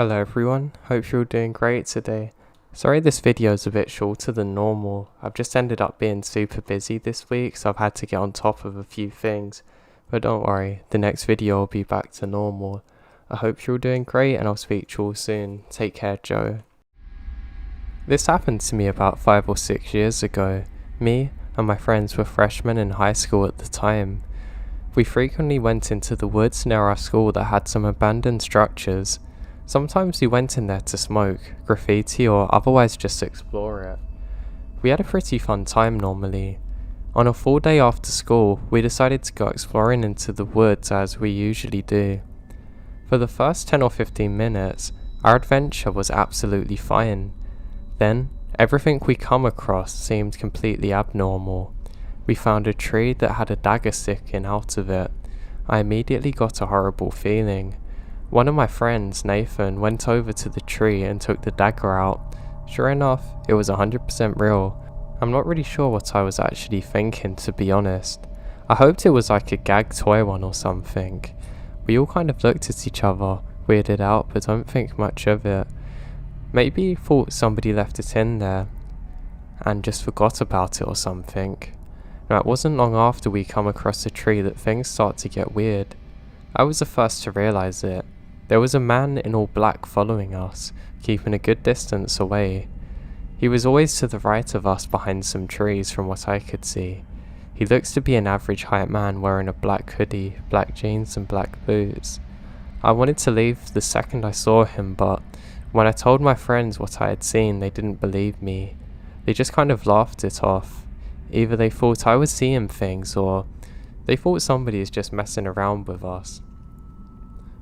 Hello everyone, hope you're all doing great today. Sorry this video is a bit shorter than normal. I've just ended up being super busy this week, so I've had to get on top of a few things. But don't worry, the next video will be back to normal. I hope you're all doing great and I'll speak to you all soon. Take care, Joe. This happened to me about 5 or 6 years ago. Me and my friends were freshmen in high school at the time. We frequently went into the woods near our school that had some abandoned structures. Sometimes we went in there to smoke, graffiti, or otherwise just explore it. We had a pretty fun time normally. On a full day after school, we decided to go exploring into the woods as we usually do. For the first 10 or 15 minutes, our adventure was absolutely fine. Then, everything we come across seemed completely abnormal. We found a tree that had a dagger sticking out of it. I immediately got a horrible feeling. One of my friends, Nathan, went over to the tree and took the dagger out. Sure enough, it was 100% real. I'm not really sure what I was actually thinking, to be honest. I hoped it was like a gag toy one or something. We all kind of looked at each other, weirded out, but don't think much of it. Maybe thought somebody left it in there and just forgot about it or something. Now, it wasn't long after we come across the tree that things start to get weird. I was the first to realise it. There was a man in all black following us, keeping a good distance away. He was always to the right of us behind some trees from what I could see. He looks to be an average height man wearing a black hoodie, black jeans and black boots. I wanted to leave the second I saw him, but when I told my friends what I had seen, they didn't believe me. They just kind of laughed it off. Either they thought I was seeing things, or they thought somebody is just messing around with us.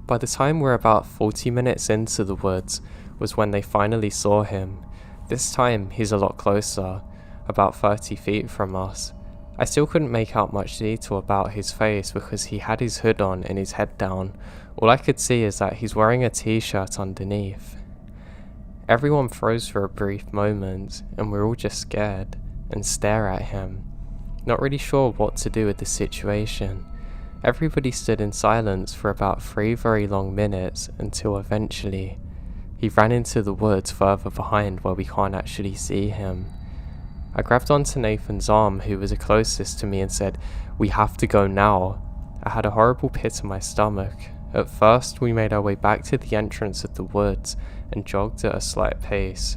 By the time we're about 40 minutes into the woods was when they finally saw him. This time he's a lot closer, about 30 feet from us. I still couldn't make out much detail about his face because he had his hood on and his head down. All I could see is that he's wearing a t-shirt underneath. Everyone froze for a brief moment and we're all just scared and stare at him, not really sure what to do with the situation. Everybody stood in silence for about 3 very long minutes until eventually he ran into the woods further behind where we can't actually see him. I grabbed onto Nathan's arm, who was the closest to me, and said, "We have to go now." I had a horrible pit in my stomach. At first we made our way back to the entrance of the woods and jogged at a slight pace.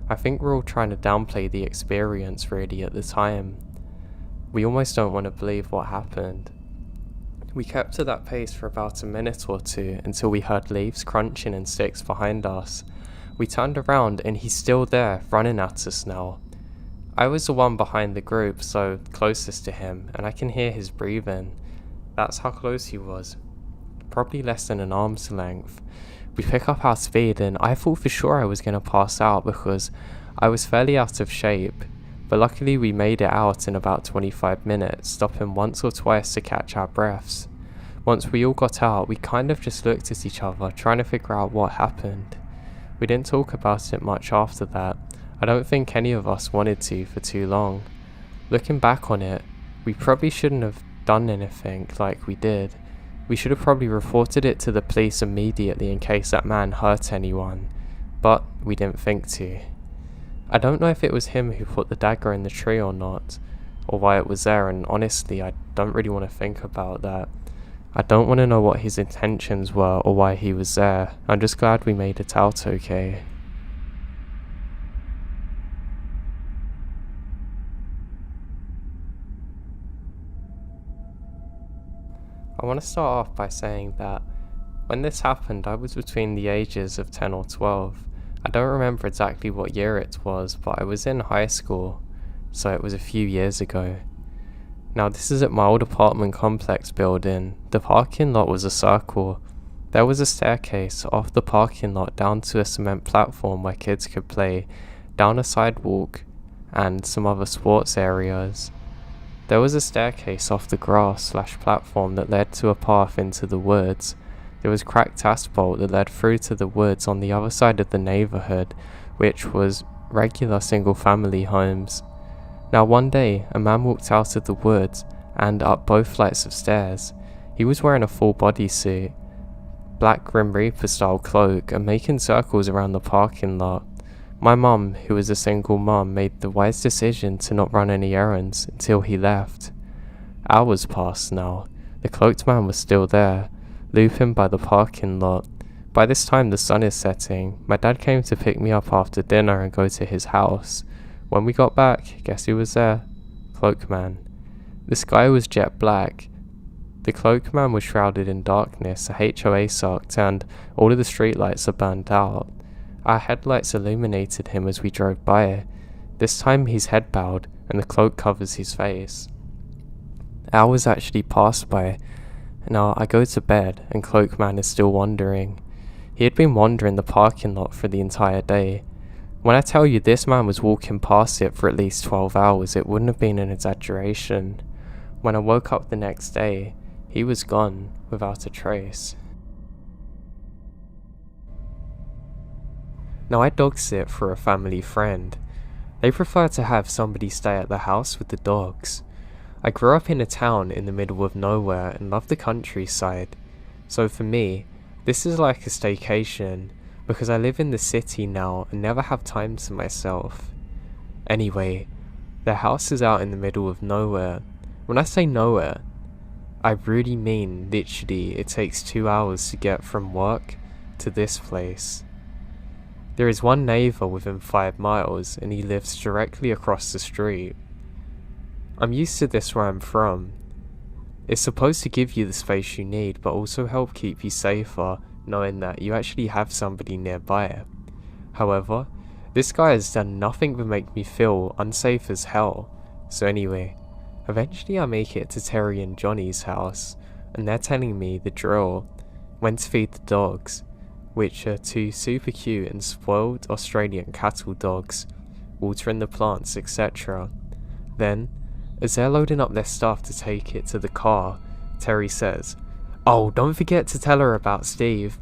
I think we're all trying to downplay the experience really at the time. We almost don't want to believe what happened. We kept at that pace for about a minute or two until we heard leaves crunching and sticks behind us. We turned around and he's still there, running at us now. I was the one behind the group, so closest to him, and I can hear his breathing. That's how close he was. Probably less than an arm's length. We pick up our speed and I thought for sure I was going to pass out because I was fairly out of shape. But luckily we made it out in about 25 minutes, stopping once or twice to catch our breaths. Once we all got out, we kind of just looked at each other, trying to figure out what happened. We didn't talk about it much after that. I don't think any of us wanted to for too long. Looking back on it, we probably shouldn't have done anything like we did. We should have probably reported it to the police immediately in case that man hurt anyone, but we didn't think to. I don't know if it was him who put the dagger in the tree or not, or why it was there, and honestly I don't really want to think about that. I don't want to know what his intentions were or why he was there. I'm just glad we made it out okay. I want to start off by saying that when this happened I was between the ages of 10 or 12. I don't remember exactly what year it was, but I was in high school, so it was a few years ago. Now this is at my old apartment complex building. The parking lot was a circle. There was a staircase off the parking lot down to a cement platform where kids could play, down a sidewalk, and some other sports areas. There was a staircase off the grass/platform that led to a path into the woods. There was cracked asphalt that led through to the woods on the other side of the neighbourhood, which was regular single-family homes. Now one day, a man walked out of the woods and up both flights of stairs. He was wearing a full bodysuit, black Grim Reaper style cloak and making circles around the parking lot. My mum, who was a single mum, made the wise decision to not run any errands until he left. Hours passed now. The cloaked man was still there, looping by the parking lot. By this time the sun is setting. My dad came to pick me up after dinner and go to his house. When we got back, guess who was there? Cloakman. The sky was jet black. The cloakman was shrouded in darkness, a HOA sucked, and all of the streetlights are burned out. Our headlights illuminated him as we drove by. This time he's head bowed, and the cloak covers his face. Hours actually passed by. Now I go to bed, and Cloakman is still wandering. He had been wandering the parking lot for the entire day. When I tell you this man was walking past it for at least 12 hours, it wouldn't have been an exaggeration. When I woke up the next day, he was gone, without a trace. Now I dog sit for a family friend. They prefer to have somebody stay at the house with the dogs. I grew up in a town in the middle of nowhere and love the countryside. So for me, this is like a staycation, because I live in the city now and never have time to myself. Anyway, the house is out in the middle of nowhere. When I say nowhere, I really mean literally it takes 2 hours to get from work to this place. There is one neighbour within 5 miles and he lives directly across the street. I'm used to this where I'm from. It's supposed to give you the space you need but also help keep you safer, knowing that you actually have somebody nearby. However, this guy has done nothing but make me feel unsafe as hell. So anyway, eventually I make it to Terry and Johnny's house, and they're telling me the drill, when to feed the dogs, which are 2 super cute and spoiled Australian cattle dogs, watering the plants, etc. Then, as they're loading up their stuff to take it to the car, Terry says, "Oh, don't forget to tell her about Steve."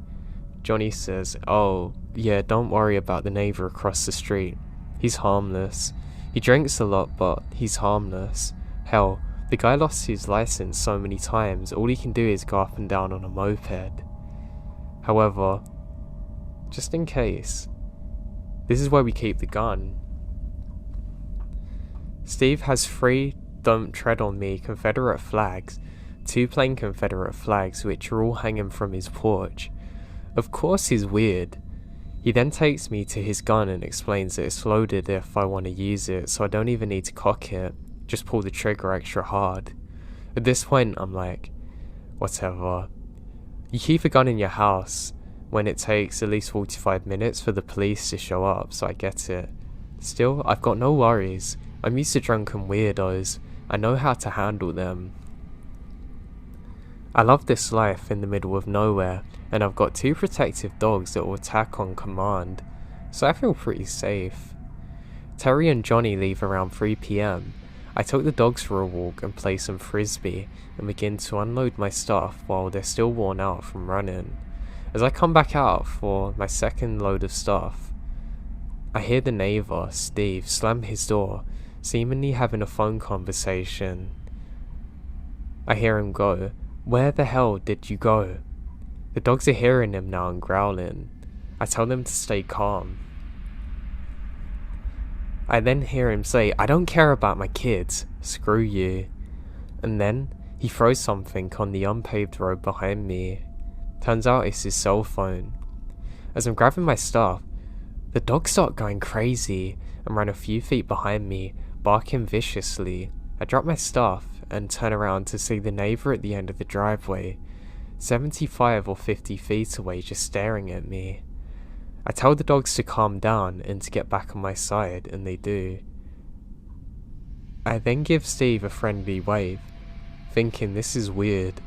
Johnny says, "Oh, yeah, don't worry about the neighbour across the street. He's harmless. He drinks a lot, but he's harmless. Hell, the guy lost his license so many times, all he can do is go up and down on a moped. However, just in case, this is where we keep the gun." Steve has 3 "Don't Tread on Me" Confederate flags, 2 plain Confederate flags which are all hanging from his porch. Of course he's weird. He then takes me to his gun and explains that it's loaded if I want to use it, so I don't even need to cock it, just pull the trigger extra hard. At this point I'm like, whatever. You keep a gun in your house when it takes at least 45 minutes for the police to show up, so I get it. Still, I've got no worries. I'm used to drunken weirdos. I know how to handle them. I love this life in the middle of nowhere, and I've got 2 protective dogs that will attack on command, so I feel pretty safe. Terry and Johnny leave around 3 PM. I took the dogs for a walk and play some frisbee and begin to unload my stuff while they're still worn out from running. As I come back out for my second load of stuff, I hear the neighbour, Steve, slam his door, seemingly having a phone conversation. I hear him go, "Where the hell did you go?" The dogs are hearing him now and growling. I tell them to stay calm. I then hear him say, "I don't care about my kids, screw you." And then he throws something on the unpaved road behind me. Turns out it's his cell phone. As I'm grabbing my stuff, the dogs start going crazy and run a few feet behind me, barking viciously. I drop my stuff and turn around to see the neighbour at the end of the driveway, 75 or 50 feet away, just staring at me. I tell the dogs to calm down and to get back on my side, and they do. I then give Steve a friendly wave, thinking this is weird.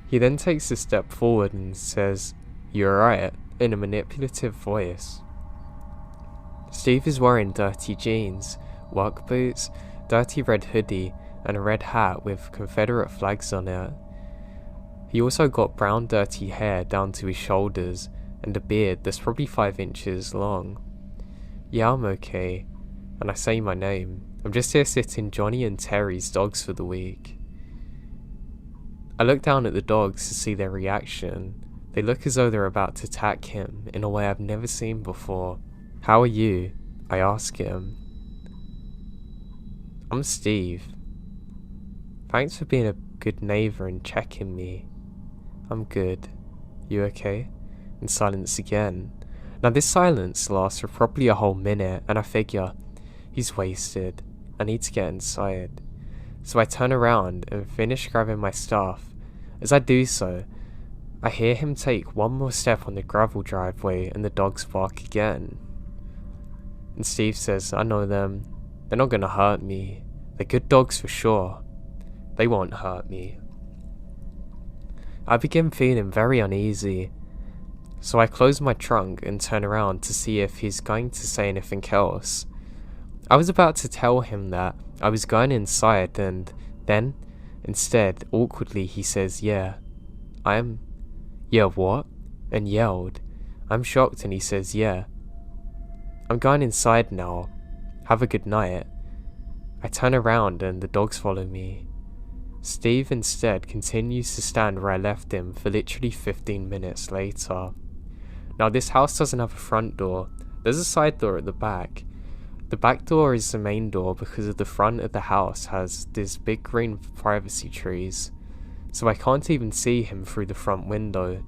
He then takes a step forward and says, "You alright?" in a manipulative voice. Steve is wearing dirty jeans, work boots, dirty red hoodie, and a red hat with Confederate flags on it. He also got brown dirty hair down to his shoulders, and a beard that's probably 5 inches long. "Yeah, I'm okay," and I say my name. I'm just here sitting Johnny and Terry's dogs for the week. I look down at the dogs to see their reaction. They look as though they're about to attack him in a way I've never seen before. "How are you?" I ask him. "I'm Steve. Thanks for being a good neighbour and checking me." "I'm good. You okay?" And silence again. Now this silence lasts for probably a whole minute, and I figure, he's wasted. I need to get inside. So I turn around and finish grabbing my stuff. As I do so, I hear him take one more step on the gravel driveway and the dogs bark again. And Steve says, "I know them. They're not gonna hurt me. They're good dogs for sure. They won't hurt me." I begin feeling very uneasy, so I close my trunk and turn around to see if he's going to say anything else. I was about to tell him that I was going inside, and then, instead, awkwardly he says, "Yeah, yeah, what?" and yelled. I'm shocked and he says, "Yeah, I'm going inside now. Have a good night." I turn around and the dogs follow me. Steve instead continues to stand where I left him for literally 15 minutes later. Now this house doesn't have a front door. There's a side door at the back. The back door is the main door because of the front of the house has these big green privacy trees, so I can't even see him through the front window.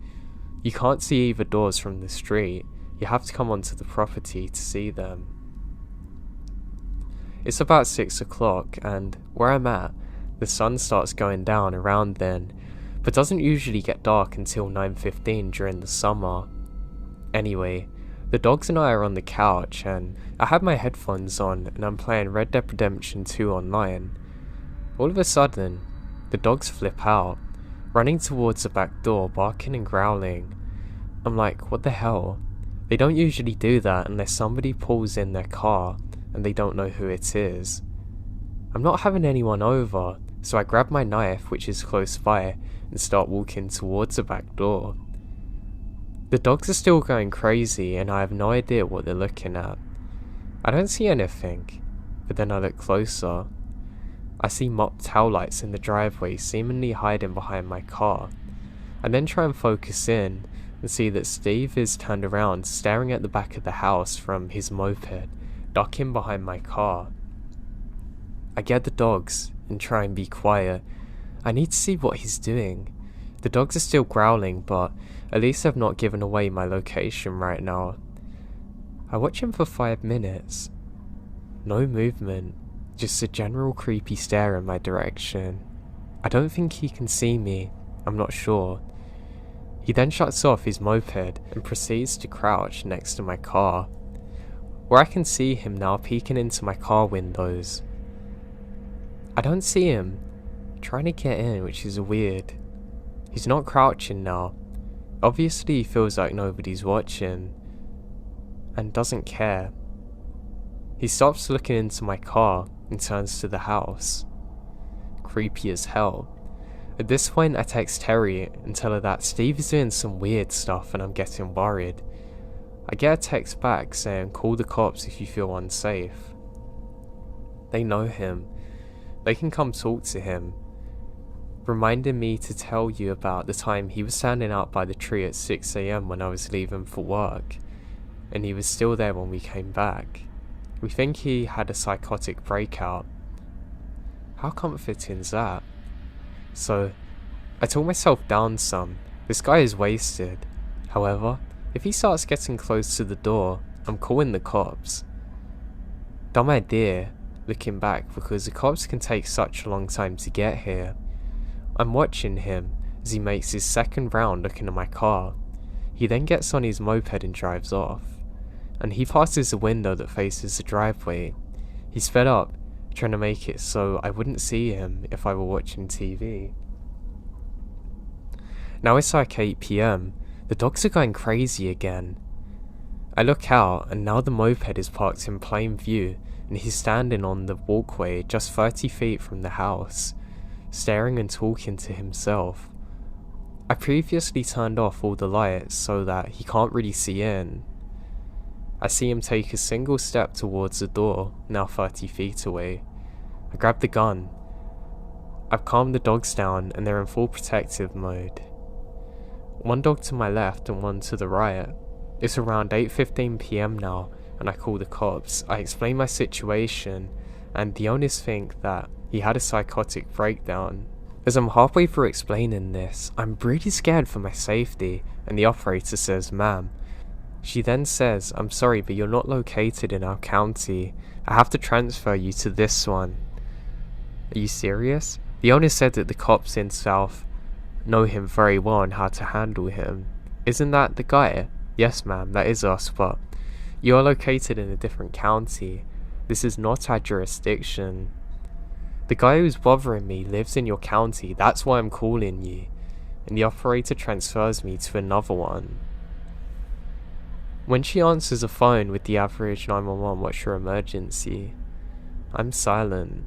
You can't see either doors from the street. You have to come onto the property to see them. It's about 6 o'clock, and where I'm at, the sun starts going down around then, but doesn't usually get dark until 9:15 during the summer. Anyway, the dogs and I are on the couch, and I have my headphones on and I'm playing Red Dead Redemption 2 online. All of a sudden, the dogs flip out, running towards the back door, barking and growling. I'm like, what the hell? They don't usually do that unless somebody pulls in their car and they don't know who it is. I'm not having anyone over, so I grab my knife, which is close by, and start walking towards the back door. The dogs are still going crazy and I have no idea what they're looking at. I don't see anything, but then I look closer. I see mop tail lights in the driveway seemingly hiding behind my car. I then try and focus in and see that Steve is turned around staring at the back of the house from his moped, ducking behind my car. I get the dogs and try and be quiet. I need to see what he's doing. The dogs are still growling, but at least I've not given away my location right now. I watch him for 5 minutes. No movement, just a general creepy stare in my direction. I don't think he can see me, I'm not sure. He then shuts off his moped and proceeds to crouch next to my car, where I can see him now peeking into my car windows. I don't see him trying to get in, which is weird. He's not crouching now. Obviously he feels like nobody's watching and doesn't care. He stops looking into my car and turns to the house. Creepy as hell. At this point I text Terry and tell her that Steve is doing some weird stuff and I'm getting worried. I get a text back saying, "Call the cops if you feel unsafe." They know him. They can come talk to him. Reminding me to tell you about the time he was standing out by the tree at 6 AM when I was leaving for work, and he was still there when we came back. We think he had a psychotic breakout. How comforting is that? So, I talk myself down some. This guy is wasted. However, if he starts getting close to the door, I'm calling the cops. Dumb idea, looking back, because the cops can take such a long time to get here. I'm watching him as he makes his second round looking at my car. He then gets on his moped and drives off, and he passes the window that faces the driveway. He sped up, trying to make it so I wouldn't see him if I were watching TV. Now it's like 8 PM. The dogs are going crazy again. I look out and now the moped is parked in plain view and he's standing on the walkway just 30 feet from the house, staring and talking to himself. I previously turned off all the lights so that he can't really see in. I see him take a single step towards the door, now 30 feet away. I grab the gun. I've calmed the dogs down and they're in full protective mode. One dog to my left and one to the right. It's around 8:15 PM now and I call the cops. I explain my situation and the owners think that he had a psychotic breakdown. As I'm halfway through explaining this, I'm really scared for my safety and the operator says, "Ma'am." She then says, "I'm sorry, but you're not located in our county. I have to transfer you to this one." Are you serious? The owner said that the cops in South know him very well and how to handle him. Isn't that the guy? Yes ma'am, that is us, but you are located in a different county. This is not our jurisdiction. The guy who's bothering me lives in your county, that's why I'm calling you. And the operator transfers me to another one. When she answers a phone with the average 911, "What's your emergency?" I'm silent.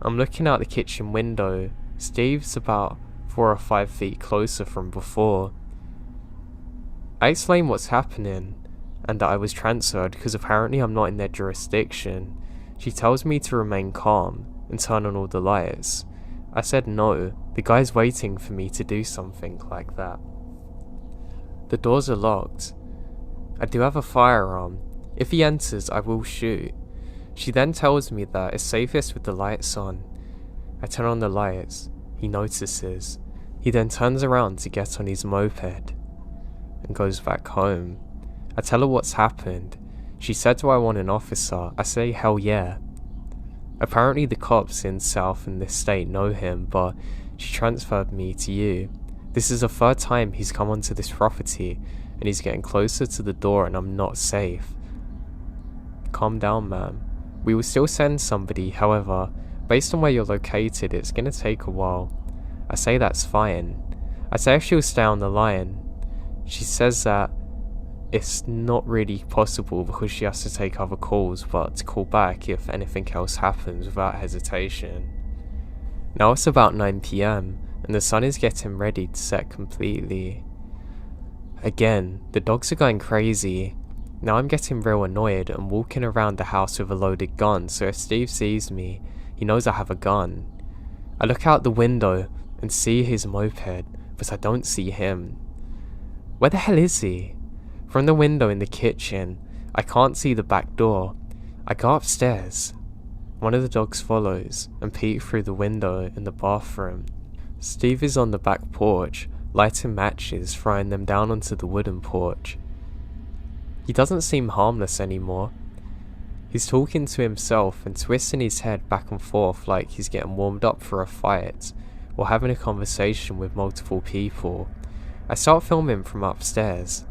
I'm looking out the kitchen window. Steve's about 4 or 5 feet closer from before. I explain what's happening and that I was transferred because apparently I'm not in their jurisdiction. She tells me to remain calm and turn on all the lights. I said no, the guy's waiting for me to do something like that. The doors are locked. I do have a firearm. If he enters, I will shoot. She then tells me that it's safest with the lights on. I turn on the lights. He notices. He then turns around to get on his moped and goes back home. I tell her what's happened. She said, "Do I want an officer?" I say, "Hell yeah." Apparently the cops in South in this state know him, but she transferred me to you. This is the 3rd time he's come onto this property and he's getting closer to the door and I'm not safe. Calm down, ma'am. We will still send somebody, however, based on where you're located, it's gonna take a while. I say that's fine. I say if she'll stay on the line. She says that it's not really possible because she has to take other calls, but to call back if anything else happens without hesitation. Now it's about 9 PM and the sun is getting ready to set completely. Again, the dogs are going crazy. Now I'm getting real annoyed and walking around the house with a loaded gun, so if Steve sees me, he knows I have a gun. I look out the window and see his moped, but I don't see him. Where the hell is he? From the window in the kitchen, I can't see the back door. I go upstairs. One of the dogs follows and peek through the window in the bathroom. Steve is on the back porch, lighting matches, throwing them down onto the wooden porch. He doesn't seem harmless anymore. He's talking to himself and twisting his head back and forth like he's getting warmed up for a fight, or having a conversation with multiple people. I start filming from upstairs.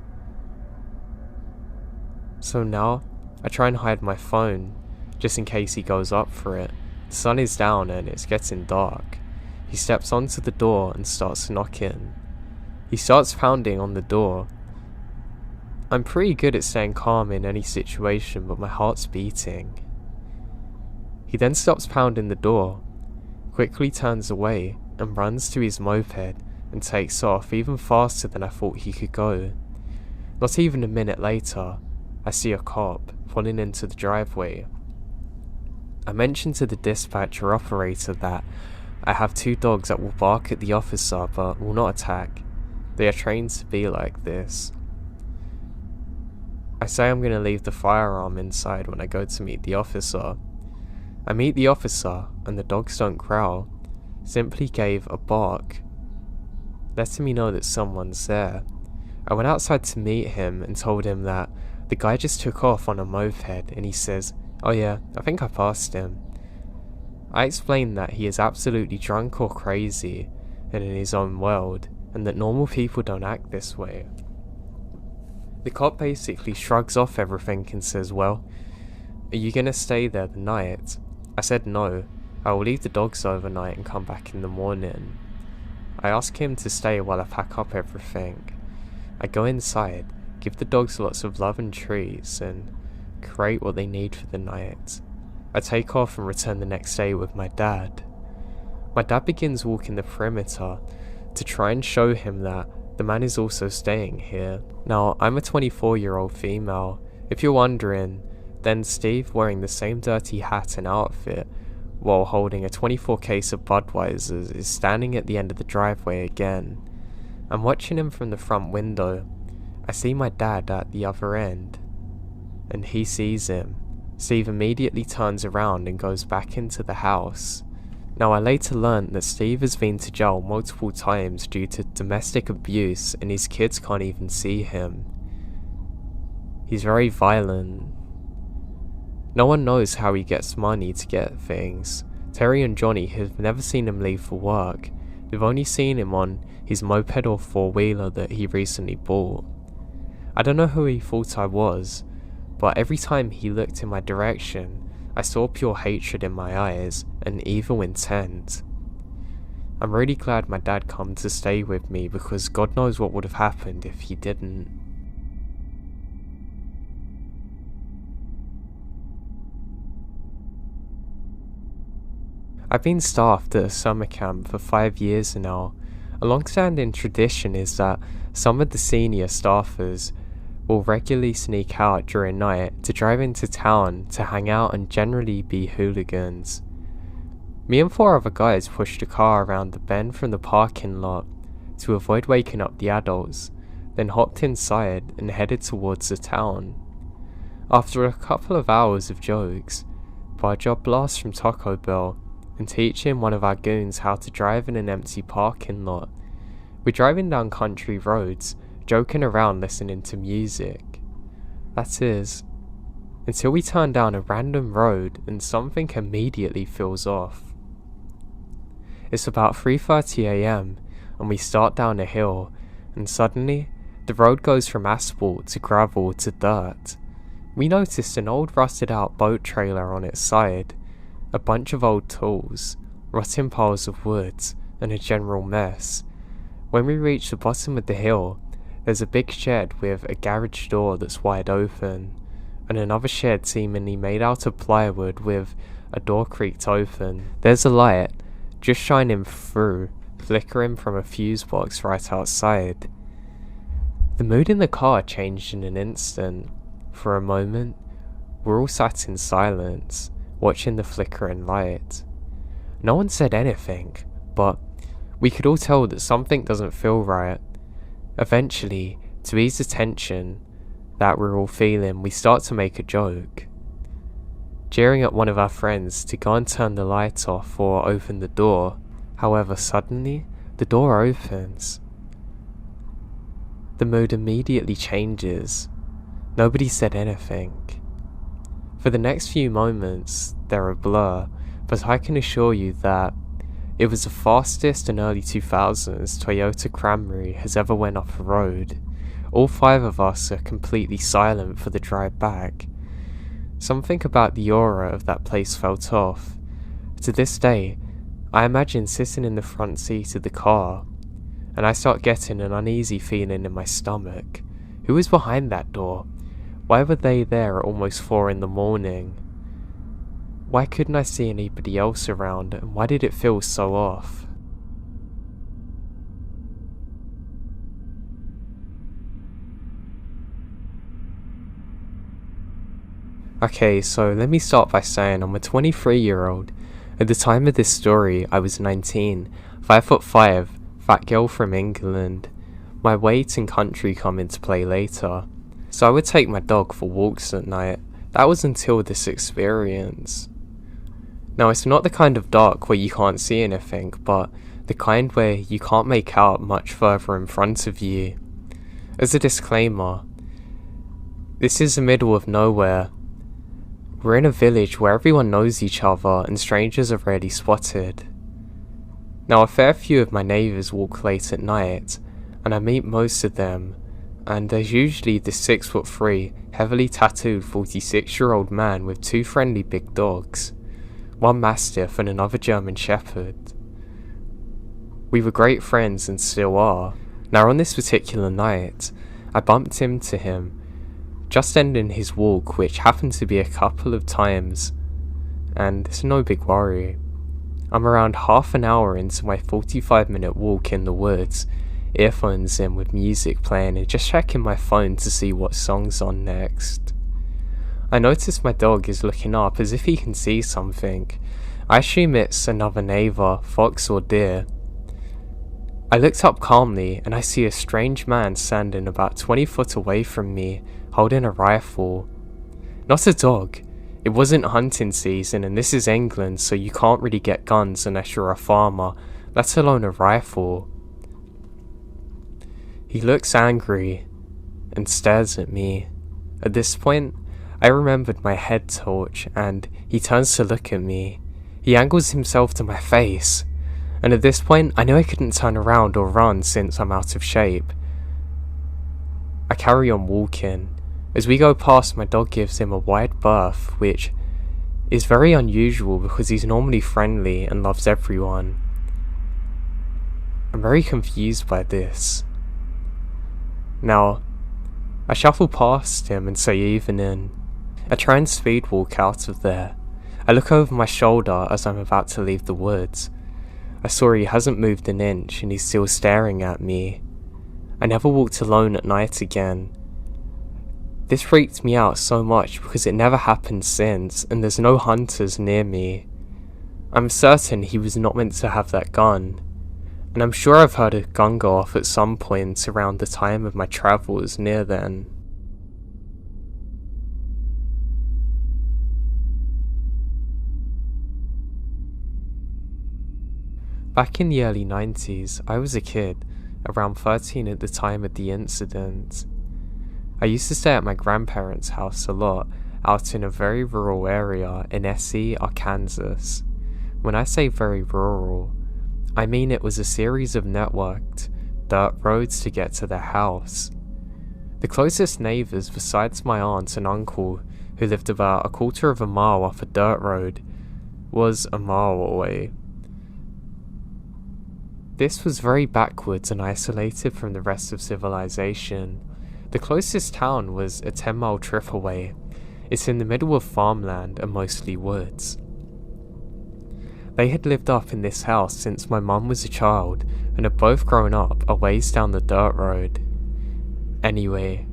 So now, I try and hide my phone, just in case he goes up for it. The sun is down and it's getting dark. He steps onto the door and starts knocking. He starts pounding on the door. I'm pretty good at staying calm in any situation, but my heart's beating. He then stops pounding the door, quickly turns away and runs to his moped and takes off even faster than I thought he could go. Not even a minute later, I see a cop pulling into the driveway. I mentioned to the dispatcher operator that I have 2 dogs that will bark at the officer but will not attack. They are trained to be like this. I say I'm going to leave the firearm inside when I go to meet the officer. I meet the officer and the dogs don't growl, simply gave a bark, letting me know that someone's there. I went outside to meet him and told him that the guy just took off on a moped and he says, "Oh yeah, I think I passed him." I explained that he is absolutely drunk or crazy and in his own world, and that normal people don't act this way. The cop basically shrugs off everything and says, "Well, are you gonna stay there the night?" I said no, I will leave the dogs overnight and come back in the morning. I ask him to stay while I pack up everything. I go inside, give the dogs lots of love and treats, and create what they need for the night. I take off and return the next day with my dad. My dad begins walking the perimeter to try and show him that the man is also staying here. Now, I'm a 24-year-old female. If you're wondering, then Steve wearing the same dirty hat and outfit while holding a 24 case of Budweisers, is standing at the end of the driveway again. I'm watching him from the front window. I see my dad at the other end, and he sees him. Steve immediately turns around and goes back into the house. Now, I later learned that Steve has been to jail multiple times due to domestic abuse, and his kids can't even see him. He's very violent. No one knows how he gets money to get things. Terry and Johnny have never seen him leave for work. They've only seen him on his moped or four-wheeler that he recently bought. I don't know who he thought I was, but every time he looked in my direction, I saw pure hatred in my eyes and evil intent. I'm really glad my dad come to stay with me, because God knows what would have happened if he didn't. I've been staffed at a summer camp for 5 years now. A long-standing tradition is that some of the senior staffers will regularly sneak out during night to drive into town to hang out and generally be hooligans. Me and 4 other guys pushed a car around the bend from the parking lot to avoid waking up the adults, then hopped inside and headed towards the town. After a couple of hours of jokes, barge-up blasts from Taco Bell, and teaching one of our goons how to drive in an empty parking lot, we're driving down country roads, joking around listening to music. That is, until we turn down a random road and something immediately feels off. It's about 3:30 AM and we start down a hill, and suddenly the road goes from asphalt to gravel to dirt. We noticed an old rusted out boat trailer on its side, a bunch of old tools, rotting piles of wood, and a general mess. When we reach the bottom of the hill, there's a big shed with a garage door that's wide open, and another shed seemingly made out of plywood with a door creaked open. There's a light just shining through, flickering from a fuse box right outside. The mood in the car changed in an instant. For a moment, we're all sat in silence, watching the flickering light. No one said anything, but we could all tell that something doesn't feel right. Eventually, to ease the tension that we're all feeling, we start to make a joke, jeering at one of our friends to go and turn the light off or open the door. However, suddenly, the door opens. The mood immediately changes. Nobody said anything. For the next few moments, they're a blur, but I can assure you that it was the fastest and early 2000s Toyota Camry has ever went off a road. All 5 of us are completely silent for the drive back. Something about the aura of that place felt off. To this day, I imagine sitting in the front seat of the car, and I start getting an uneasy feeling in my stomach. Who was behind that door? Why were they there at almost 4 in the morning? Why couldn't I see anybody else around, and why did it feel so off? Okay, so let me start by saying I'm a 23-year-old. At the time of this story, I was 19, 5'5", fat girl from England. My weight and country come into play later. So I would take my dog for walks at night. That was until this experience. Now, it's not the kind of dark where you can't see anything, but the kind where you can't make out much further in front of you. As a disclaimer, this is the middle of nowhere. We're in a village where everyone knows each other and strangers are rarely spotted. Now, a fair few of my neighbours walk late at night, and I meet most of them, and there's usually this 6'3", heavily tattooed 46-year-old man with 2 friendly big dogs, one Mastiff and another German Shepherd. We were great friends and still are. Now, on this particular night, I bumped into him, just ending his walk, which happened to be a couple of times, and it's no big worry. I'm around half an hour into my 45-minute walk in the woods, earphones in with music playing and just checking my phone to see what song's on next. I notice my dog is looking up as if he can see something, I assume it's another neighbour, fox or deer. I looked up calmly and I see a strange man standing about 20 foot away from me, holding a rifle. Not a dog. It wasn't hunting season and this is England, so you can't really get guns unless you're a farmer, let alone a rifle. He looks angry and stares at me. At this point, I remembered my head torch and he turns to look at me. He angles himself to my face. And at this point, I knew I couldn't turn around or run since I'm out of shape. I carry on walking. As we go past, my dog gives him a wide berth, which is very unusual because he's normally friendly and loves everyone. I'm very confused by this. Now, I shuffle past him and say evening. I try and speed walk out of there. I look over my shoulder as I'm about to leave the woods. I saw he hasn't moved an inch and he's still staring at me. I never walked alone at night again. This freaked me out so much because it never happened since and there's no hunters near me. I'm certain he was not meant to have that gun. And I'm sure I've heard a gun go off at some point around the time of my travels near then. Back in the early 90s, I was a kid, around 13 at the time of the incident. I used to stay at my grandparents' house a lot, out in a very rural area in SE, Arkansas. When I say very rural, I mean it was a series of networked dirt roads to get to their house. The closest neighbours besides my aunt and uncle, who lived about a quarter of a mile off a dirt road, was a mile away. This was very backwards and isolated from the rest of civilization. The closest town was a 10-mile trip away. It's in the middle of farmland and mostly woods. They had lived up in this house since my mum was a child and had both grown up a ways down the dirt road. Anyway,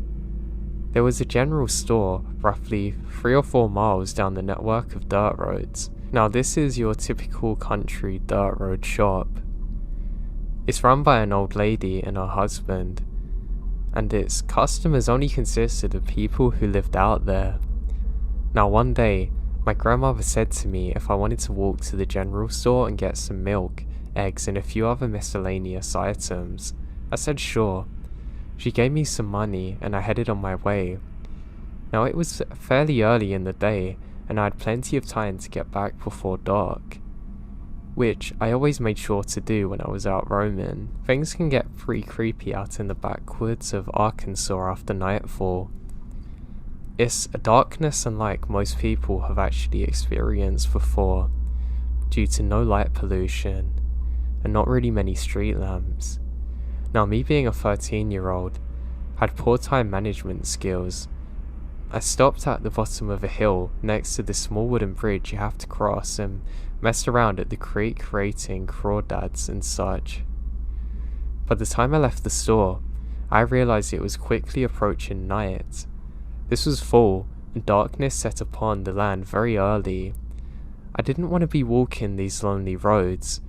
there was a general store roughly 3 or 4 miles down the network of dirt roads. Now this is your typical country dirt road shop. It's run by an old lady and her husband, and its customers only consisted of people who lived out there. Now one day, my grandmother said to me if I wanted to walk to the general store and get some milk, eggs and a few other miscellaneous items. I said sure. She gave me some money and I headed on my way. Now it was fairly early in the day and I had plenty of time to get back before dark, which I always made sure to do when I was out roaming. Things can get pretty creepy out in the backwoods of Arkansas after nightfall. It's a darkness unlike most people have actually experienced before, due to no light pollution, and not really many street lamps. Now me being a 13-year-old, had poor time management skills. I stopped at the bottom of a hill next to the small wooden bridge you have to cross and messed around at the creek creating crawdads and such. By the time I left the store, I realised it was quickly approaching night. This was fall and darkness set upon the land very early. I didn't want to be walking these lonely roads,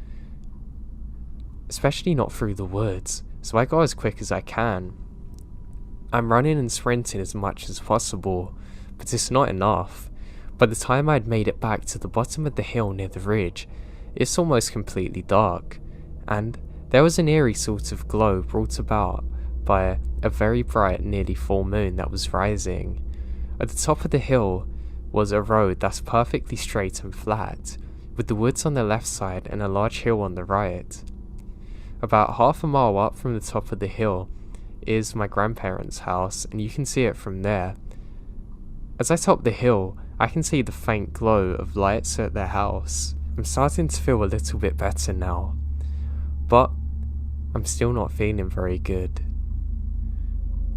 especially not through the woods, so I go as quick as I can. I'm running and sprinting as much as possible, but it's not enough. By the time I'd made it back to the bottom of the hill near the ridge, it's almost completely dark, and there was an eerie sort of glow brought about by a very bright, nearly full moon that was rising. At the top of the hill was a road that's perfectly straight and flat, with the woods on the left side and a large hill on the right. About half a mile up from the top of the hill is my grandparents' house, and you can see it from there. As I top the hill, I can see the faint glow of lights at their house. I'm starting to feel a little bit better now, but I'm still not feeling very good.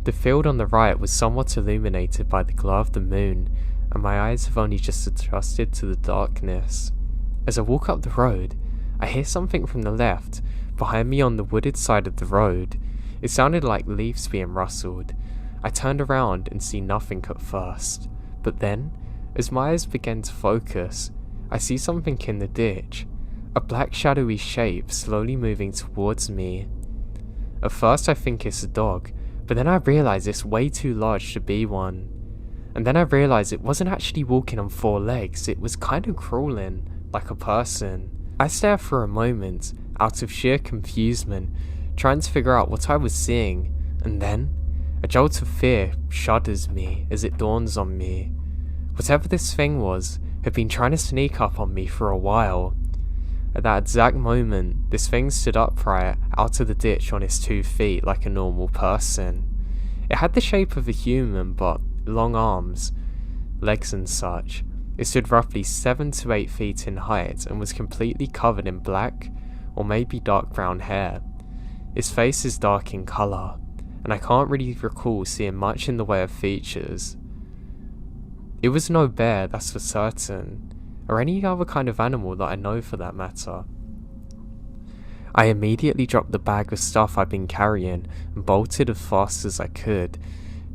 The field on the right was somewhat illuminated by the glow of the moon, and my eyes have only just adjusted to the darkness. As I walk up the road, I hear something from the left, behind me on the wooded side of the road. It sounded like leaves being rustled. I turned around and see nothing at first, but then, as my eyes began to focus, I see something in the ditch, a black shadowy shape slowly moving towards me. At first I think it's a dog, but then I realise it's way too large to be one. And then I realise it wasn't actually walking on 4 legs, it was kind of crawling, like a person. I stare for a moment, out of sheer confusement, trying to figure out what I was seeing, and then a jolt of fear shudders me as it dawns on me. Whatever this thing was had been trying to sneak up on me for a while. At that exact moment, this thing stood upright out of the ditch on its 2 feet like a normal person. It had the shape of a human, but long arms, legs and such. It stood roughly 7 to 8 feet in height and was completely covered in black or maybe dark brown hair. Its face is dark in colour, and I can't really recall seeing much in the way of features. It was no bear, that's for certain, or any other kind of animal that I know for that matter. I immediately dropped the bag of stuff I'd been carrying and bolted as fast as I could,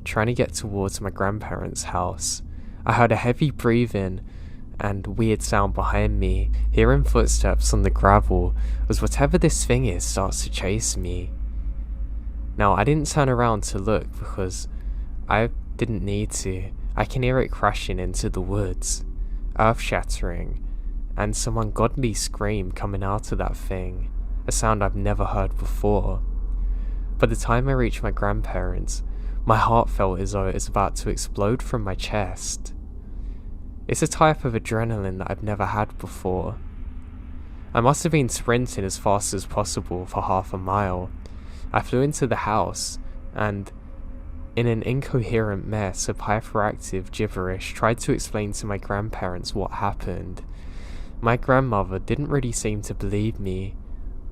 trying to get towards my grandparents' house. I heard a heavy breathing and weird sound behind me, hearing footsteps on the gravel as whatever this thing is starts to chase me. Now, I didn't turn around to look because I didn't need to. I can hear it crashing into the woods, earth-shattering, and some ungodly scream coming out of that thing, a sound I've never heard before. By the time I reached my grandparents, my heart felt as though it was about to explode from my chest. It's a type of adrenaline that I've never had before. I must have been sprinting as fast as possible for half a mile. I flew into the house and, in an incoherent mess of hyperactive gibberish, tried to explain to my grandparents what happened. My grandmother didn't really seem to believe me,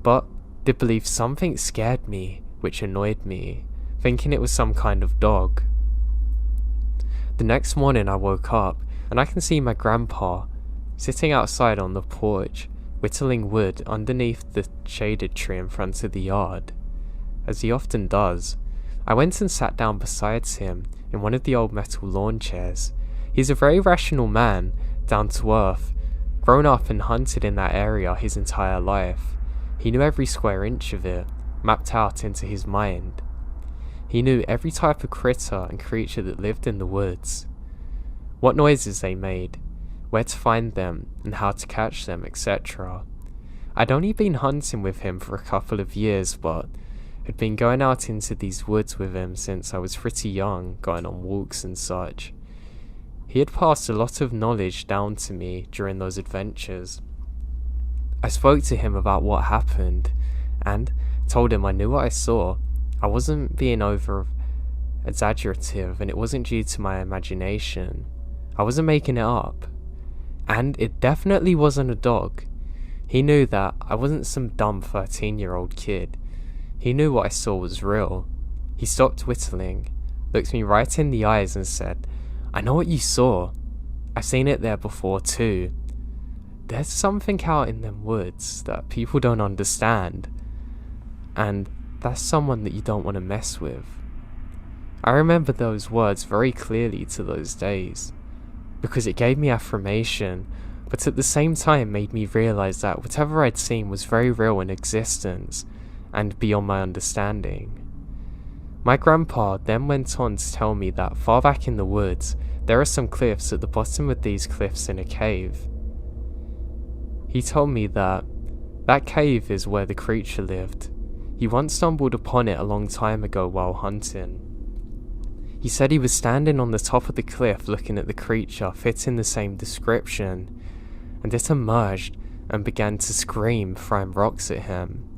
but did believe something scared me, which annoyed me, thinking it was some kind of dog. The next morning I woke up, and I can see my grandpa sitting outside on the porch, whittling wood underneath the shaded tree in front of the yard, as he often does. I went and sat down beside him in one of the old metal lawn chairs. He's a very rational man, down to earth, grown up and hunted in that area his entire life. He knew every square inch of it, mapped out into his mind. He knew every type of critter and creature that lived in the woods, what noises they made, where to find them and how to catch them, etc. I'd only been hunting with him for a couple of years, but had been going out into these woods with him since I was pretty young, going on walks and such. He had passed a lot of knowledge down to me during those adventures. I spoke to him about what happened, and told him I knew what I saw. I wasn't being over exaggerative, and it wasn't due to my imagination. I wasn't making it up. And it definitely wasn't a dog. He knew that I wasn't some dumb 13-year-old kid. He knew what I saw was real. He stopped whittling, looked me right in the eyes and said, "I know what you saw. I've seen it there before too. There's something out in them woods that people don't understand, and that's someone that you don't want to mess with." I remember those words very clearly to those days, because it gave me affirmation, but at the same time made me realise that whatever I'd seen was very real in existence, and beyond my understanding. My grandpa then went on to tell me that far back in the woods, there are some cliffs. At the bottom of these cliffs in a cave. He told me that that cave is where the creature lived. He once stumbled upon it a long time ago while hunting. He said he was standing on the top of the cliff looking at the creature fitting the same description, and it emerged and began to scream, throwing rocks at him.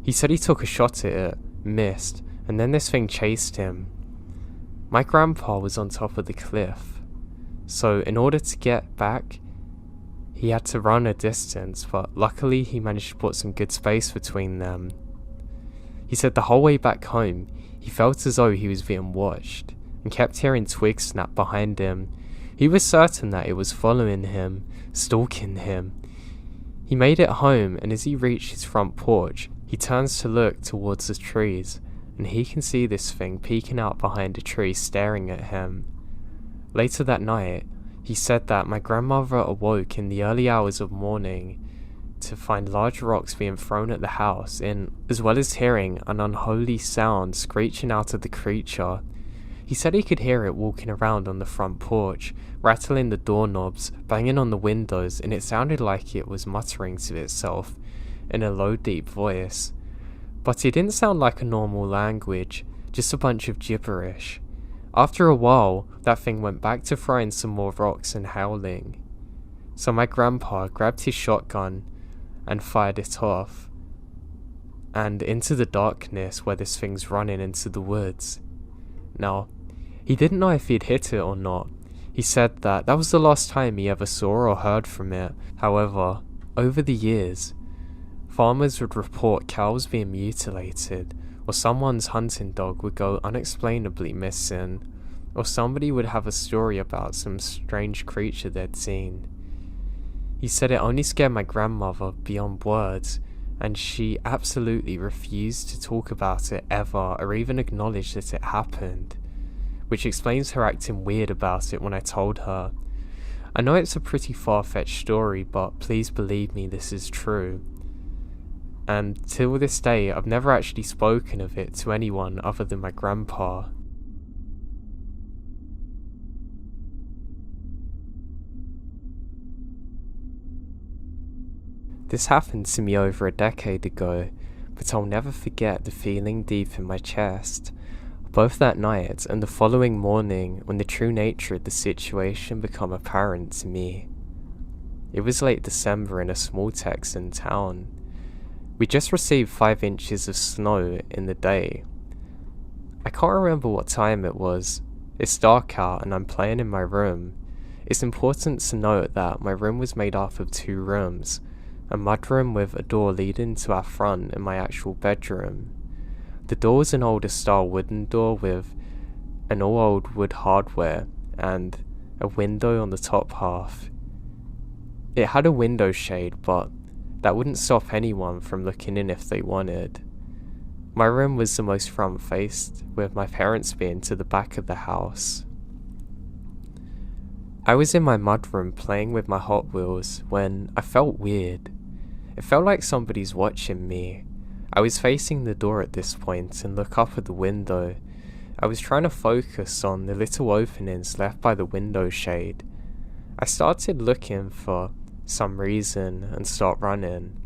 He said he took a shot at it, missed, and then this thing chased him. My grandpa was on top of the cliff, so in order to get back, he had to run a distance, but luckily he managed to put some good space between them. He said the whole way back home, he felt as though he was being watched, and kept hearing twigs snap behind him. He was certain that it was following him, stalking him. He made it home, and as he reached his front porch, he turns to look towards the trees, and he can see this thing peeking out behind a tree staring at him. Later that night, He said that my grandmother awoke in the early hours of morning to find large rocks being thrown at the house, as well as hearing an unholy sound screeching out of the creature. He said he could hear it walking around on the front porch, rattling the doorknobs, banging on the windows, and it sounded like it was muttering to itself in a low, deep voice. But it didn't sound like a normal language, just a bunch of gibberish. After a while, that thing went back to throwing some more rocks and howling. So my grandpa grabbed his shotgun and fired it off, and into the darkness where this thing's running into the woods. Now, he didn't know if he'd hit it or not. He said that was the last time he ever saw or heard from it. However, over the years, farmers would report cows being mutilated, or someone's hunting dog would go unexplainably missing, or somebody would have a story about some strange creature they'd seen. He said it only scared my grandmother beyond words, and she absolutely refused to talk about it ever or even acknowledge that it happened, which explains her acting weird about it when I told her. I know it's a pretty far-fetched story, but please believe me, this is true. And till this day, I've never actually spoken of it to anyone other than my grandpa. This happened to me over a decade ago, but I'll never forget the feeling deep in my chest, both that night and the following morning when the true nature of the situation became apparent to me. It was late December in a small Texan town. We just received 5 inches of snow in the day. I can't remember what time it was. It's dark out and I'm playing in my room. It's important to note that my room was made up of 2 rooms, a mudroom with a door leading to our front and my actual bedroom. The door was an older style wooden door with an all old wood hardware and a window on the top half. It had a window shade, but that wouldn't stop anyone from looking in if they wanted. My room was the most front faced, with my parents being to the back of the house. I was in my mudroom playing with my Hot Wheels when I felt weird. It felt like somebody's watching me. I was facing the door at this point and look up at the window. I was trying to focus on the little openings left by the window shade. I started looking for some reason and start running.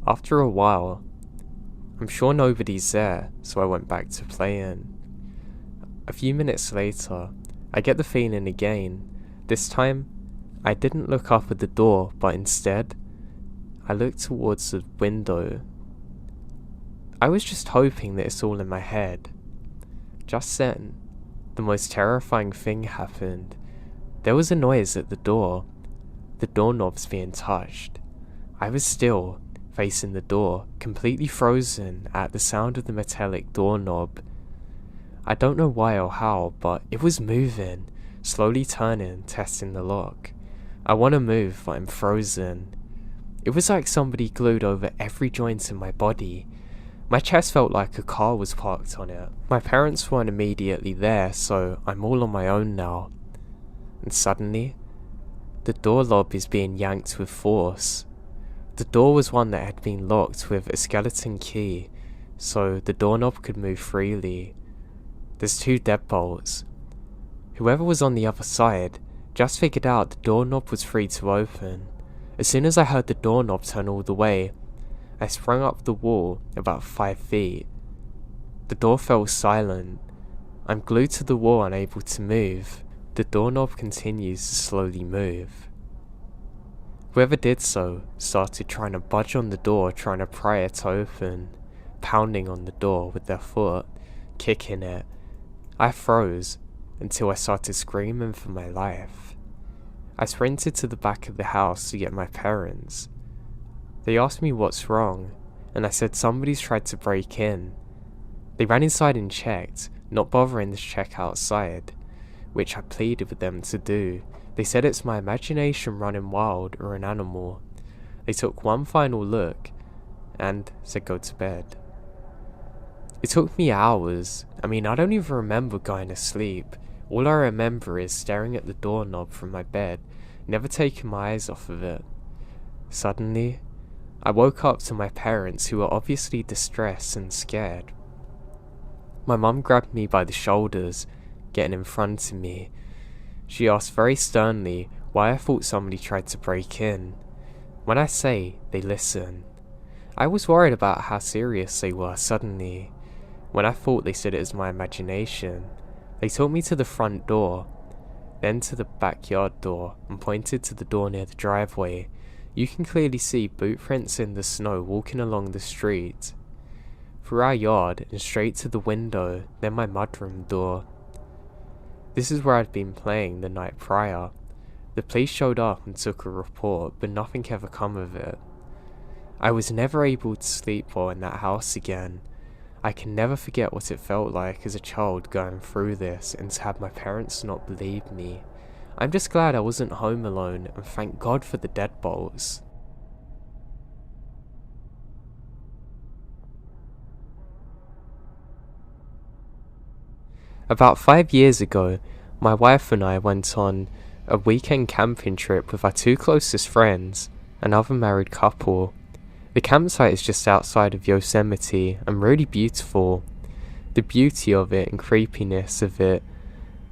After a while, I'm sure nobody's there, so I went back to playing. A few minutes later, I get the feeling again. This time, I didn't look up at the door, but instead, I looked towards the window. I was just hoping that it's all in my head. Just then, the most terrifying thing happened. There was a noise at the door. The doorknob's being touched. I was still, facing the door, completely frozen at the sound of the metallic doorknob. I don't know why or how, but it was moving, slowly turning, testing the lock. I want to move, but I'm frozen. It was like somebody glued over every joint in my body. My chest felt like a car was parked on it. My parents weren't immediately there, so I'm all on my own now. And suddenly, the door lob is being yanked with force. The door was one that had been locked with a skeleton key, so the doorknob could move freely. There's 2 deadbolts. Whoever was on the other side just figured out the doorknob was free to open. As soon as I heard the doorknob turn all the way, I sprung up the wall about 5 feet. The door fell silent. I'm glued to the wall, unable to move. The doorknob continues to slowly move. Whoever did so started trying to budge on the door, trying to pry it open, pounding on the door with their foot, kicking it. I froze until I started screaming for my life. I sprinted to the back of the house to get my parents. They asked me what's wrong, and I said somebody's tried to break in. They ran inside and checked, not bothering to check outside, which I pleaded with them to do. They said it's my imagination running wild or an animal. They took one final look and said go to bed. It took me hours. I don't even remember going to sleep. All I remember is staring at the doorknob from my bed, never taking my eyes off of it. Suddenly, I woke up to my parents, who were obviously distressed and scared. My mum grabbed me by the shoulders, getting in front of me. She asked very sternly why I thought somebody tried to break in. When I say, they listen. I was worried about how serious they were suddenly. When I thought they said it was my imagination, they took me to the front door, then to the backyard door, and pointed to the door near the driveway. You can clearly see boot prints in the snow walking along the street. Through our yard and straight to the window, then my mudroom door. This is where I'd been playing the night prior. The police showed up and took a report, but nothing ever come of it. I was never able to sleep well in that house again. I can never forget what it felt like as a child going through this and to have my parents not believe me. I'm just glad I wasn't home alone, and thank God for the deadbolts. About 5 years ago, my wife and I went on a weekend camping trip with our two closest friends, another married couple. The campsite is just outside of Yosemite and really beautiful. The beauty of it and creepiness of it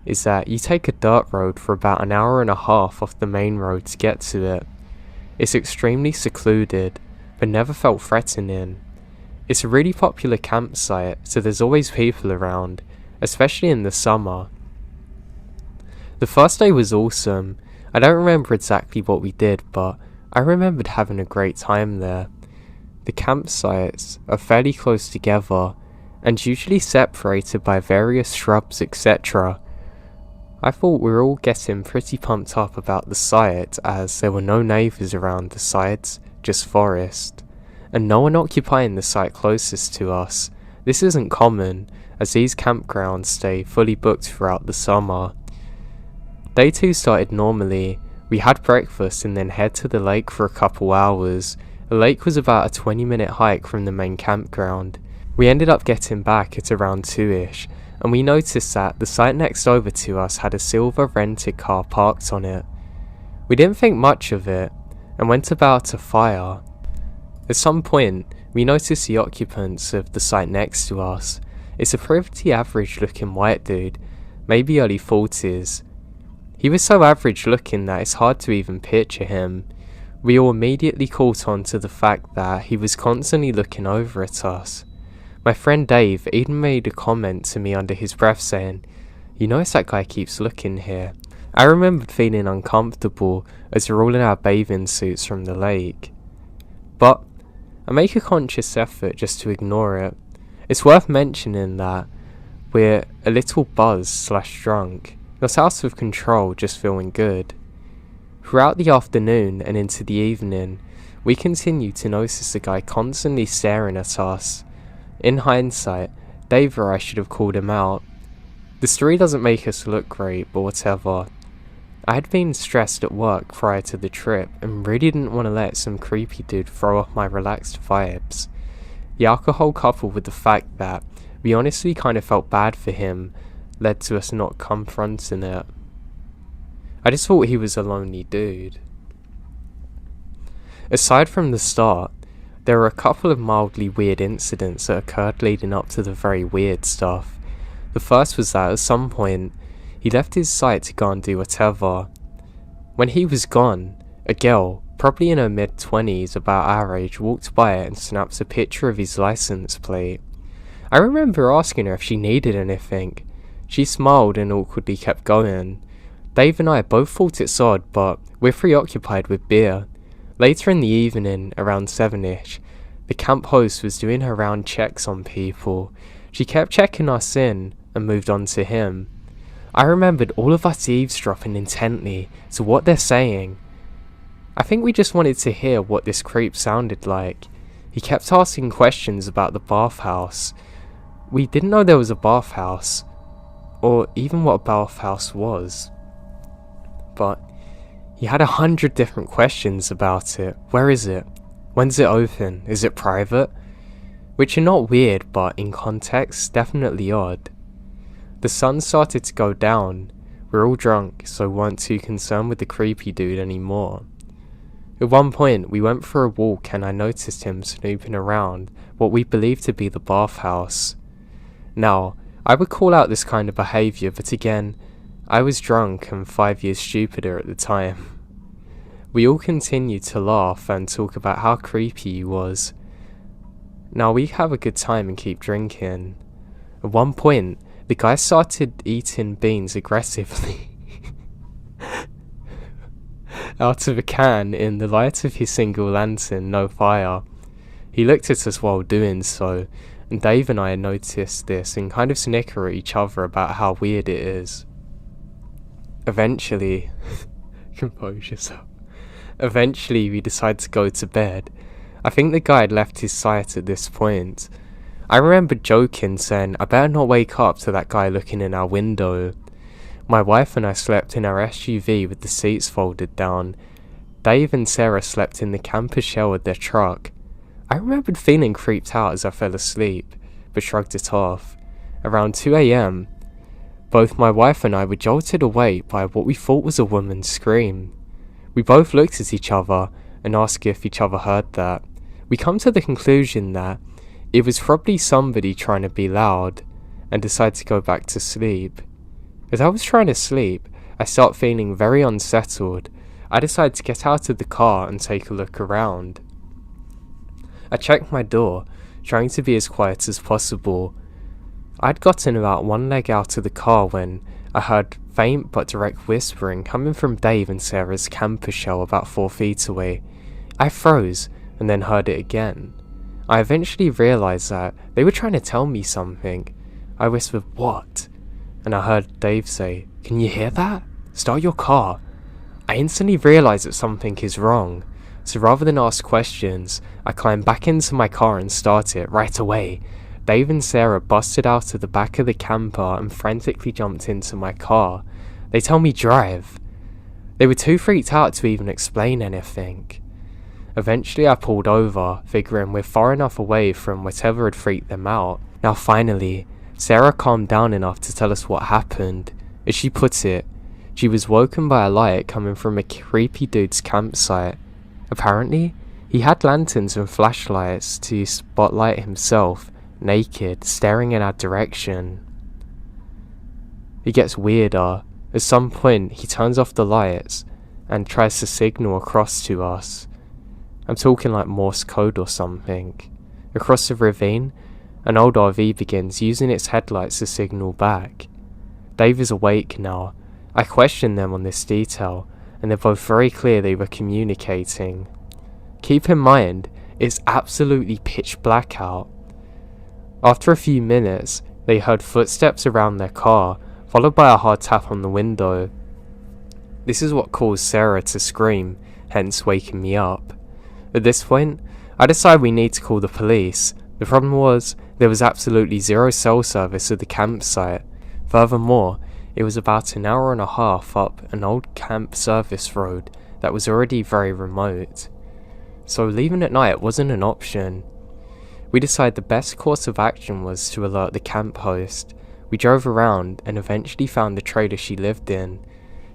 is that you take a dirt road for about an hour and a half off the main road to get to it. It's extremely secluded, but never felt threatening. It's a really popular campsite, so there's always people around, especially in the summer. The first day was awesome. I don't remember exactly what we did, but I remembered having a great time there. The campsites are fairly close together and usually separated by various shrubs, etc. I thought we were all getting pretty pumped up about the site, as there were no neighbours around the sites, just forest, and no one occupying the site closest to us. This isn't common, as these campgrounds stay fully booked throughout the summer. Day 2 started normally. We had breakfast and then head to the lake for a couple hours. The lake was about a 20-minute hike from the main campground. We ended up getting back at around 2ish, and we noticed that the site next over to us had a silver rented car parked on it. We didn't think much of it, and went about a fire. At some point, we noticed the occupants of the site next to us. It's a pretty average looking white dude, maybe early 40s. He was so average looking that it's hard to even picture him. We all immediately caught on to the fact that he was constantly looking over at us. My friend Dave even made a comment to me under his breath saying, "You notice that guy keeps looking here." I remembered feeling uncomfortable as we're all in our bathing suits from the lake. But I make a conscious effort just to ignore it. It's worth mentioning that we're a little buzzed/drunk, not out of control, just feeling good. Throughout the afternoon and into the evening, we continued to notice the guy constantly staring at us. In hindsight, Dave or I should have called him out. The story doesn't make us look great, but whatever. I had been stressed at work prior to the trip and really didn't want to let some creepy dude throw off my relaxed vibes. The alcohol, coupled with the fact that we honestly kind of felt bad for him, led to us not confronting it. I just thought he was a lonely dude. Aside from the start, there were a couple of mildly weird incidents that occurred leading up to the very weird stuff. The first was that at some point, he left his site to go and do whatever. When he was gone, a girl, probably in her mid-20s, about our age, walked by it and snapped a picture of his license plate. I remember asking her if she needed anything. She smiled and awkwardly kept going. Dave and I both thought it's odd, but we're preoccupied with beer. Later in the evening, around 7ish, the camp host was doing her round checks on people. She kept checking us in and moved on to him. I remembered all of us eavesdropping intently to what they're saying. I think we just wanted to hear what this creep sounded like. He kept asking questions about the bathhouse. We didn't know there was a bathhouse, or even what a bathhouse was. But he had 100 different questions about it. Where is it? When's it open? Is it private? Which are not weird, but in context, definitely odd. The sun started to go down. We're all drunk, so weren't too concerned with the creepy dude anymore. At one point, we went for a walk and I noticed him snooping around what we believed to be the bathhouse. Now, I would call out this kind of behaviour, but again, I was drunk and 5 years stupider at the time. We all continued to laugh and talk about how creepy he was. Now, we have a good time and keep drinking. At one point, the guy started eating beans aggressively out of a can in the light of his single lantern, no fire. He looked at us while doing so, and Dave and I noticed this and kind of snicker at each other about how weird it is. Eventually, compose yourself. Eventually we decided to go to bed. I think the guy had left his sight at this point. I remember joking, saying, I better not wake up to that guy looking in our window. My wife and I slept in our SUV with the seats folded down. Dave and Sarah slept in the camper shell of their truck. I remembered feeling creeped out as I fell asleep, but shrugged it off. Around 2 a.m, both my wife and I were jolted awake by what we thought was a woman's scream. We both looked at each other and asked if each other heard that. We come to the conclusion that it was probably somebody trying to be loud, and decided to go back to sleep. As I was trying to sleep, I start feeling very unsettled. I decided to get out of the car and take a look around. I checked my door, trying to be as quiet as possible. I'd gotten about one leg out of the car when I heard faint but direct whispering coming from Dave and Sarah's camper shell about 4 feet away. I froze and then heard it again. I eventually realised that they were trying to tell me something. I whispered, "What?" And I heard Dave say, "Can you hear that? Start your car." I instantly realised that something is wrong, so rather than ask questions, I climbed back into my car and started it right away. Dave and Sarah busted out of the back of the camper and frantically jumped into my car. They tell me drive. They were too freaked out to even explain anything. Eventually I pulled over, figuring we're far enough away from whatever had freaked them out. Now finally, Sarah calmed down enough to tell us what happened. As she put it, she was woken by a light coming from a creepy dude's campsite. Apparently, he had lanterns and flashlights to spotlight himself, naked, staring in our direction. It gets weirder. At some point, he turns off the lights and tries to signal across to us. I'm talking like Morse code or something. Across the ravine, an old RV begins using its headlights to signal back. Dave is awake now. I questioned them on this detail, and they're both very clear they were communicating. Keep in mind, it's absolutely pitch black out. After a few minutes, they heard footsteps around their car, followed by a hard tap on the window. This is what caused Sarah to scream, hence waking me up. At this point, I decided we need to call the police. The problem was, there was absolutely zero cell service at the campsite. Furthermore, it was about an hour and a half up an old camp service road that was already very remote. So leaving at night wasn't an option. We decided the best course of action was to alert the camp host. We drove around and eventually found the trailer she lived in.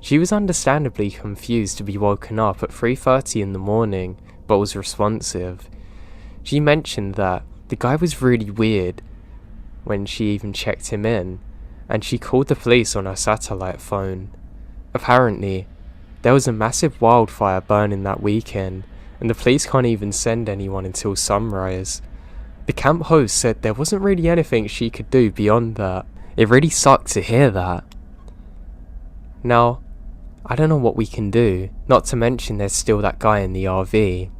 She was understandably confused to be woken up at 3:30 in the morning, but was responsive. She mentioned that the guy was really weird when she even checked him in, and she called the police on her satellite phone. Apparently, there was a massive wildfire burning that weekend, and the police can't even send anyone until sunrise. The camp host said there wasn't really anything she could do beyond that. It really sucked to hear that. Now, I don't know what we can do, not to mention there's still that guy in the RV.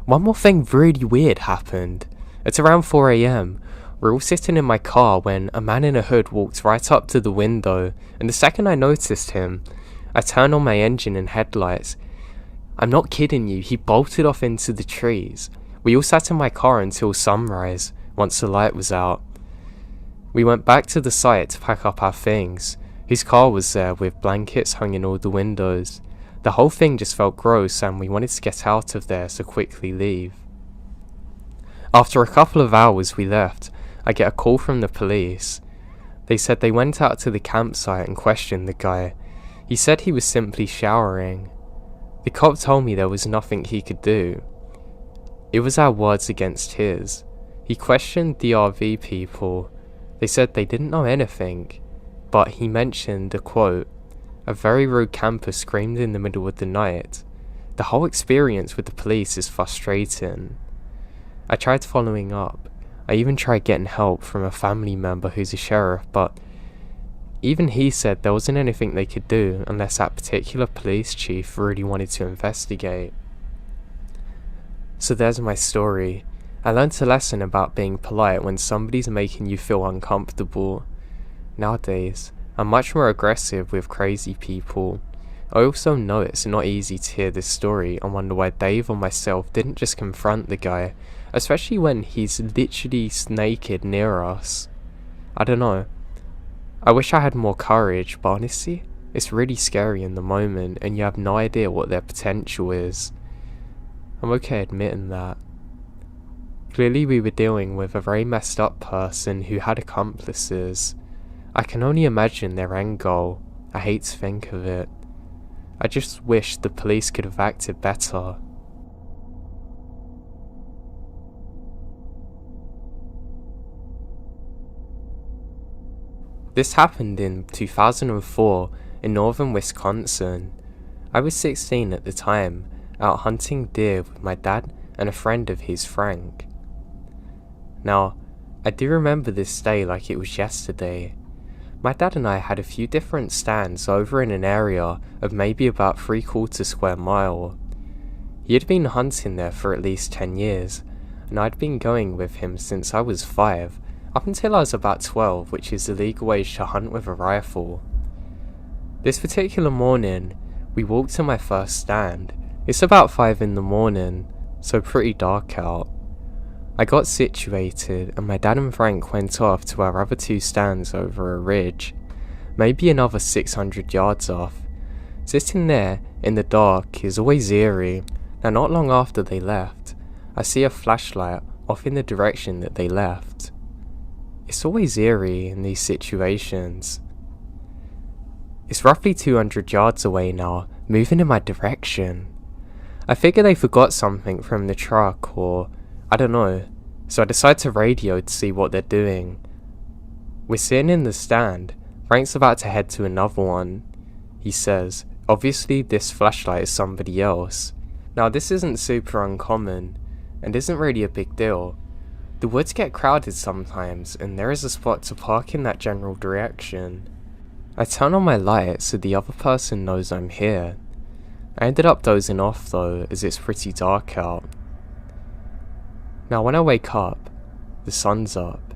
One more thing really weird happened. At around 4 a.m, we're all sitting in my car when a man in a hood walked right up to the window, and the second I noticed him, I turned on my engine and headlights. I'm not kidding you, he bolted off into the trees. We all sat in my car until sunrise, once the light was out. We went back to the site to pack up our things. His car was there with blankets hung in all the windows. The whole thing just felt gross and we wanted to get out of there, so quickly leave. After a couple of hours we left. I get a call from the police. They said they went out to the campsite and questioned the guy. He said he was simply showering. The cop told me there was nothing he could do. It was our words against his. He questioned the RV people. They said they didn't know anything, but he mentioned a quote, "A very rude camper screamed in the middle of the night. The whole experience with the police is frustrating." I tried following up. I even tried getting help from a family member who's a sheriff, but even he said there wasn't anything they could do unless that particular police chief really wanted to investigate. So there's my story. I learned a lesson about being polite when somebody's making you feel uncomfortable. Nowadays, I'm much more aggressive with crazy people. I also know it's not easy to hear this story and wonder why Dave or myself didn't just confront the guy, especially when he's literally naked near us. I don't know. I wish I had more courage, but honestly, it's really scary in the moment and you have no idea what their potential is. I'm okay admitting that. Clearly we were dealing with a very messed up person who had accomplices. I can only imagine their end goal. I hate to think of it. I just wish the police could have acted better. This happened in 2004 in northern Wisconsin. I was 16 at the time, out hunting deer with my dad and a friend of his, Frank. Now, I do remember this day like it was yesterday. My dad and I had a few different stands over in an area of maybe about 3/4 square mile. He had been hunting there for at least 10 years, and I'd been going with him since I was 5, up until I was about 12, which is the legal age to hunt with a rifle. This particular morning, we walked to my first stand. It's about 5 in the morning, so pretty dark out. I got situated and my dad and Frank went off to our other 2 stands over a ridge, maybe another 600 yards off. Sitting there in the dark is always eerie. Now not long after they left, I see a flashlight off in the direction that they left. It's always eerie in these situations. It's roughly 200 yards away now, moving in my direction. I figure they forgot something from the truck or I don't know, so I decide to radio to see what they're doing. We're sitting in the stand. Frank's about to head to another one. He says, obviously this flashlight is somebody else. Now this isn't super uncommon, and isn't really a big deal. The woods get crowded sometimes, and there is a spot to park in that general direction. I turn on my light so the other person knows I'm here. I ended up dozing off though, as it's pretty dark out. Now when I wake up, the sun's up.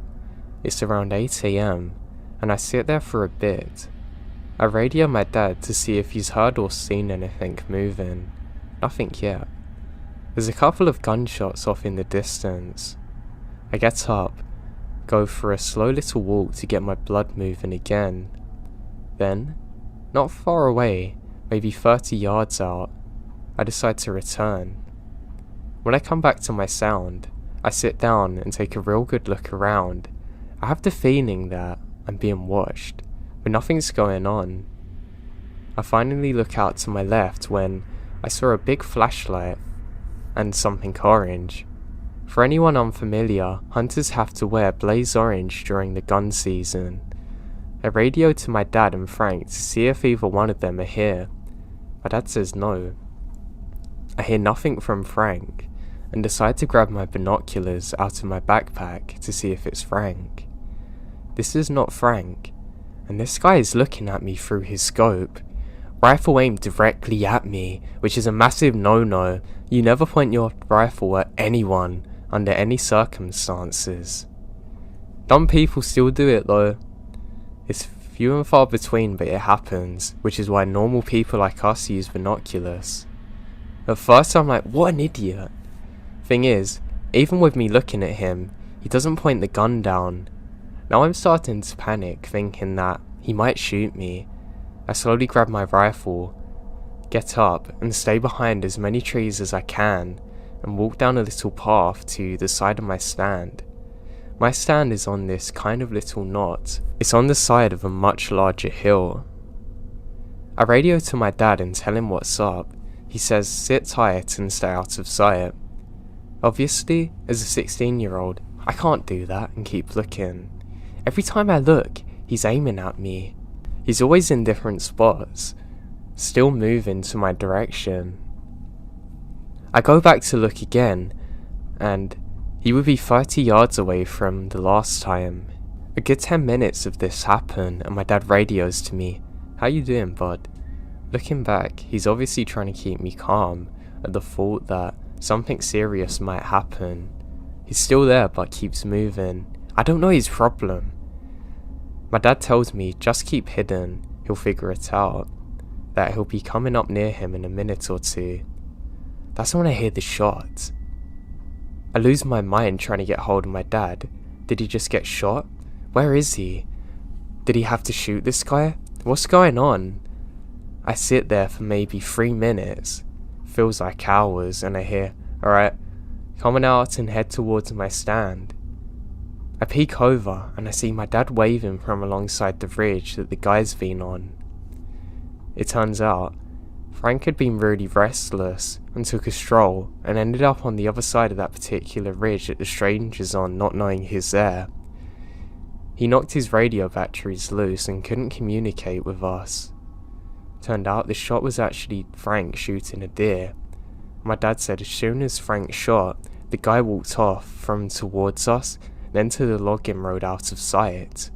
It's around 8 AM, and I sit there for a bit. I radio my dad to see if he's heard or seen anything moving. Nothing yet. There's a couple of gunshots off in the distance. I get up, go for a slow little walk to get my blood moving again. Then, not far away, maybe 30 yards out, I decide to return. When I come back to my sound, I sit down and take a real good look around. I have the feeling that I'm being watched, but nothing's going on. I finally look out to my left when I saw a big flashlight and something orange. For anyone unfamiliar, hunters have to wear blaze orange during the gun season. I radio to my dad and Frank to see if either one of them are here. My dad says no. I hear nothing from Frank, and decide to grab my binoculars out of my backpack to see if it's Frank. This is not Frank, and this guy is looking at me through his scope. Rifle aimed directly at me, which is a massive no-no. You never point your rifle at anyone, under any circumstances. Dumb people still do it though. It's few and far between, but it happens, which is why normal people like us use binoculars. At first I'm like, what an idiot. Thing is, even with me looking at him, he doesn't point the gun down. Now I'm starting to panic, thinking that he might shoot me. I slowly grab my rifle, get up, and stay behind as many trees as I can, and walk down a little path to the side of my stand. My stand is on this kind of little knot. It's on the side of a much larger hill. I radio to my dad and tell him what's up. He says sit tight and stay out of sight. Obviously, as a 16-year-old, I can't do that and keep looking. Every time I look, he's aiming at me. He's always in different spots, still moving to my direction. I go back to look again, and he would be 30 yards away from the last time. A good 10 minutes of this happened, and my dad radios to me, "How you doing, bud?" Looking back, he's obviously trying to keep me calm at the thought that something serious might happen. He's still there but keeps moving. I don't know his problem. My dad tells me just keep hidden, he'll figure it out, that he'll be coming up near him in a minute or two. That's when I hear the shot. I lose my mind trying to get hold of my dad. Did he just get shot? Where is he? Did he have to shoot this guy? What's going on? I sit there for maybe 3 minutes. Feels like hours, and I hear, "Alright, coming out and head towards my stand." I peek over and I see my dad waving from alongside the ridge that the guy's been on. It turns out, Frank had been really restless and took a stroll and ended up on the other side of that particular ridge that the stranger's on, not knowing he's there. He knocked his radio batteries loose and couldn't communicate with us. Turned out the shot was actually Frank shooting a deer. My dad said as soon as Frank shot, the guy walked off from towards us, then to the logging road out of sight.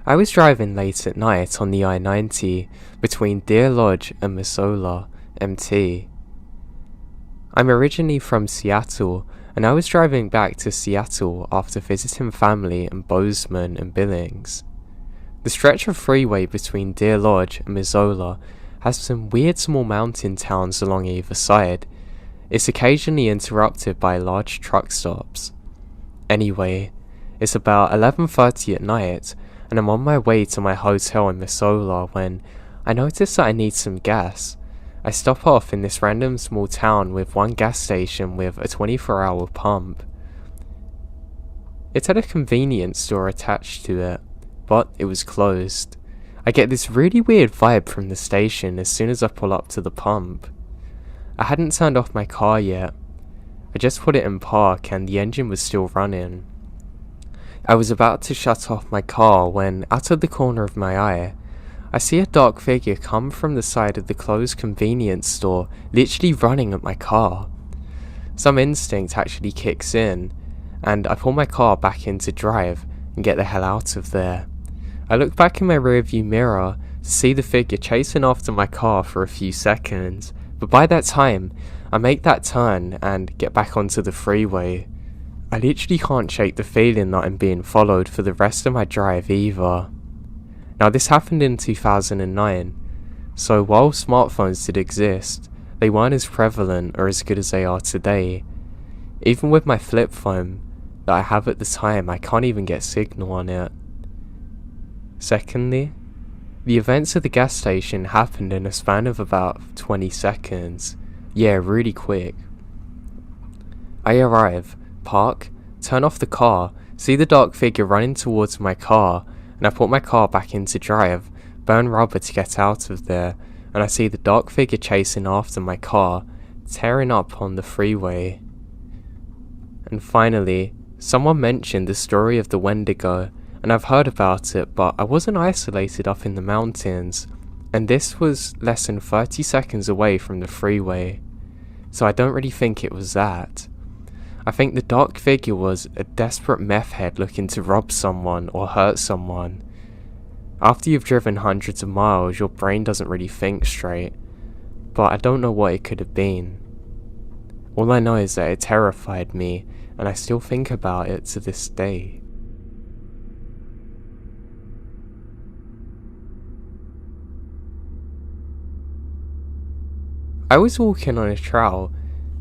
I was driving late at night on the I-90 between Deer Lodge and Missoula, MT. I'm originally from Seattle, and I was driving back to Seattle after visiting family in Bozeman and Billings. The stretch of freeway between Deer Lodge and Missoula has some weird small mountain towns along either side. It's occasionally interrupted by large truck stops. Anyway, it's about 11:30 at night, and I'm on my way to my hotel in Missoula when I notice that I need some gas. I stop off in this random small town with one gas station with a 24-hour pump. It had a convenience store attached to it, but it was closed. I get this really weird vibe from the station as soon as I pull up to the pump. I hadn't turned off my car yet. I just put it in park and the engine was still running. I was about to shut off my car when, out of the corner of my eye, I see a dark figure come from the side of the closed convenience store, literally running at my car. Some instinct actually kicks in, and I pull my car back into drive and get the hell out of there. I look back in my rearview mirror to see the figure chasing after my car for a few seconds, but by that time, I make that turn and get back onto the freeway. I literally can't shake the feeling that I'm being followed for the rest of my drive either. Now this happened in 2009, so while smartphones did exist, they weren't as prevalent or as good as they are today. Even with my flip phone that I have at the time, I can't even get signal on it. Secondly, the events at the gas station happened in a span of about 20 seconds. Yeah, really quick. I arrive, park, turn off the car, see the dark figure running towards my car, and I put my car back into drive, burn rubber to get out of there, and I see the dark figure chasing after my car, tearing up on the freeway. And finally, someone mentioned the story of the Wendigo, and I've heard about it, but I wasn't isolated up in the mountains, and this was less than 30 seconds away from the freeway, so I don't really think it was that. I think the dark figure was a desperate meth head looking to rob someone or hurt someone. After you've driven hundreds of miles, your brain doesn't really think straight, but I don't know what it could have been. All I know is that it terrified me, and I still think about it to this day. I was walking on a trail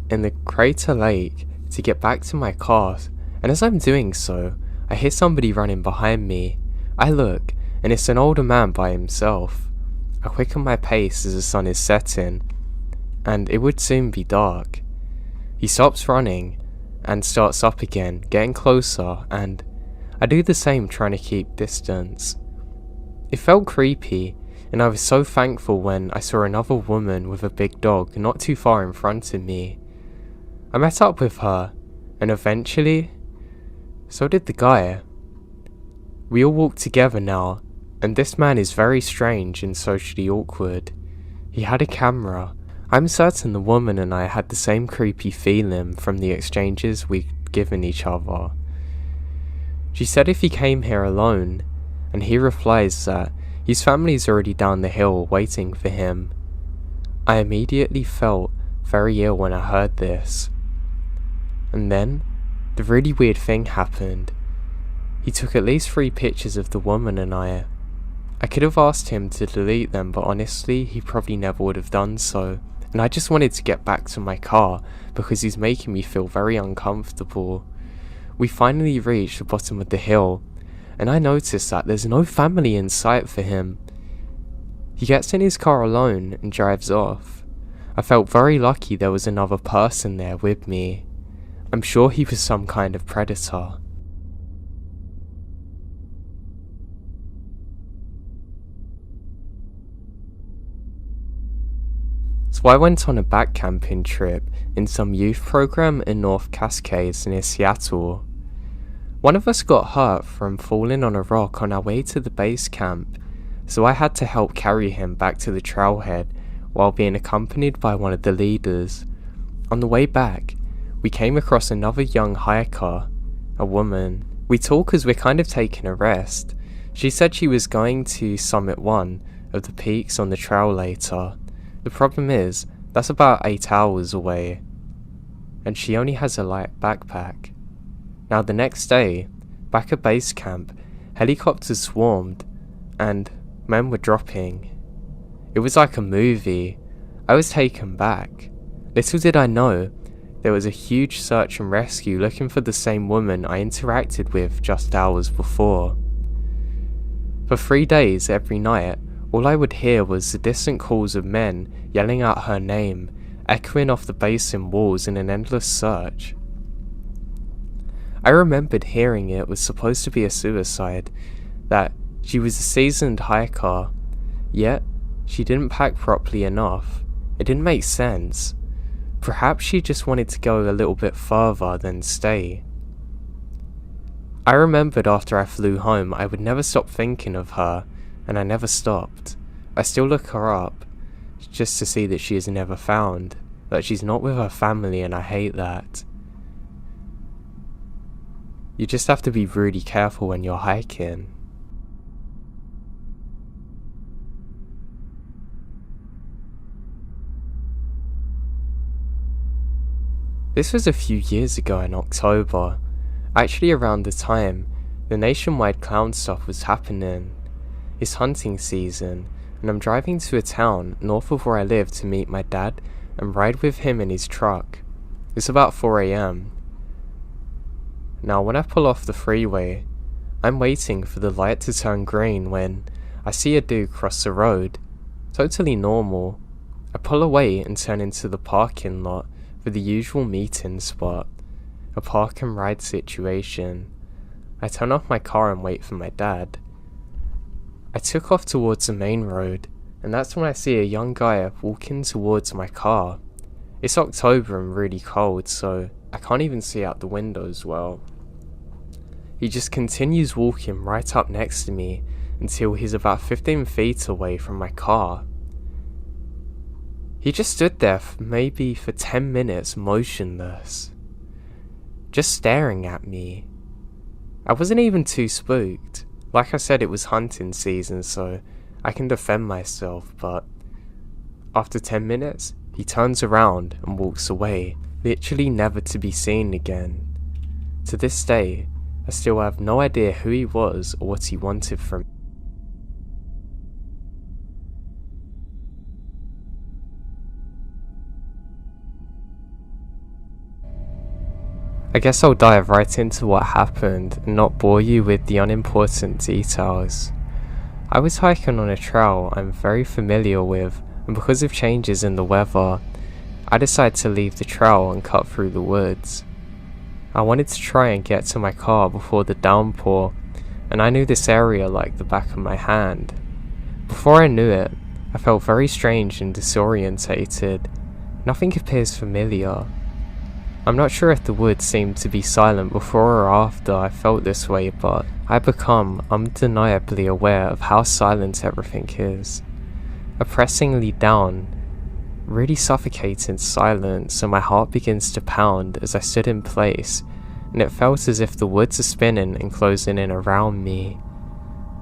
in the Crater Lake to get back to my car, and as I'm doing so, I hear somebody running behind me. I look, and it's an older man by himself. I quicken my pace as the sun is setting, and it would soon be dark. He stops running and starts up again, getting closer, and I do the same, trying to keep distance. It felt creepy, and I was so thankful when I saw another woman with a big dog not too far in front of me. I met up with her, and eventually, so did the guy. We all walk together now, and this man is very strange and socially awkward. He had a camera. I'm certain the woman and I had the same creepy feeling from the exchanges we'd given each other. She said if he came here alone, and he replies that his family's already down the hill waiting for him. I immediately felt very ill when I heard this. And then, the really weird thing happened. He took at least 3 pictures of the woman and I. I could have asked him to delete them, but honestly, he probably never would have done so. And I just wanted to get back to my car, because he's making me feel very uncomfortable. We finally reached the bottom of the hill, and I noticed that there's no family in sight for him. He gets in his car alone and drives off. I felt very lucky there was another person there with me. I'm sure he was some kind of predator. So I went on a backcamping trip in some youth program in North Cascades near Seattle. One of us got hurt from falling on a rock on our way to the base camp, so I had to help carry him back to the trailhead while being accompanied by one of the leaders. On the way back, we came across another young hiker, a woman. We talked as we're kind of taking a rest. She said she was going to summit one of the peaks on the trail later. The problem is, that's about 8 hours away, and she only has a light backpack. Now the next day, back at base camp, helicopters swarmed, and men were dropping. It was like a movie. I was taken back. Little did I know, there was a huge search and rescue looking for the same woman I interacted with just hours before. For 3 days every night, all I would hear was the distant calls of men yelling out her name, echoing off the basin walls in an endless search. I remembered hearing it was supposed to be a suicide, that she was a seasoned hiker, yet she didn't pack properly enough. It didn't make sense. Perhaps she just wanted to go a little bit further than stay. I remembered after I flew home I would never stop thinking of her, and I never stopped. I still look her up, just to see that she is never found, that she's not with her family, and I hate that. You just have to be really careful when you're hiking. This was a few years ago in October, actually around the time the nationwide clown stuff was happening. It's hunting season, and I'm driving to a town north of where I live to meet my dad and ride with him in his truck. It's about 4 AM. Now when I pull off the freeway, I'm waiting for the light to turn green when I see a dude cross the road. Totally normal. I pull away and turn into the parking lot for the usual meeting spot, a park and ride situation. I turn off my car and wait for my dad. I took off towards the main road, and that's when I see a young guy walking towards my car. It's October and really cold, so I can't even see out the windows well. He just continues walking right up next to me until he's about 15 feet away from my car. He just stood there maybe for 10 minutes motionless, just staring at me. I wasn't even too spooked. Like I said, it was hunting season, so I can defend myself, but after 10 minutes, he turns around and walks away, literally never to be seen again. To this day, I still have no idea who he was or what he wanted from me. I guess I'll dive right into what happened and not bore you with the unimportant details. I was hiking on a trail I'm very familiar with, and because of changes in the weather, I decided to leave the trail and cut through the woods. I wanted to try and get to my car before the downpour, and I knew this area like the back of my hand. Before I knew it, I felt very strange and disorientated. Nothing appears familiar. I'm not sure if the woods seemed to be silent before or after I felt this way, but I become undeniably aware of how silent everything is. Oppressingly down, really suffocating silence, and my heart begins to pound as I stood in place, and it felt as if the woods are spinning and closing in around me.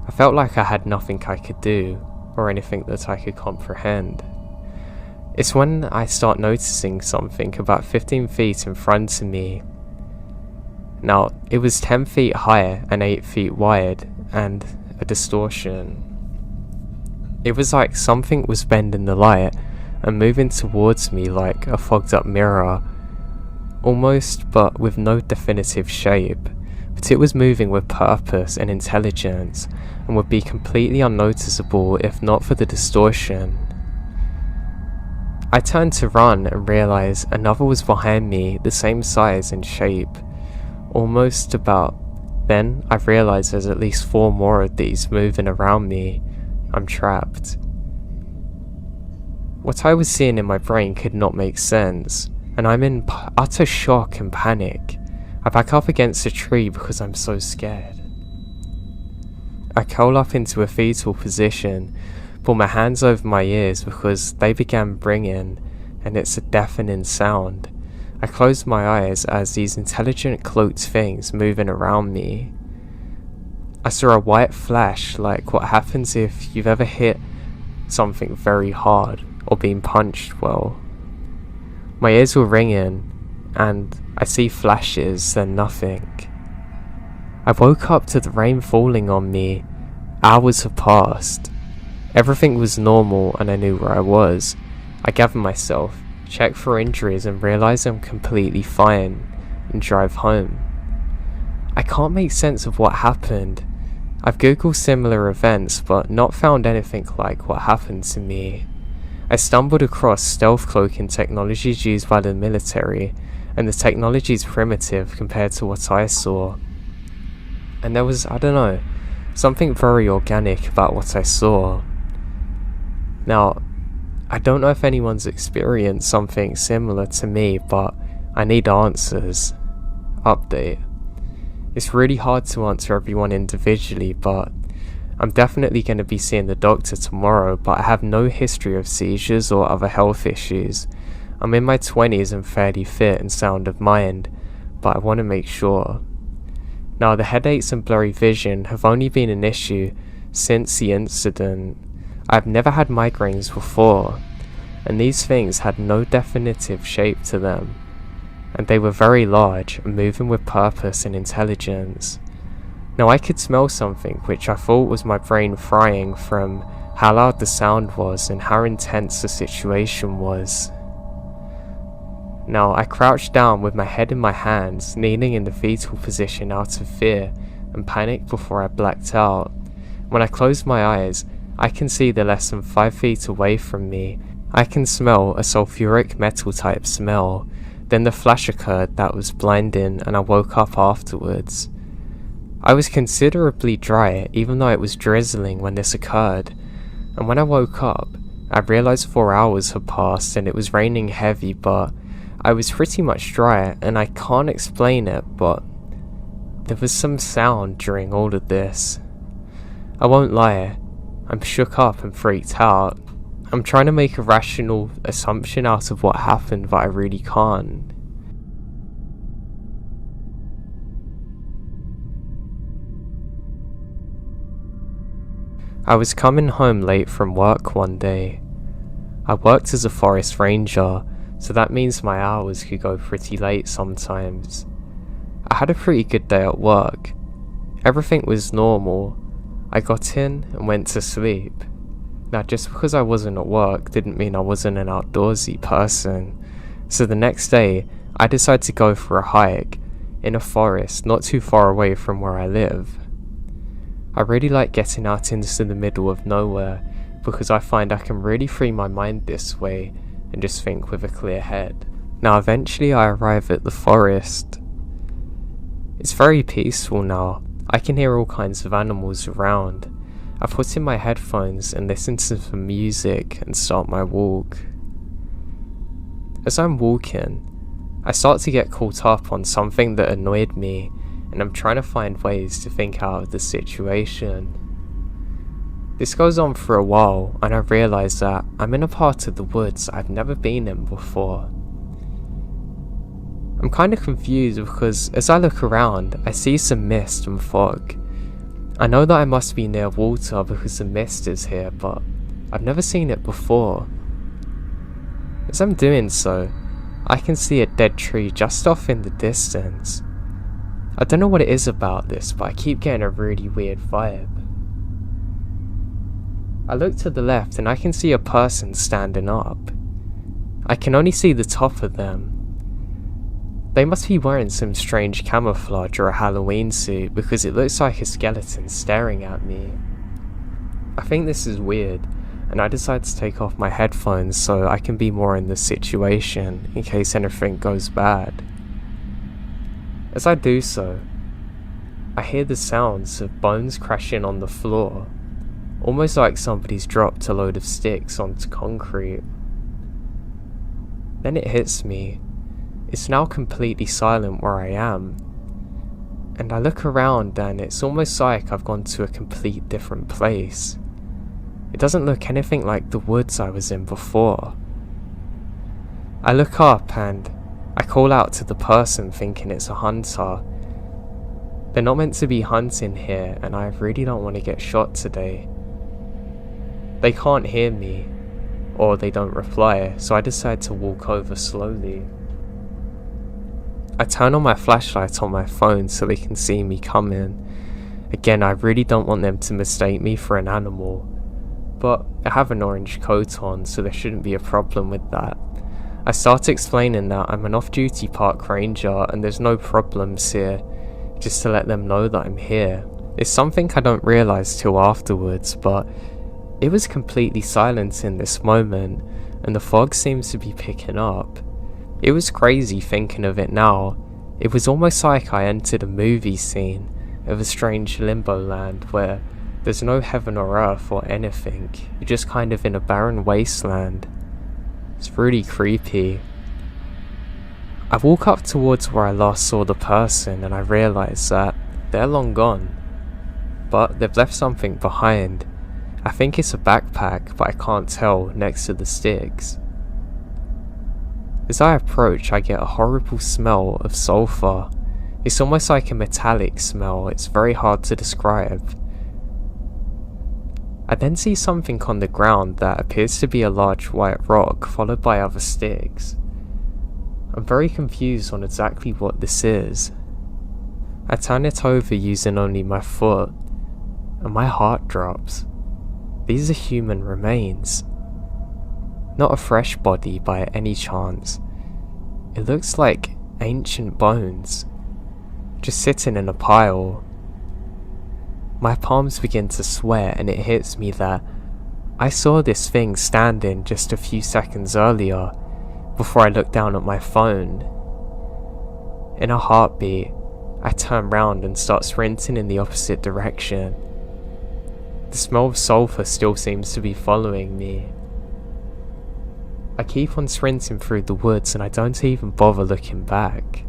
I felt like I had nothing I could do, or anything that I could comprehend. It's when I start noticing something about 15 feet in front of me. Now, it was 10 feet high and 8 feet wide, and a distortion. It was like something was bending the light and moving towards me like a fogged up mirror, almost, but with no definitive shape. But it was moving with purpose and intelligence, and would be completely unnoticeable if not for the distortion. I turned to run and realised another was behind me, the same size and shape, almost about. Then I realised there's at least 4 more of these moving around me. I'm trapped. What I was seeing in my brain could not make sense, and I'm in utter shock and panic. I back up against a tree because I'm so scared. I curl up into a fetal position, pull my hands over my ears because they began ringing, and it's a deafening sound. I closed my eyes as these intelligent cloaked things moving around me. I saw a white flash, like what happens if you've ever hit something very hard or been punched well. My ears were ringing, and I see flashes, then nothing. I woke up to the rain falling on me. Hours have passed. Everything was normal and I knew where I was. I gather myself, check for injuries and realise I'm completely fine, and drive home. I can't make sense of what happened. I've googled similar events but not found anything like what happened to me. I stumbled across stealth cloaking technologies used by the military, and the technology is primitive compared to what I saw. And there was, something very organic about what I saw. Now, I don't know if anyone's experienced something similar to me, but I need answers. Update. It's really hard to answer everyone individually, but I'm definitely going to be seeing the doctor tomorrow, but I have no history of seizures or other health issues. I'm in my 20s and fairly fit and sound of mind, but I want to make sure. Now, the headaches and blurry vision have only been an issue since the incident. I've never had migraines before, and these things had no definitive shape to them, and they were very large and moving with purpose and intelligence. Now I could smell something which I thought was my brain frying from how loud the sound was and how intense the situation was. Now I crouched down with my head in my hands, kneeling in the fetal position out of fear and panic before I blacked out. When I closed my eyes, I can see they're less than 5 feet away from me. I can smell a sulfuric metal type smell. Then the flash occurred that was blinding, and I woke up afterwards. I was considerably dry even though it was drizzling when this occurred, and when I woke up, I realised 4 hours had passed and it was raining heavy, but I was pretty much dry, and I can't explain it, but there was some sound during all of this. I won't lie, I'm shook up and freaked out. I'm trying to make a rational assumption out of what happened, but I really can't. I was coming home late from work one day. I worked as a forest ranger, so that means my hours could go pretty late sometimes. I had a pretty good day at work. Everything was normal. I got in and went to sleep. Now, just because I wasn't at work didn't mean I wasn't an outdoorsy person. So the next day, I decided to go for a hike in a forest not too far away from where I live. I really like getting out into the middle of nowhere because I find I can really free my mind this way and just think with a clear head. Now eventually I arrive at the forest. It's very peaceful now. I can hear all kinds of animals around. I put in my headphones and listen to some music and start my walk. As I'm walking, I start to get caught up on something that annoyed me, and I'm trying to find ways to think out of the situation. This goes on for a while, and I realise that I'm in a part of the woods I've never been in before. I'm kind of confused because as I look around, I see some mist and fog. I know that I must be near water because the mist is here, but I've never seen it before. As I'm doing so, I can see a dead tree just off in the distance. I don't know what it is about this, but I keep getting a really weird vibe. I look to the left and I can see a person standing up. I can only see the top of them. They must be wearing some strange camouflage or a Halloween suit because it looks like a skeleton staring at me. I think this is weird, and I decide to take off my headphones so I can be more in the situation in case anything goes bad. As I do so, I hear the sounds of bones crashing on the floor, almost like somebody's dropped a load of sticks onto concrete. Then it hits me. It's now completely silent where I am, and I look around and it's almost like I've gone to a complete different place. It doesn't look anything like the woods I was in before. I look up and I call out to the person thinking it's a hunter. They're not meant to be hunting here and I really don't want to get shot today. They can't hear me, or they don't reply, so I decide to walk over slowly. I turn on my flashlight on my phone so they can see me coming. Again, I really don't want them to mistake me for an animal, but I have an orange coat on, so there shouldn't be a problem with that. I start explaining that I'm an off-duty park ranger and there's no problems here, just to let them know that I'm here. It's something I don't realise till afterwards, but it was completely silent in this moment, and the fog seems to be picking up. It was crazy thinking of it now. It was almost like I entered a movie scene of a strange limbo land where there's no heaven or earth or anything. You're just kind of in a barren wasteland. It's really creepy. I walk up towards where I last saw the person and I realise that they're long gone. But they've left something behind. I think it's a backpack, but I can't tell next to the sticks. As I approach, I get a horrible smell of sulphur. It's almost like a metallic smell, it's very hard to describe. I then see something on the ground that appears to be a large white rock, followed by other sticks. I'm very confused on exactly what this is. I turn it over using only my foot, and my heart drops. These are human remains. Not a fresh body by any chance. It looks like ancient bones, just sitting in a pile. My palms begin to sweat and it hits me that I saw this thing standing just a few seconds earlier before I looked down at my phone. In a heartbeat, I turn round and start sprinting in the opposite direction. The smell of sulphur still seems to be following me. I keep on sprinting through the woods and I don't even bother looking back.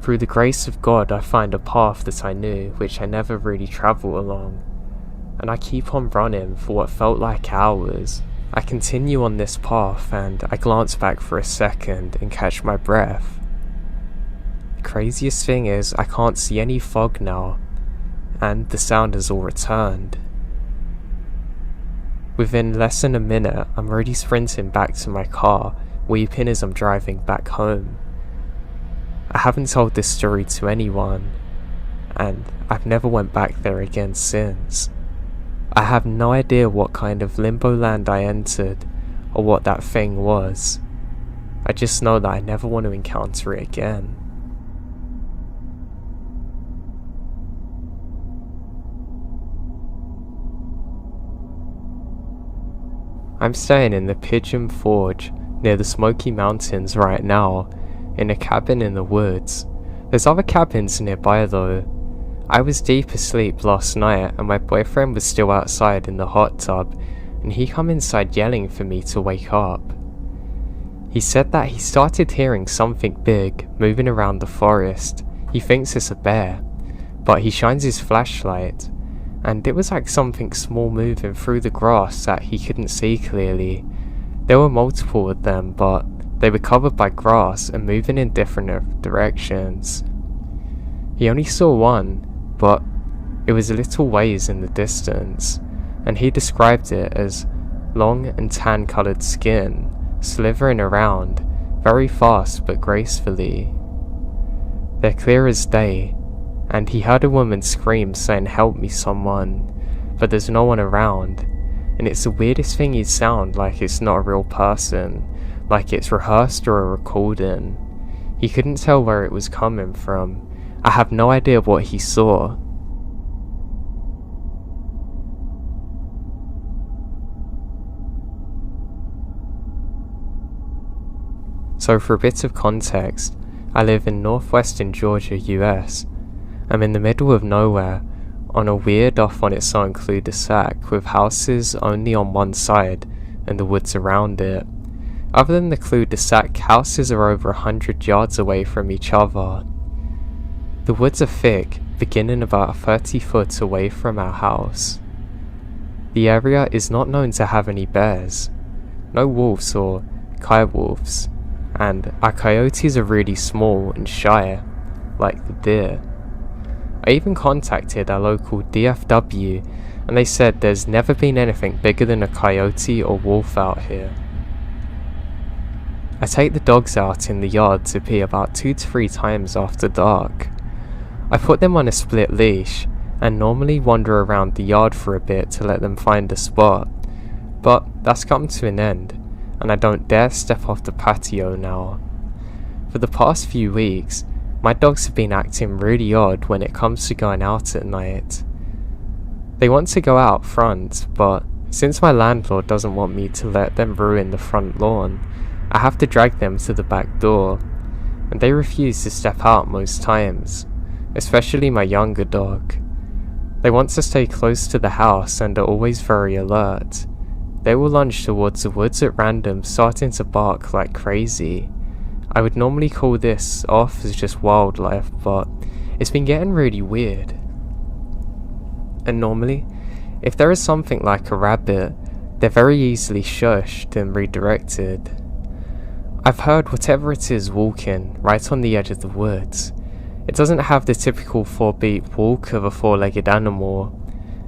Through the grace of God, I find a path that I knew, which I never really travel along, and I keep on running for what felt like hours. I continue on this path and I glance back for a second and catch my breath. The craziest thing is I can't see any fog now, and the sound has all returned. Within less than a minute, I'm already sprinting back to my car, weeping as I'm driving back home. I haven't told this story to anyone, and I've never went back there again since. I have no idea what kind of limbo land I entered, or what that thing was. I just know that I never want to encounter it again. I'm staying in the Pigeon Forge near the Smoky Mountains right now, in a cabin in the woods. There's other cabins nearby though. I was deep asleep last night and my boyfriend was still outside in the hot tub, and he come inside yelling for me to wake up. He said that he started hearing something big moving around the forest. He thinks it's a bear, but he shines his flashlight, and it was like something small moving through the grass that he couldn't see clearly. There were multiple of them, but they were covered by grass and moving in different directions. He only saw one, but it was a little ways in the distance, and he described it as long and tan coloured skin, slithering around, very fast but gracefully. They're clear as day, and he heard a woman scream saying help me someone, but there's no one around, and it's the weirdest thing he'd sound like it's not a real person, like it's rehearsed or a recording. He couldn't tell where it was coming from. I have no idea what he saw. So for a bit of context, I live in northwestern Georgia, US. I'm in the middle of nowhere, on a weird off-on-its-own cul-de-sac with houses only on one side and the woods around it. Other than the cul-de-sac, houses are over 100 yards away from each other. The woods are thick, beginning about 30 foot away from our house. The area is not known to have any bears, no wolves or coyotes, and our coyotes are really small and shy, like the deer. I even contacted our local DFW, and they said there's never been anything bigger than a coyote or wolf out here. I take the dogs out in the yard to pee about 2 to 3 times after dark. I put them on a split leash, and normally wander around the yard for a bit to let them find a spot, but that's come to an end, and I don't dare step off the patio now. For the past few weeks, my dogs have been acting really odd when it comes to going out at night. They want to go out front, but since my landlord doesn't want me to let them ruin the front lawn, I have to drag them to the back door, and they refuse to step out most times, especially my younger dog. They want to stay close to the house and are always very alert. They will lunge towards the woods at random, starting to bark like crazy. I would normally call this off as just wildlife, but it's been getting really weird. And normally, if there is something like a rabbit, they're very easily shushed and redirected. I've heard whatever it is walking right on the edge of the woods. It doesn't have the typical 4-beat walk of a 4-legged animal,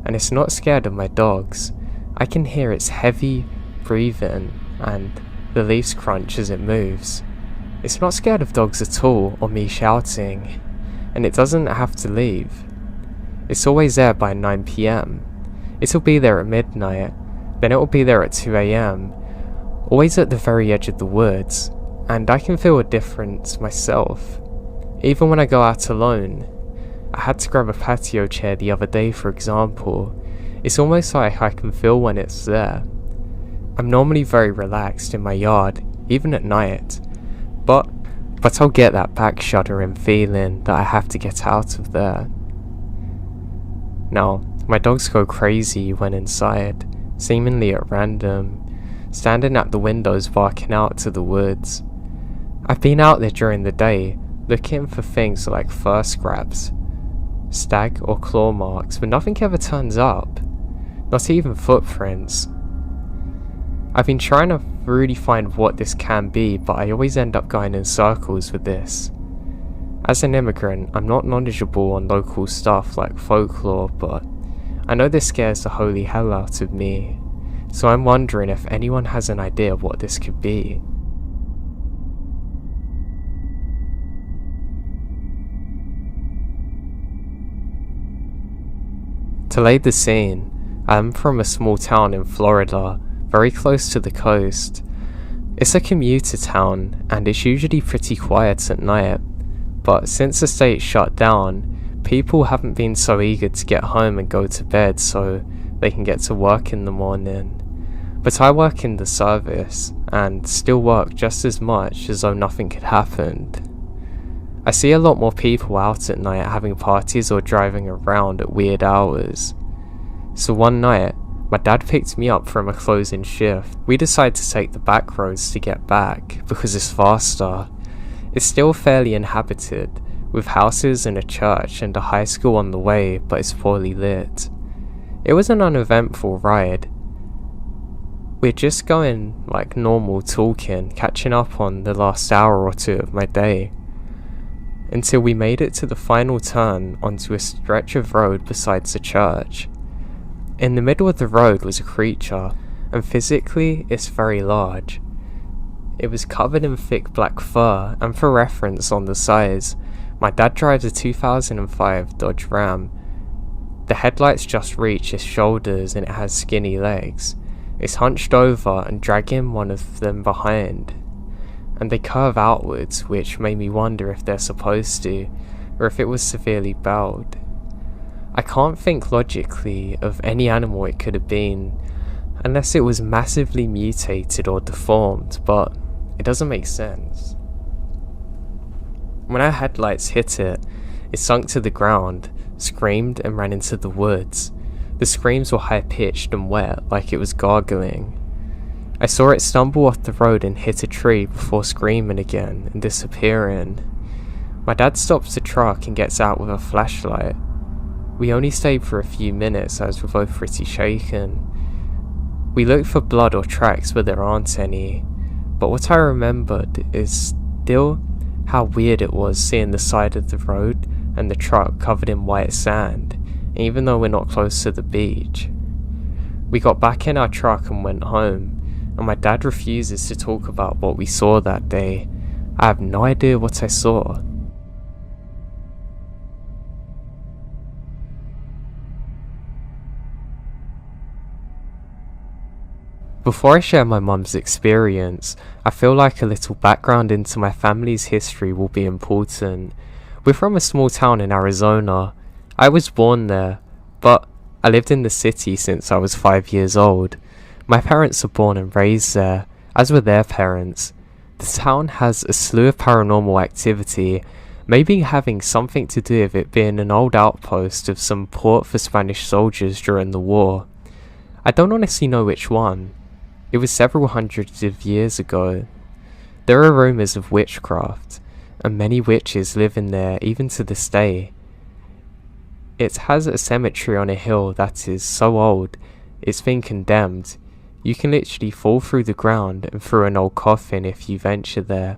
and it's not scared of my dogs. I can hear its heavy breathing and the leaves crunch as it moves. It's not scared of dogs at all, or me shouting, and it doesn't have to leave. It's always there by 9 PM. It'll be there at midnight, then it'll be there at 2 AM, always at the very edge of the woods, and I can feel a difference myself. Even when I go out alone. I had to grab a patio chair the other day for example. It's almost like I can feel when it's there. I'm normally very relaxed in my yard, even at night, but I'll get that back shuddering feeling that I have to get out of there. Now, my dogs go crazy when inside, seemingly at random, standing at the windows barking out to the woods. I've been out there during the day, looking for things like fur scraps, stag or claw marks, but nothing ever turns up, not even footprints. I've been trying to really find what this can be, but I always end up going in circles with this. As an immigrant, I'm not knowledgeable on local stuff like folklore, but I know this scares the holy hell out of me, so I'm wondering if anyone has an idea what this could be. To lay the scene, I'm from a small town in Florida, very close to the coast. It's a commuter town, and it's usually pretty quiet at night, but since the state shut down, people haven't been so eager to get home and go to bed so they can get to work in the morning. But I work in the service, and still work just as much as though nothing had happened. I see a lot more people out at night having parties or driving around at weird hours. So one night, my dad picked me up from a closing shift. We decided to take the back roads to get back, because it's faster. It's still fairly inhabited, with houses and a church and a high school on the way, but it's poorly lit. It was an uneventful ride. We're just going like normal, talking, catching up on the last hour or two of my day, until we made it to the final turn onto a stretch of road besides the church. In the middle of the road was a creature, and physically it's very large. It was covered in thick black fur, and for reference on the size, my dad drives a 2005 Dodge Ram. The headlights just reach his shoulders and it has skinny legs. It's hunched over and dragging one of them behind, and they curve outwards, which made me wonder if they're supposed to, or if it was severely bowed. I can't think logically of any animal it could have been, unless it was massively mutated or deformed, but it doesn't make sense. When our headlights hit it, it sunk to the ground, screamed and ran into the woods. The screams were high-pitched and wet, like it was gargling. I saw it stumble off the road and hit a tree before screaming again and disappearing. My dad stops the truck and gets out with a flashlight. We only stayed for a few minutes as we're both pretty shaken. We looked for blood or tracks, but there aren't any. But what I remembered is still how weird it was seeing the side of the road and the truck covered in white sand, even though we're not close to the beach. We got back in our truck and went home, and my dad refuses to talk about what we saw that day. I have no idea what I saw. Before I share my mum's experience, I feel like a little background into my family's history will be important. We're from a small town in Arizona. I was born there, but I lived in the city since I was 5 years old. My parents were born and raised there, as were their parents. The town has a slew of paranormal activity, maybe having something to do with it being an old outpost of some port for Spanish soldiers during the war. I don't honestly know which one. It was several hundreds of years ago. There are rumours of witchcraft, and many witches live in there even to this day. It has a cemetery on a hill that is so old, it's been condemned. You can literally fall through the ground and through an old coffin if you venture there,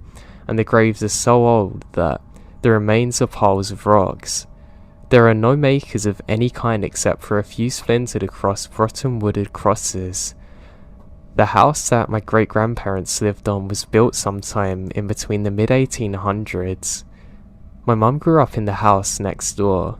and the graves are so old that the remains are piles of rocks. There are no makers of any kind except for a few splintered across rotten wooded crosses. The house that my great-grandparents lived on was built sometime in between the mid-1800s. My mum grew up in the house next door.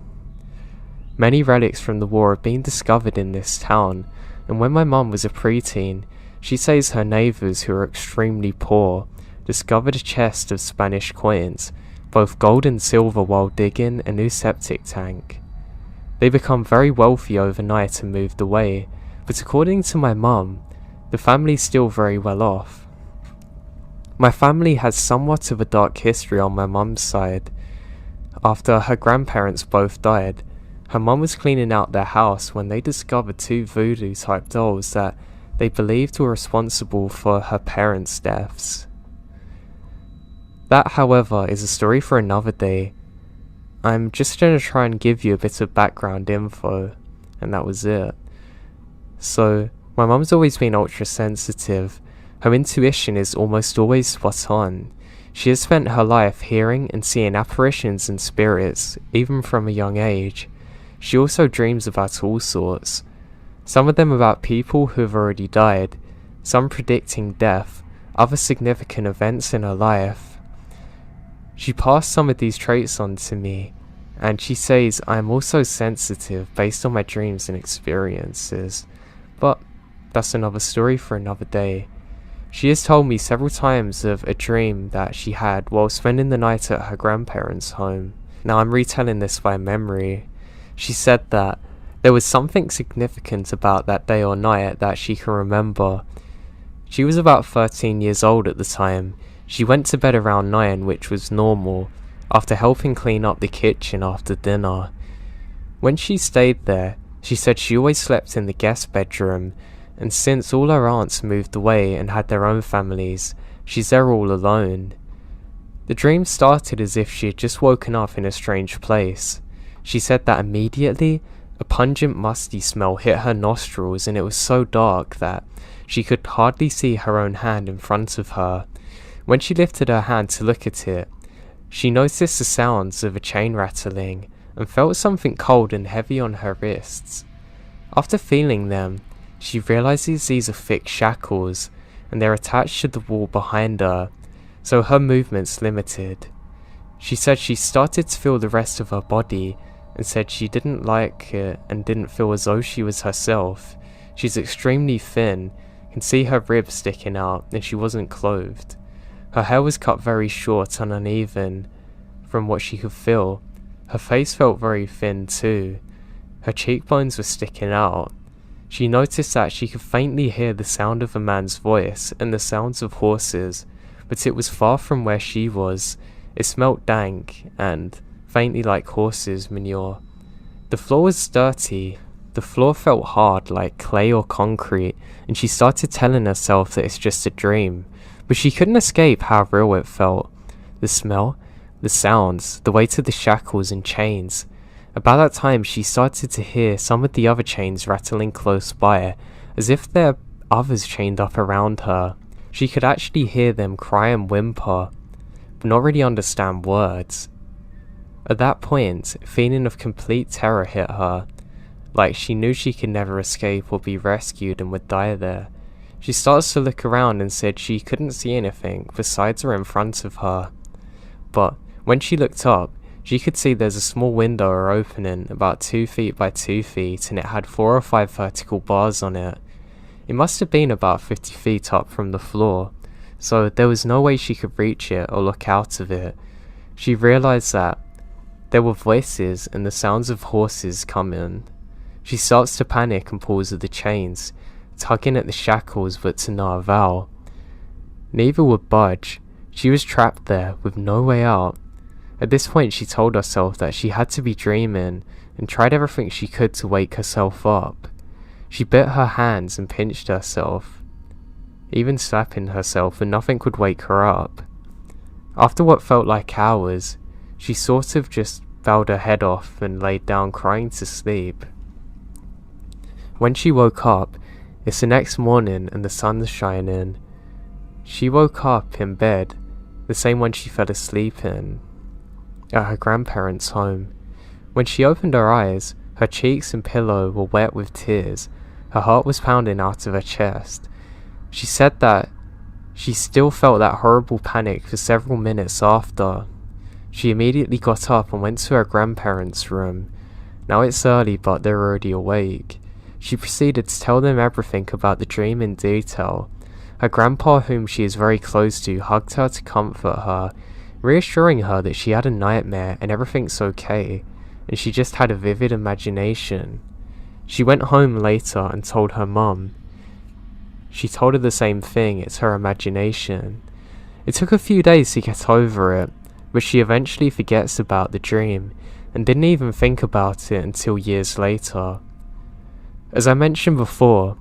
Many relics from the war have been discovered in this town, and when my mum was a preteen, she says her neighbours, who are extremely poor, discovered a chest of Spanish coins, both gold and silver, while digging a new septic tank. They become very wealthy overnight and moved away, but according to my mum, the family's still very well off. My family has somewhat of a dark history on my mum's side. After her grandparents both died, her mum was cleaning out their house when they discovered 2 voodoo-type dolls that they believed were responsible for her parents' deaths. That, however, is a story for another day. I'm just going to try and give you a bit of background info, and that was it. So, my mum's always been ultra sensitive. Her intuition is almost always spot on. She has spent her life hearing and seeing apparitions and spirits, even from a young age. She also dreams about all sorts. Some of them about people who have already died, some predicting death, other significant events in her life. She passed some of these traits on to me, and she says I am also sensitive based on my dreams and experiences. But that's another story for another day. She has told me several times of a dream that she had while spending the night at her grandparents' home. Now I'm retelling this by memory. She said that There was something significant about that day or night that she can remember. She was about 13 years old at the time. She went to bed around 9, which was normal, after helping clean up the kitchen after dinner. When she stayed there, she said she always slept in the guest bedroom, and since all her aunts moved away and had their own families, she's there all alone. The dream started as if she had just woken up in a strange place. She said that immediately, a pungent musty smell hit her nostrils, and it was so dark that she could hardly see her own hand in front of her. When she lifted her hand to look at it, she noticed the sounds of a chain rattling, and felt something cold and heavy on her wrists. After feeling them, she realizes these are thick shackles, and they're attached to the wall behind her, so her movement's limited. She said she started to feel the rest of her body, and said she didn't like it and didn't feel as though she was herself. She's extremely thin, can see her ribs sticking out, and she wasn't clothed. Her hair was cut very short and uneven, from what she could feel. Her face felt very thin too. Her cheekbones were sticking out. She noticed that she could faintly hear the sound of a man's voice and the sounds of horses, but it was far from where she was. It smelt dank and faintly like horses' manure. The floor was dirty. The floor felt hard like clay or concrete, and she started telling herself that it's just a dream, but she couldn't escape how real it felt. The smell, the sounds, the weight of the shackles and chains. About that time she started to hear some of the other chains rattling close by, as if there were others chained up around her. She could actually hear them cry and whimper, but not really understand words. At that point, a feeling of complete terror hit her, like she knew she could never escape or be rescued and would die there. She starts to look around and said she couldn't see anything besides her in front of her. But when she looked up, she could see there's a small window or opening about 2 feet by 2 feet, and it had 4 or 5 vertical bars on it. It must have been about 50 feet up from the floor, so there was no way she could reach it or look out of it. She realized that there were voices and the sounds of horses coming. She starts to panic and pulls at the chains, tugging at the shackles but to no avail. Neither would budge. She was trapped there with no way out. At this point she told herself that she had to be dreaming, and tried everything she could to wake herself up. She bit her hands and pinched herself, even slapping herself, and nothing would wake her up. After what felt like hours, she sort of just bowed her head off and laid down crying to sleep. When she woke up, it's the next morning and the sun's shining. She woke up in bed, the same one she fell asleep in, at her grandparents' home. When she opened her eyes, her cheeks and pillow were wet with tears. Her heart was pounding out of her chest. She said that she still felt that horrible panic for several minutes after. She immediately got up and went to her grandparents' room. Now it's early, but they're already awake. She proceeded to tell them everything about the dream in detail. Her grandpa, whom she is very close to, hugged her to comfort her, reassuring her that she had a nightmare and everything's okay, and she just had a vivid imagination. She went home later and told her mum. She told her the same thing, it's her imagination. It took a few days to get over it, but she eventually forgets about the dream, and didn't even think about it until years later. As I mentioned before,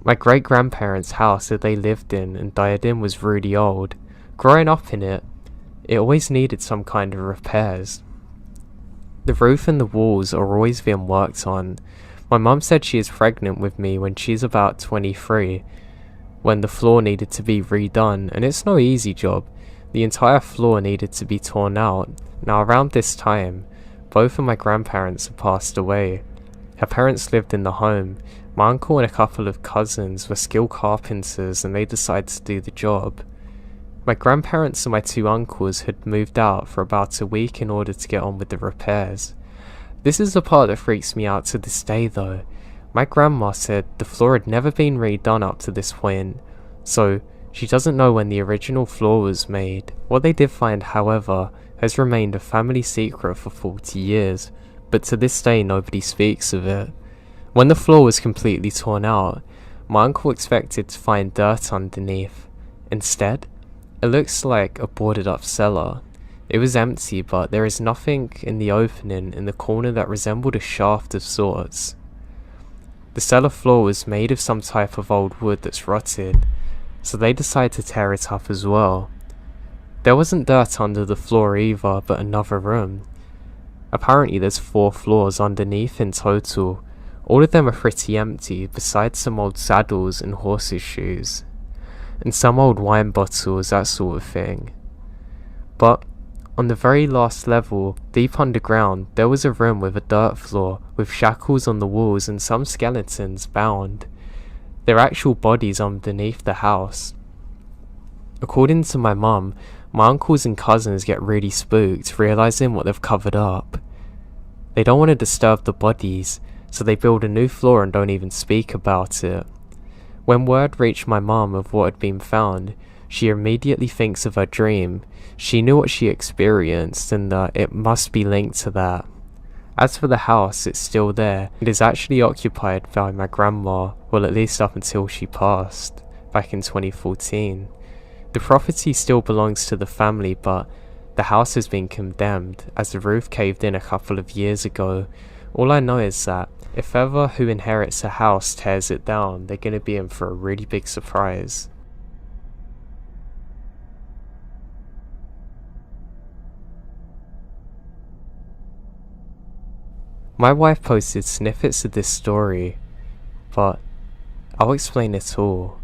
my great-grandparents' house that they lived in and died in was really old. Growing up in it, it always needed some kind of repairs. The roof and the walls are always being worked on. My mum said she is pregnant with me when she's about 23, when the floor needed to be redone, and it's no easy job. The entire floor needed to be torn out. Now around this time, both of my grandparents had passed away. Her parents lived in the home. My uncle and a couple of cousins were skilled carpenters, and they decided to do the job. My grandparents and my 2 uncles had moved out for about a week in order to get on with the repairs. This is the part that freaks me out to this day though. My grandma said the floor had never been redone up to this point, so she doesn't know when the original floor was made. What they did find, however, has remained a family secret for 40 years, but to this day nobody speaks of it. When the floor was completely torn out, my uncle expected to find dirt underneath. Instead, it looks like a boarded up cellar. It was empty, but there is nothing in the opening in the corner that resembled a shaft of sorts. The cellar floor was made of some type of old wood that's rotted, so they decided to tear it up as well. There wasn't dirt under the floor either, but another room. Apparently there's 4 floors underneath in total. All of them are pretty empty, besides some old saddles and horses' shoes. And some old wine bottles, that sort of thing. But on the very last level, deep underground, there was a room with a dirt floor, with shackles on the walls and some skeletons bound. There are actual bodies underneath the house. According to my mum, my uncles and cousins get really spooked, realising what they've covered up. They don't want to disturb the bodies, so they build a new floor and don't even speak about it. When word reached my mum of what had been found, she immediately thinks of her dream. She knew what she experienced and that it must be linked to that. As for the house, it's still there. It is actually occupied by my grandma, well, at least up until she passed, back in 2014. The property still belongs to the family, but the house has been condemned as the roof caved in a couple of years ago. All I know is that if ever who inherits a house tears it down, they're going to be in for a really big surprise. My wife posted snippets of this story, but I'll explain it all.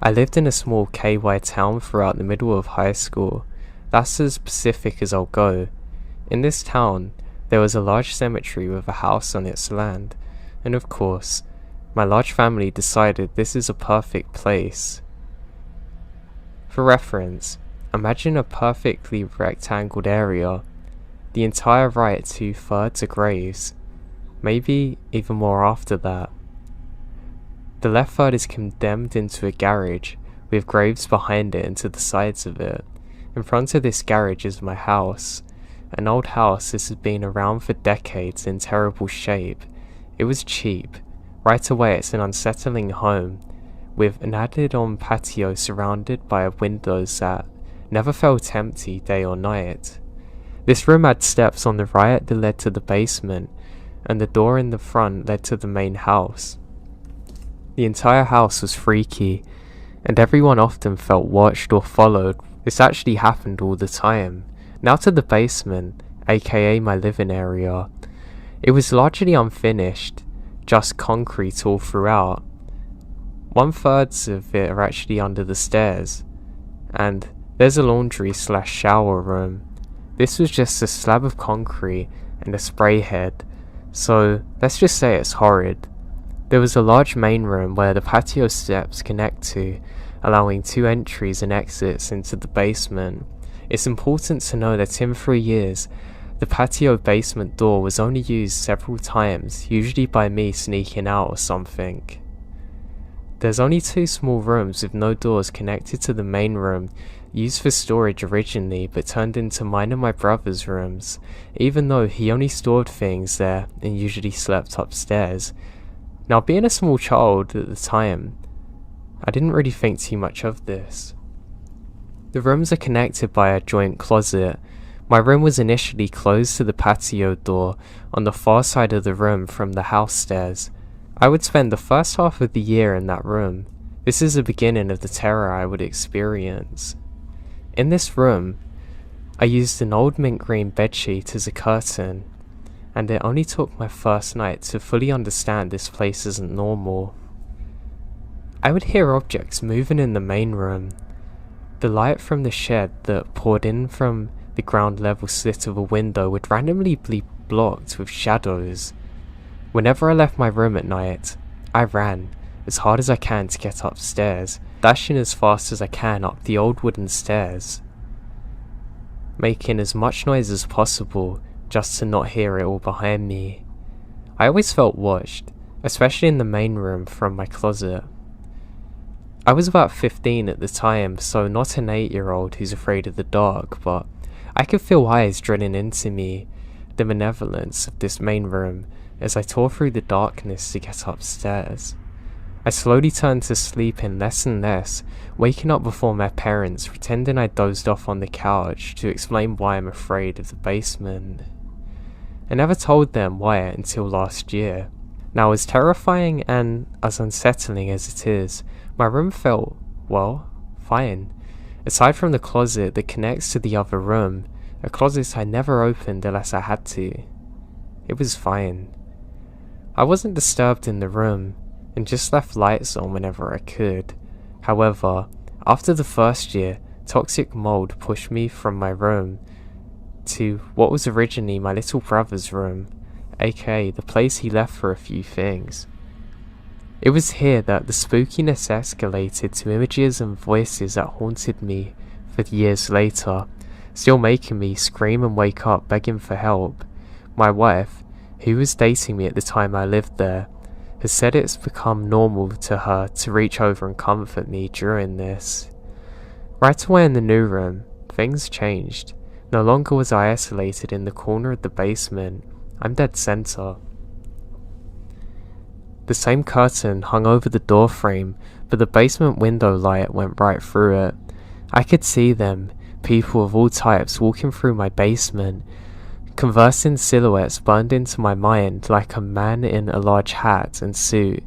I lived in a small KY town throughout the middle of high school. That's as specific as I'll go. In this town, there was a large cemetery with a house on its land, and of course, my large family decided this is a perfect place. For reference, imagine a perfectly rectangled area. The entire right 2/3 are graves, maybe even more after that. The left third is condemned into a garage, with graves behind it and to the sides of it. In front of this garage is my house. An old house. This has been around for decades in terrible shape. It was cheap. Right away it's an unsettling home, with an added-on patio surrounded by windows that never felt empty day or night. This room had steps on the right that led to the basement, and the door in the front led to the main house. The entire house was freaky, and everyone often felt watched or followed. This actually happened all the time. Now to the basement, aka my living area. It was largely unfinished, just concrete all throughout. 1/3 of it are actually under the stairs, and there's a laundry/shower room. This was just a slab of concrete and a spray head, so let's just say it's horrid. There was a large main room where the patio steps connect to, allowing 2 entries and exits into the basement. It's important to know that in 3 years, the patio basement door was only used several times, usually by me sneaking out or something. There's only 2 small rooms with no doors connected to the main room, used for storage originally but turned into mine and my brother's rooms, even though he only stored things there and usually slept upstairs. Now, being a small child at the time, I didn't really think too much of this. The rooms are connected by a joint closet. My room was initially closed to the patio door on the far side of the room from the house stairs. I would spend the first half of the year in that room. This is the beginning of the terror I would experience. In this room, I used an old mint green bedsheet as a curtain, and it only took my first night to fully understand this place isn't normal. I would hear objects moving in the main room. The light from the shed that poured in from the ground level slit of a window would randomly be blocked with shadows. Whenever I left my room at night, I ran as hard as I can to get upstairs, dashing as fast as I can up the old wooden stairs, making as much noise as possible just to not hear it all behind me. I always felt watched, especially in the main room from my closet. I was about 15 at the time, so not an 8-year-old who's afraid of the dark, but I could feel eyes drilling into me. The malevolence of this main room as I tore through the darkness to get upstairs. I slowly turned to sleeping less and less, waking up before my parents, pretending I dozed off on the couch to explain why I'm afraid of the basement. I never told them why until last year. Now, as terrifying and as unsettling as it is, my room felt, well, fine. Aside from the closet that connects to the other room, a closet I never opened unless I had to. It was fine. I wasn't disturbed in the room, and just left lights on whenever I could. However, after the first year, toxic mold pushed me from my room to what was originally my little brother's room, aka the place he left for a few things. It was here that the spookiness escalated to images and voices that haunted me for years later, still making me scream and wake up begging for help. My wife, who was dating me at the time I lived there, has said it's become normal to her to reach over and comfort me during this. Right away in the new room, things changed. No longer was I isolated in the corner of the basement. I'm dead center. The same curtain hung over the door frame, but the basement window light went right through it. I could see them, people of all types walking through my basement. Conversing silhouettes burned into my mind like a man in a large hat and suit,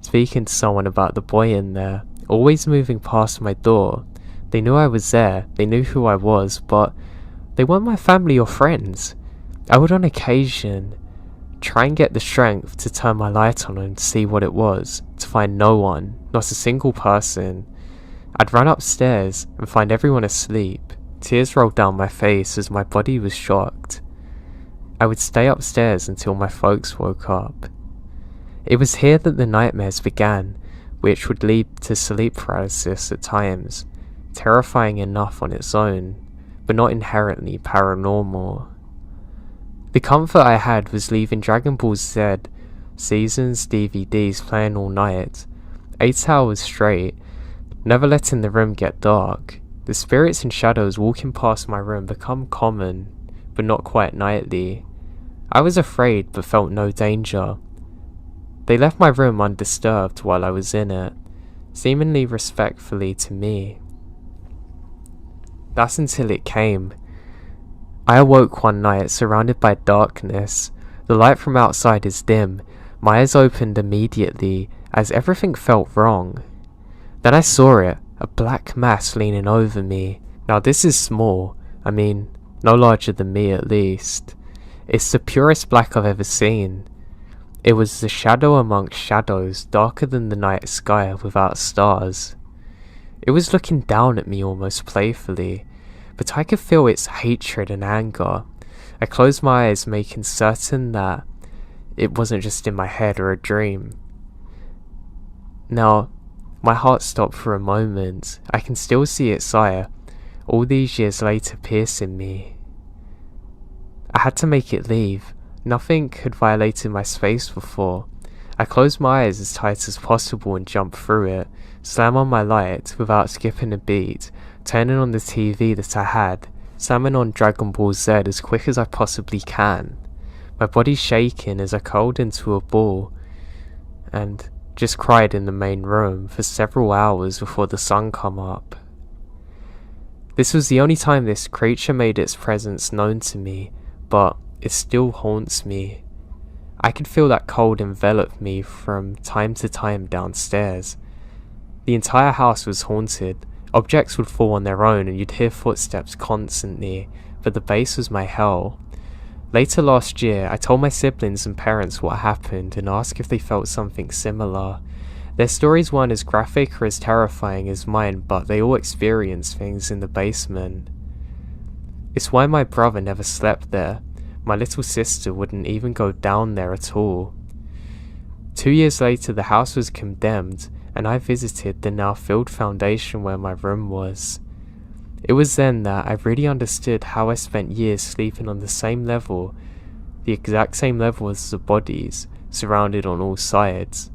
speaking to someone about the boy in there, always moving past my door. They knew I was there, they knew who I was, but they weren't my family or friends. I would on occasion try and get the strength to turn my light on and see what it was, to find no one, not a single person. I'd run upstairs and find everyone asleep. Tears rolled down my face as my body was shocked. I would stay upstairs until my folks woke up. It was here that the nightmares began, which would lead to sleep paralysis at times, terrifying enough on its own, but not inherently paranormal. The comfort I had was leaving Dragon Ball Z Seasons DVDs playing all night, 8 hours straight, never letting the room get dark. The spirits and shadows walking past my room become common, but not quite nightly. I was afraid but felt no danger. They left my room undisturbed while I was in it, seemingly respectfully to me. That's until it came. I awoke one night surrounded by darkness. The light from outside is dim. My eyes opened immediately as everything felt wrong. Then I saw it, a black mass leaning over me. Now this is small, no larger than me at least. It's the purest black I've ever seen. It was the shadow amongst shadows, darker than the night sky without stars. It was looking down at me almost playfully, but I could feel its hatred and anger. I closed my eyes, making certain that it wasn't just in my head or a dream. Now, my heart stopped for a moment. I can still see its eye, all these years later, piercing me. I had to make it leave. Nothing had violated my space before. I closed my eyes as tight as possible and jumped through it, slam on my light without skipping a beat, turning on the TV that I had, slamming on Dragon Ball Z as quick as I possibly can. My body shaking as I curled into a ball, and just cried in the main room for several hours before the sun come up. This was the only time this creature made its presence known to me, but it still haunts me. I could feel that cold envelop me from time to time downstairs. The entire house was haunted. Objects would fall on their own and you'd hear footsteps constantly, but the base was my hell. Later last year, I told my siblings and parents what happened and asked if they felt something similar. Their stories weren't as graphic or as terrifying as mine, but they all experienced things in the basement. It's why my brother never slept there. My little sister wouldn't even go down there at all. 2 years later, the house was condemned, and I visited the now filled foundation where my room was. It was then that I really understood how I spent years sleeping on the same level, the exact same level as the bodies, surrounded on all sides,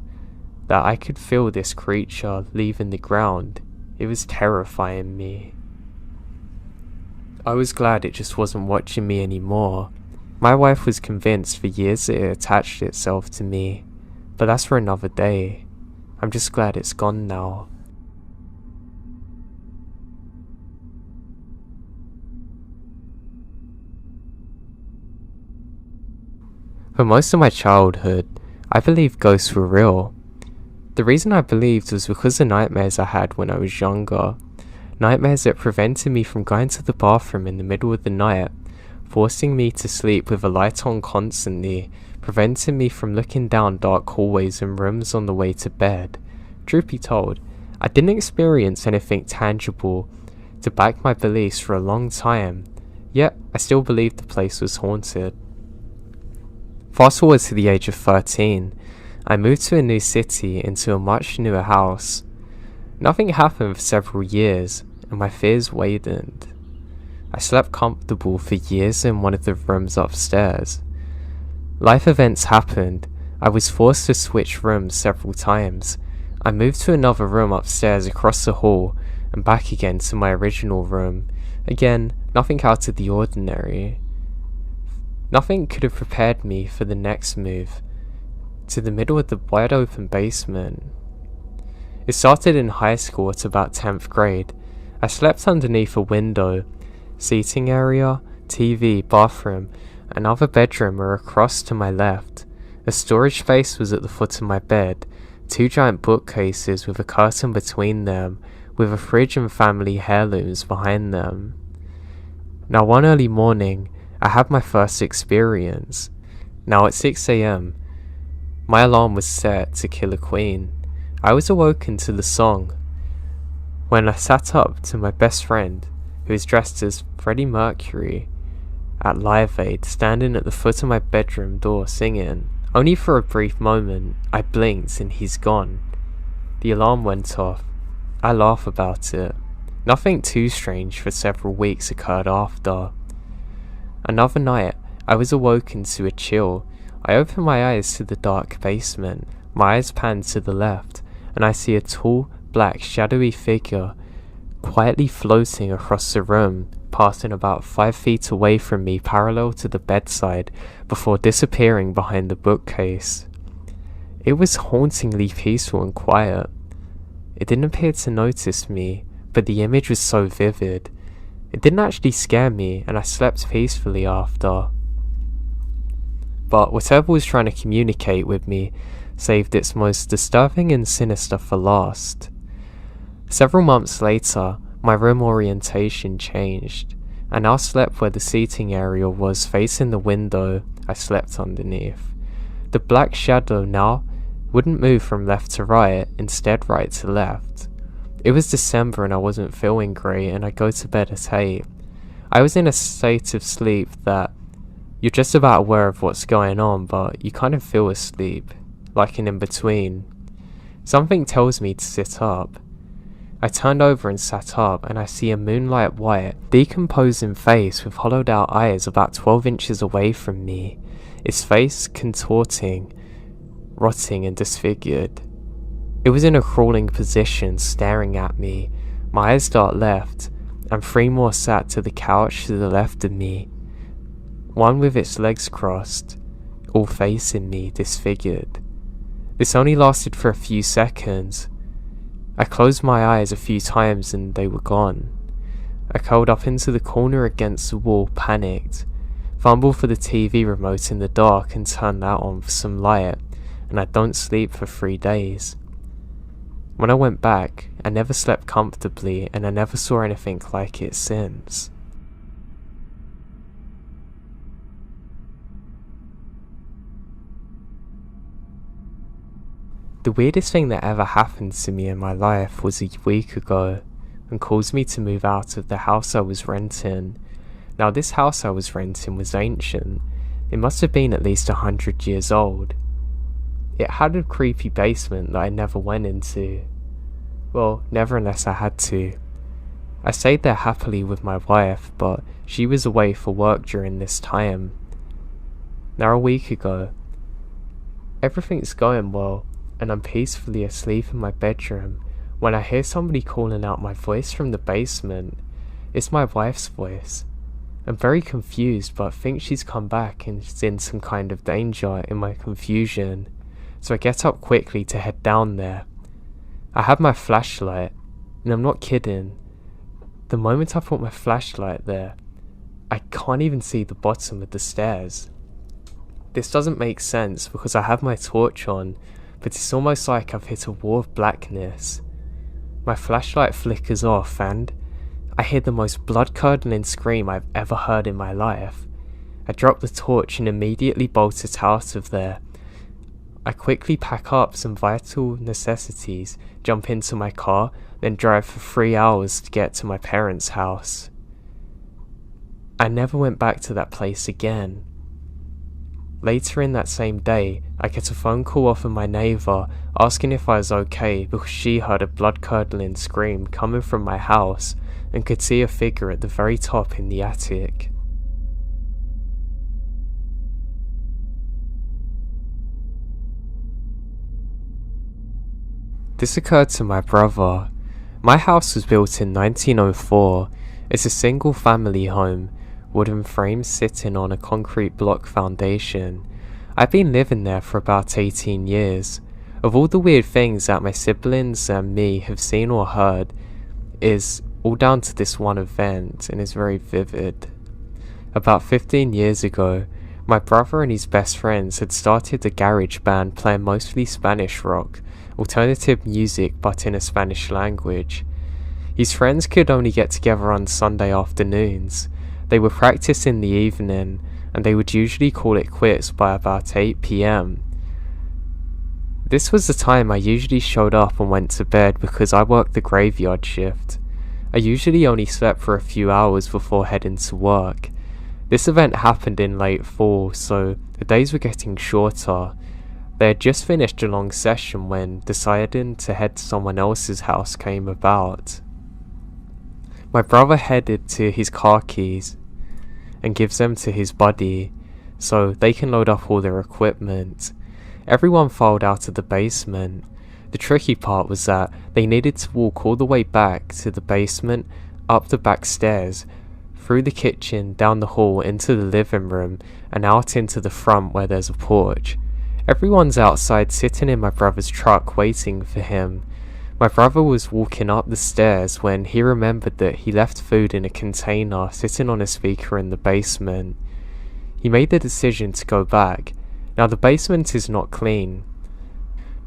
that I could feel this creature leaving the ground. It was terrifying me. I was glad it just wasn't watching me anymore. My wife was convinced for years that it attached itself to me, but that's for another day. I'm just glad it's gone now. For most of my childhood, I believed ghosts were real. The reason I believed was because of nightmares I had when I was younger. Nightmares that prevented me from going to the bathroom in the middle of the night, forcing me to sleep with a light on constantly, preventing me from looking down dark hallways and rooms on the way to bed. Truth be told, I didn't experience anything tangible to back my beliefs for a long time, yet I still believed the place was haunted. Fast forward to the age of 13, I moved to a new city into a much newer house. Nothing happened for several years, and my fears waned. I slept comfortable for years in one of the rooms upstairs. Life events happened. I was forced to switch rooms several times. I moved to another room upstairs across the hall, and back again to my original room. Again, nothing out of the ordinary. Nothing could have prepared me for the next move, to the middle of the wide open basement. It started in high school at about 10th grade. I slept underneath a window. Seating area, TV, bathroom, another bedroom were across to my left. A storage space was at the foot of my bed, 2 giant bookcases with a curtain between them, with a fridge and family heirlooms behind them. Now one early morning, I had my first experience. Now at 6 AM, my alarm was set to kill a queen. I was awoken to the song. When I sat up to my best friend, who was dressed as Freddie Mercury, at Live Aid, standing at the foot of my bedroom door singing. Only for a brief moment, I blinked and he's gone. The alarm went off. I laugh about it. Nothing too strange for several weeks occurred after. Another night, I was awoken to a chill. I opened my eyes to the dark basement. My eyes pan to the left, and I see a tall, black, shadowy figure quietly floating across the room, passing about 5 feet away from me parallel to the bedside, before disappearing behind the bookcase. It was hauntingly peaceful and quiet. It didn't appear to notice me, but the image was so vivid. It didn't actually scare me, and I slept peacefully after. But whatever was trying to communicate with me saved its most disturbing and sinister for last. Several months later, my room orientation changed. I now slept where the seating area was facing the window I slept underneath. The black shadow now wouldn't move from left to right, instead right to left. It was December and I wasn't feeling great, and I go to bed at 8. I was in a state of sleep that you're just about aware of what's going on, but you kind of feel asleep, like an in-between. Something tells me to sit up. I turned over and sat up, and I see a moonlight white, decomposing face with hollowed out eyes about 12 inches away from me, its face contorting, rotting and disfigured. It was in a crawling position, staring at me. My eyes dart left, and 3 more sat to the couch to the left of me, one with its legs crossed, all facing me, disfigured. This only lasted for a few seconds. I closed my eyes a few times and they were gone. I curled up into the corner against the wall, panicked, fumbled for the TV remote in the dark and turned that on for some light, and I don't sleep for 3 days. When I went back, I never slept comfortably, and I never saw anything like it since. The weirdest thing that ever happened to me in my life was a week ago, and caused me to move out of the house I was renting. Now this house I was renting was ancient. It must have been at least 100 years old. It had a creepy basement that I never went into. Well, never unless I had to. I stayed there happily with my wife, but she was away for work during this time. Now a week ago, everything's going well, and I'm peacefully asleep in my bedroom when I hear somebody calling out my voice from the basement. It's my wife's voice. I'm very confused, but think she's come back and is in some kind of danger in my confusion, so I get up quickly to head down there. I have my flashlight, and I'm not kidding. The moment I put my flashlight there, I can't even see the bottom of the stairs. This doesn't make sense because I have my torch on, but it's almost like I've hit a wall of blackness. My flashlight flickers off and I hear the most blood-curdling scream I've ever heard in my life. I drop the torch and immediately bolt it out of there. I quickly pack up some vital necessities, jump into my car, then drive for 3 hours to get to my parents' house. I never went back to that place again. Later in that same day, I get a phone call off of my neighbour asking if I was okay because she heard a blood-curdling scream coming from my house and could see a figure at the very top in the attic. This occurred to my brother. My house was built in 1904. It's a single family home, wooden frames sitting on a concrete block foundation. I've been living there for about 18 years. Of all the weird things that my siblings and me have seen or heard, is all down to this one event and is very vivid. About 15 years ago, my brother and his best friends had started a garage band playing mostly Spanish rock, alternative music but in a Spanish language. His friends could only get together on Sunday afternoons. They would practice in the evening and they would usually call it quits by about 8 p.m. This was the time I usually showed up and went to bed because I worked the graveyard shift. I usually only slept for a few hours before heading to work. This event happened in late fall, so the days were getting shorter. They had just finished a long session when deciding to head to someone else's house came about. My brother headed to his car keys and gives them to his buddy so they can load up all their equipment. Everyone filed out of the basement. The tricky part was that they needed to walk all the way back to the basement, up the back stairs, through the kitchen, down the hall, into the living room, and out into the front where there's a porch. Everyone's outside sitting in my brother's truck waiting for him. My brother was walking up the stairs when he remembered that he left food in a container sitting on a speaker in the basement. He made the decision to go back. Now the basement is not clean.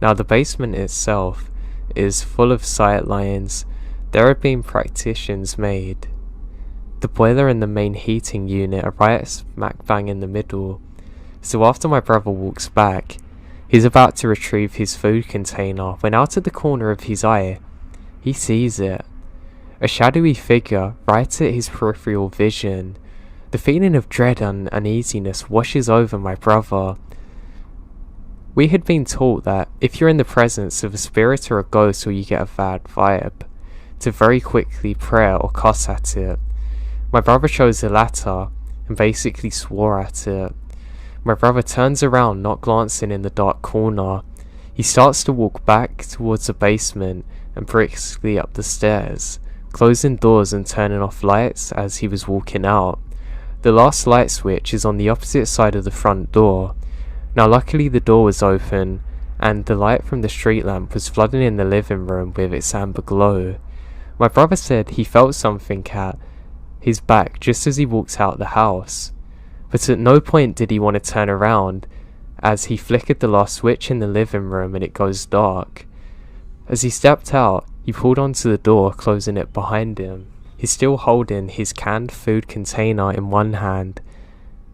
Now the basement itself is full of sight lines. There have been partitions made. The boiler and the main heating unit are right smack bang in the middle. So after my brother walks back, he's about to retrieve his food container when out of the corner of his eye, he sees it. A shadowy figure right at his peripheral vision. The feeling of dread and uneasiness washes over my brother. We had been taught that if you're in the presence of a spirit or a ghost or you get a bad vibe, to very quickly pray or cuss at it. My brother chose the latter and basically swore at it. My brother turns around, not glancing in the dark corner. He starts to walk back towards the basement and briskly up the stairs, closing doors and turning off lights as he was walking out. The last light switch is on the opposite side of the front door. Now luckily the door was open and the light from the street lamp was flooding in the living room with its amber glow. My brother said he felt something at his back just as he walked out the house, but at no point did he want to turn around as he flickered the last switch in the living room and it goes dark. As he stepped out, he pulled onto the door, closing it behind him. He's still holding his canned food container in one hand.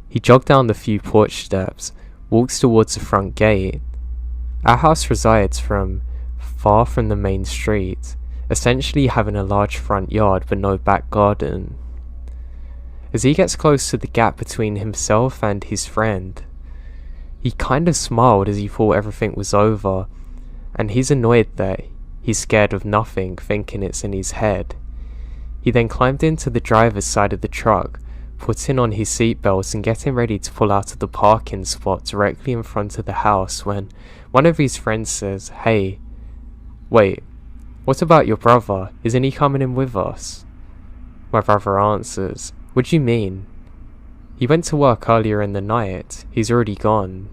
He jogged down the few porch steps, walks towards the front gate. Our house resides far from the main street, essentially having a large front yard but no back garden. As he gets close to the gap between himself and his friend, he kind of smiled as he thought everything was over, and he's annoyed that he's scared of nothing, thinking it's in his head. He then climbed into the driver's side of the truck, putting on his seatbelt and getting ready to pull out of the parking spot directly in front of the house when one of his friends says, "Hey, wait, what about your brother? Isn't he coming in with us?" My brother answers, "What do you mean?" He went to work earlier in the night. He's already gone.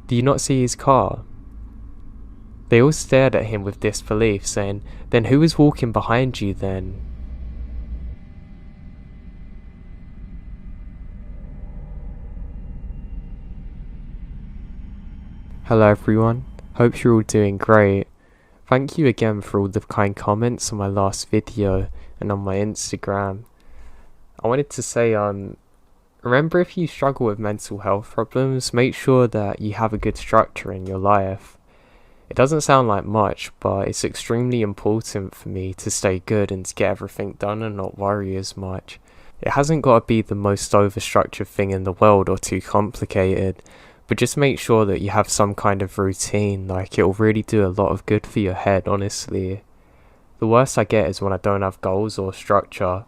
Do you not see his car? They all stared at him with disbelief, saying, "Then who is walking behind you then?" Hello everyone, hope you're all doing great. Thank you again for all the kind comments on my last video and on my Instagram. I wanted to say, remember, if you struggle with mental health problems, make sure that you have a good structure in your life. It doesn't sound like much, but it's extremely important for me to stay good and to get everything done and not worry as much. It hasn't got to be the most overstructured thing in the world or too complicated, but just make sure that you have some kind of routine. Like, it'll really do a lot of good for your head, honestly. The worst I get is when I don't have goals or structure,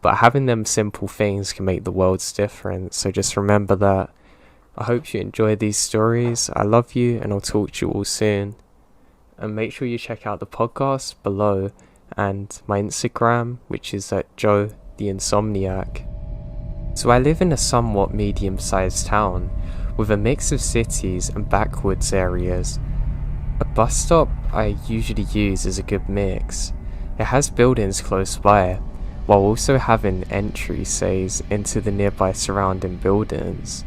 but having them simple things can make the world's difference, so just remember that. I hope you enjoy these stories. I love you, and I'll talk to you all soon. And make sure you check out the podcast below and my Instagram, which is at Joe the Insomniac. So I live in a somewhat medium-sized town with a mix of cities and backwoods areas. A bus stop I usually use is a good mix. It has buildings close by, while also having entry says into the nearby surrounding buildings.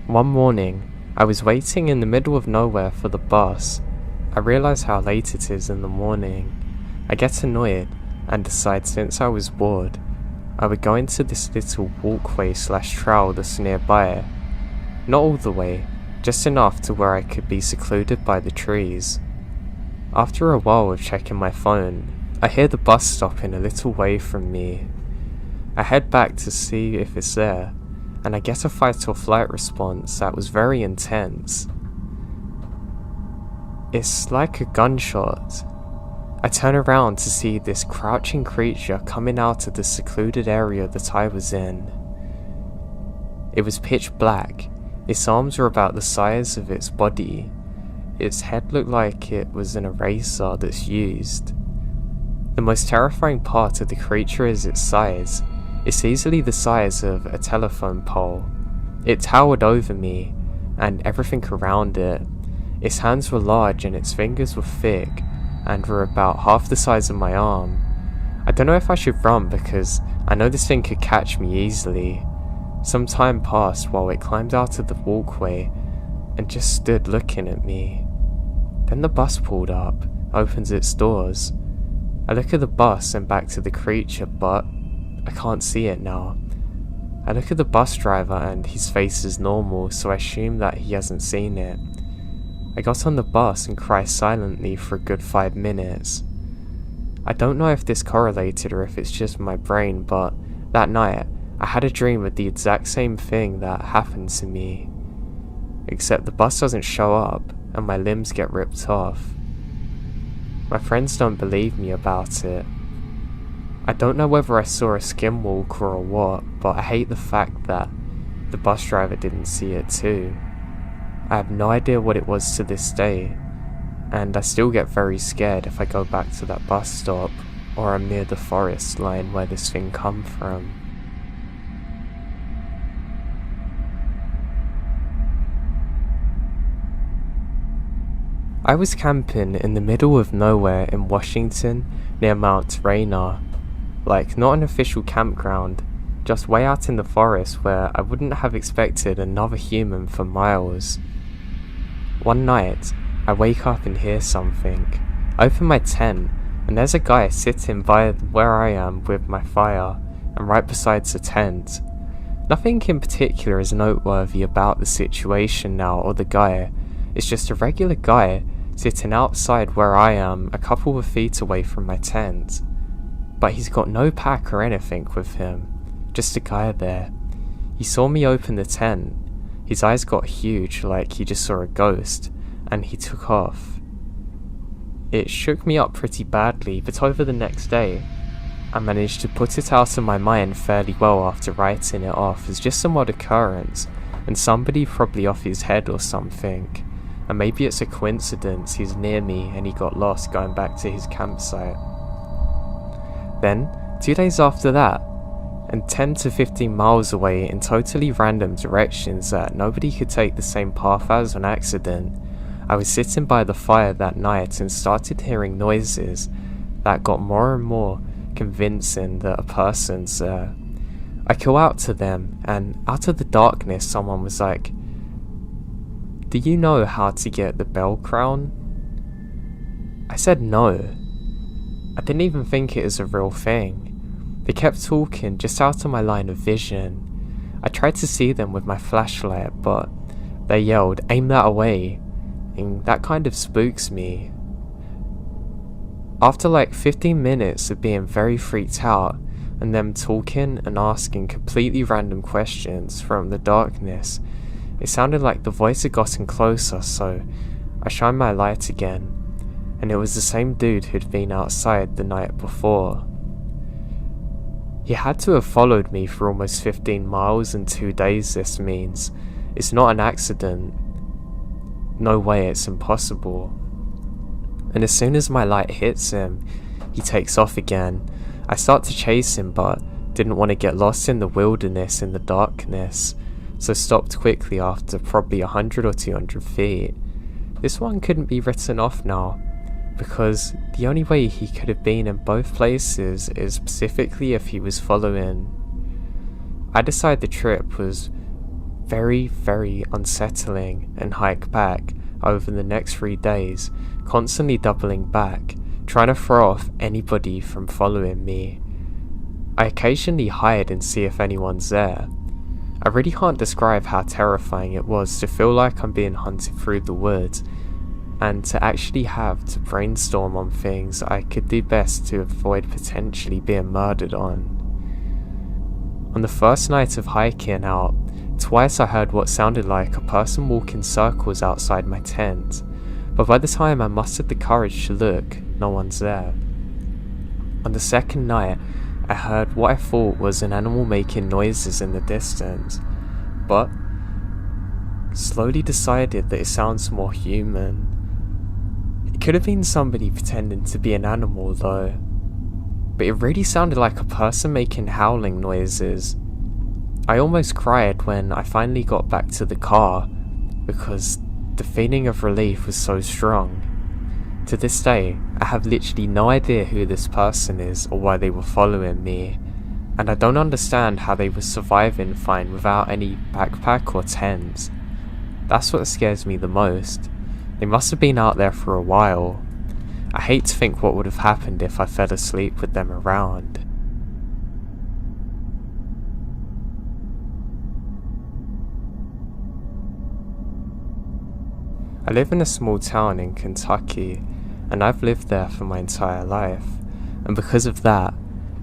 One morning, I was waiting in the middle of nowhere for the bus. I realise how late it is in the morning. I get annoyed and decide, since I was bored, I would go into this little walkway/trail that's nearby. Not all the way, just enough to where I could be secluded by the trees. After a while of checking my phone, I hear the bus stopping a little way from me. I head back to see if it's there, and I get a fight or flight response that was very intense. It's like a gunshot. I turn around to see this crouching creature coming out of the secluded area that I was in. It was pitch black. Its arms were about the size of its body. Its head looked like it was an eraser that's used. The most terrifying part of the creature is its size. It's easily the size of a telephone pole. It towered over me, and everything around it. Its hands were large and its fingers were thick, and were about half the size of my arm. I don't know if I should run because I know this thing could catch me easily. Some time passed while it climbed out of the walkway and just stood looking at me. Then the bus pulled up, opens its doors. I look at the bus and back to the creature, but I can't see it now. I look at the bus driver and his face is normal, so I assume that he hasn't seen it. I got on the bus and cried silently for a good 5 minutes. I don't know if this correlated or if it's just my brain, but that night I had a dream of the exact same thing that happened to me. Except the bus doesn't show up and my limbs get ripped off. My friends don't believe me about it. I don't know whether I saw a skinwalker or what, but I hate the fact that the bus driver didn't see it too. I have no idea what it was to this day, and I still get very scared if I go back to that bus stop or I'm near the forest line where this thing come from. I was camping in the middle of nowhere in Washington near Mount Rainier. Like, not an official campground, just way out in the forest where I wouldn't have expected another human for miles. One night, I wake up and hear something. I open my tent and there's a guy sitting by where I am with my fire and right beside the tent. Nothing in particular is noteworthy about the situation now or the guy. It's just a regular guy sitting outside where I am, a couple of feet away from my tent. But he's got no pack or anything with him, just a guy there. He saw me open the tent. His eyes got huge, like he just saw a ghost, and he took off. It shook me up pretty badly, but over the next day, I managed to put it out of my mind fairly well after writing it off as just some odd occurrence, and somebody probably off his head or something. And maybe it's a coincidence he's near me and he got lost going back to his campsite. Then, 2 days after that, and 10 to 15 miles away in totally random directions that nobody could take the same path as on accident. I was sitting by the fire that night and started hearing noises that got more and more convincing that a person's there. I call out to them, and out of the darkness someone was like, "Do you know how to get the bell crown?" I said no. I didn't even think it was a real thing. They kept talking just out of my line of vision. I tried to see them with my flashlight, but they yelled, "Aim that away," and that kind of spooks me. After like 15 minutes of being very freaked out, and them talking and asking completely random questions from the darkness, it sounded like the voice had gotten closer, so I shined my light again, and it was the same dude who'd been outside the night before. He had to have followed me for almost 15 miles in 2 days. This means it's not an accident. No way, it's impossible. And as soon as my light hits him, he takes off again. I start to chase him, but didn't want to get lost in the wilderness in the darkness, so stopped quickly after probably 100 or 200 feet. This one couldn't be written off now, because the only way he could have been in both places is specifically if he was following. I decided the trip was very, very unsettling and hike back over the next 3 days, constantly doubling back, trying to throw off anybody from following me. I occasionally hide and see if anyone's there. I really can't describe how terrifying it was to feel like I'm being hunted through the woods, and to actually have to brainstorm on things I could do best to avoid potentially being murdered on. On the first night of hiking out, twice I heard what sounded like a person walk in circles outside my tent, but by the time I mustered the courage to look, no one's there. On the second night, I heard what I thought was an animal making noises in the distance, but slowly decided that it sounds more human. It could have been somebody pretending to be an animal though, but it really sounded like a person making howling noises. I almost cried when I finally got back to the car, because the feeling of relief was so strong. To this day, I have literally no idea who this person is or why they were following me, and I don't understand how they were surviving fine without any backpack or tent. That's what scares me the most. They must have been out there for a while. I hate to think what would have happened if I fell asleep with them around. I live in a small town in Kentucky, and I've lived there for my entire life, and because of that,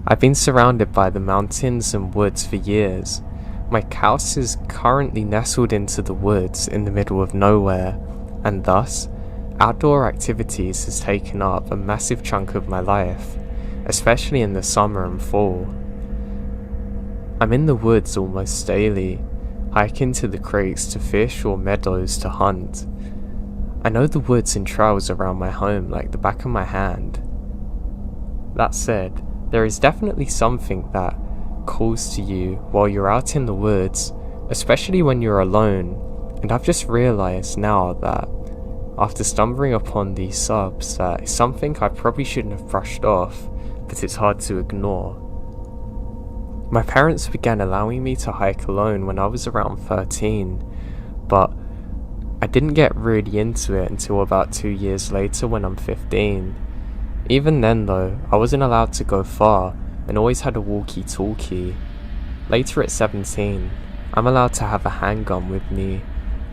I've been surrounded by the mountains and woods for years. My house is currently nestled into the woods in the middle of nowhere, and thus, outdoor activities has taken up a massive chunk of my life, especially in the summer and fall. I'm in the woods almost daily, hiking to the creeks to fish or meadows to hunt. I know the woods and trails around my home like the back of my hand. That said, there is definitely something that calls to you while you're out in the woods, especially when you're alone, and I've just realised now that, after stumbling upon these subs, that it's something I probably shouldn't have brushed off, but it's hard to ignore. My parents began allowing me to hike alone when I was around 13, but I didn't get really into it until about 2 years later when I'm 15. Even then though, I wasn't allowed to go far and always had a walkie-talkie. Later at 17, I'm allowed to have a handgun with me,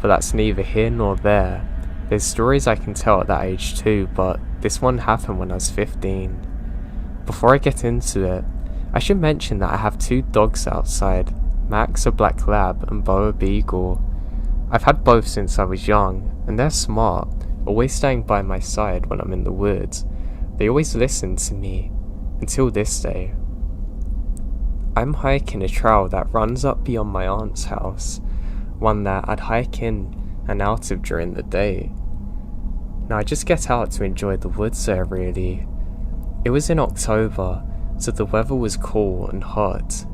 but that's neither here nor there. There's stories I can tell at that age too, but this one happened when I was 15. Before I get into it, I should mention that I have 2 dogs outside, Max a black lab and Bo a beagle. I've had both since I was young, and they're smart, always staying by my side when I'm in the woods. They always listen to me, until this day. I'm hiking a trail that runs up beyond my aunt's house, one that I'd hike in and out of during the day. Now I just get out to enjoy the woods there really. It was in October, so the weather was cool and hot.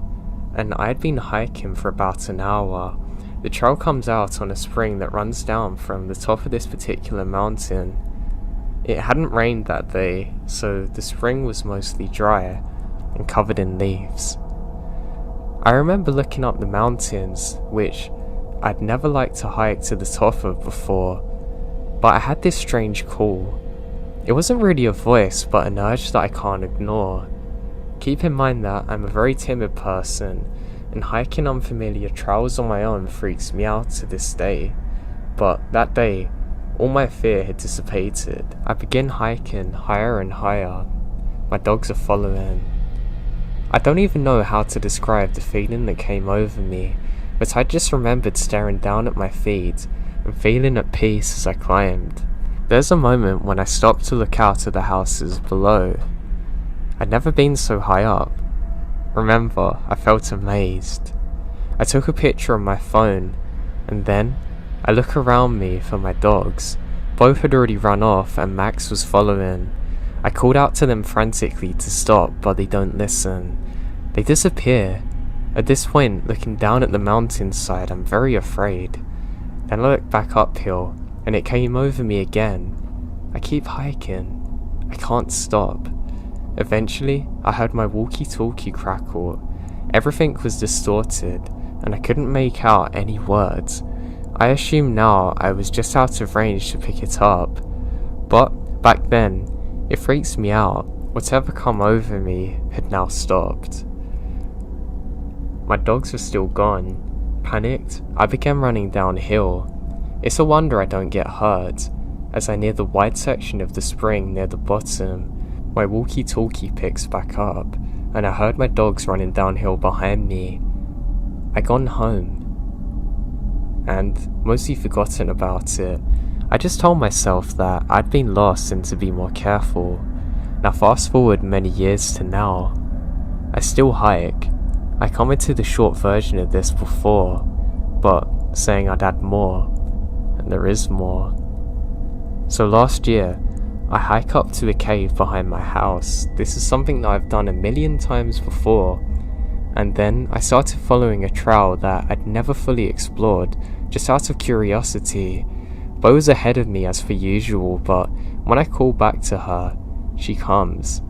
and I had been hiking for about an hour. The trail comes out on a spring that runs down from the top of this particular mountain. It hadn't rained that day, so the spring was mostly dry and covered in leaves. I remember looking up the mountains, which I'd never liked to hike to the top of before, but I had this strange call. It wasn't really a voice, but an urge that I can't ignore. Keep in mind that I'm a very timid person, and hiking unfamiliar trails on my own freaks me out to this day. But that day, all my fear had dissipated. I begin hiking higher and higher. My dogs are following. I don't even know how to describe the feeling that came over me, but I just remembered staring down at my feet and feeling at peace as I climbed. There's a moment when I stopped to look out at the houses below. I'd never been so high up. Remember, I felt amazed. I took a picture on my phone, and then I look around me for my dogs. Both had already run off and Max was following. I called out to them frantically to stop, but they don't listen. They disappear. At this point, looking down at the mountainside, I'm very afraid. Then I look back uphill, and it came over me again. I keep hiking. I can't stop. Eventually, I heard my walkie-talkie crackle. Everything was distorted, and I couldn't make out any words. I assume now I was just out of range to pick it up. But back then, it freaks me out. Whatever come over me had now stopped. My dogs were still gone. Panicked, I began running downhill. It's a wonder I don't get hurt. As I near the wide section of the spring near the bottom, my walkie-talkie picks back up, and I heard my dogs running downhill behind me. I gone home, and mostly forgotten about it. I just told myself that I'd been lost and to be more careful. Now fast forward many years to now. I still hike. I commented a short version of this before, but saying I'd add more, and there is more. So last year, I hike up to a cave behind my house. This is something that I've done a million times before, and then I started following a trail that I'd never fully explored, just out of curiosity. Bo was ahead of me as per usual, but when I call back to her, she comes.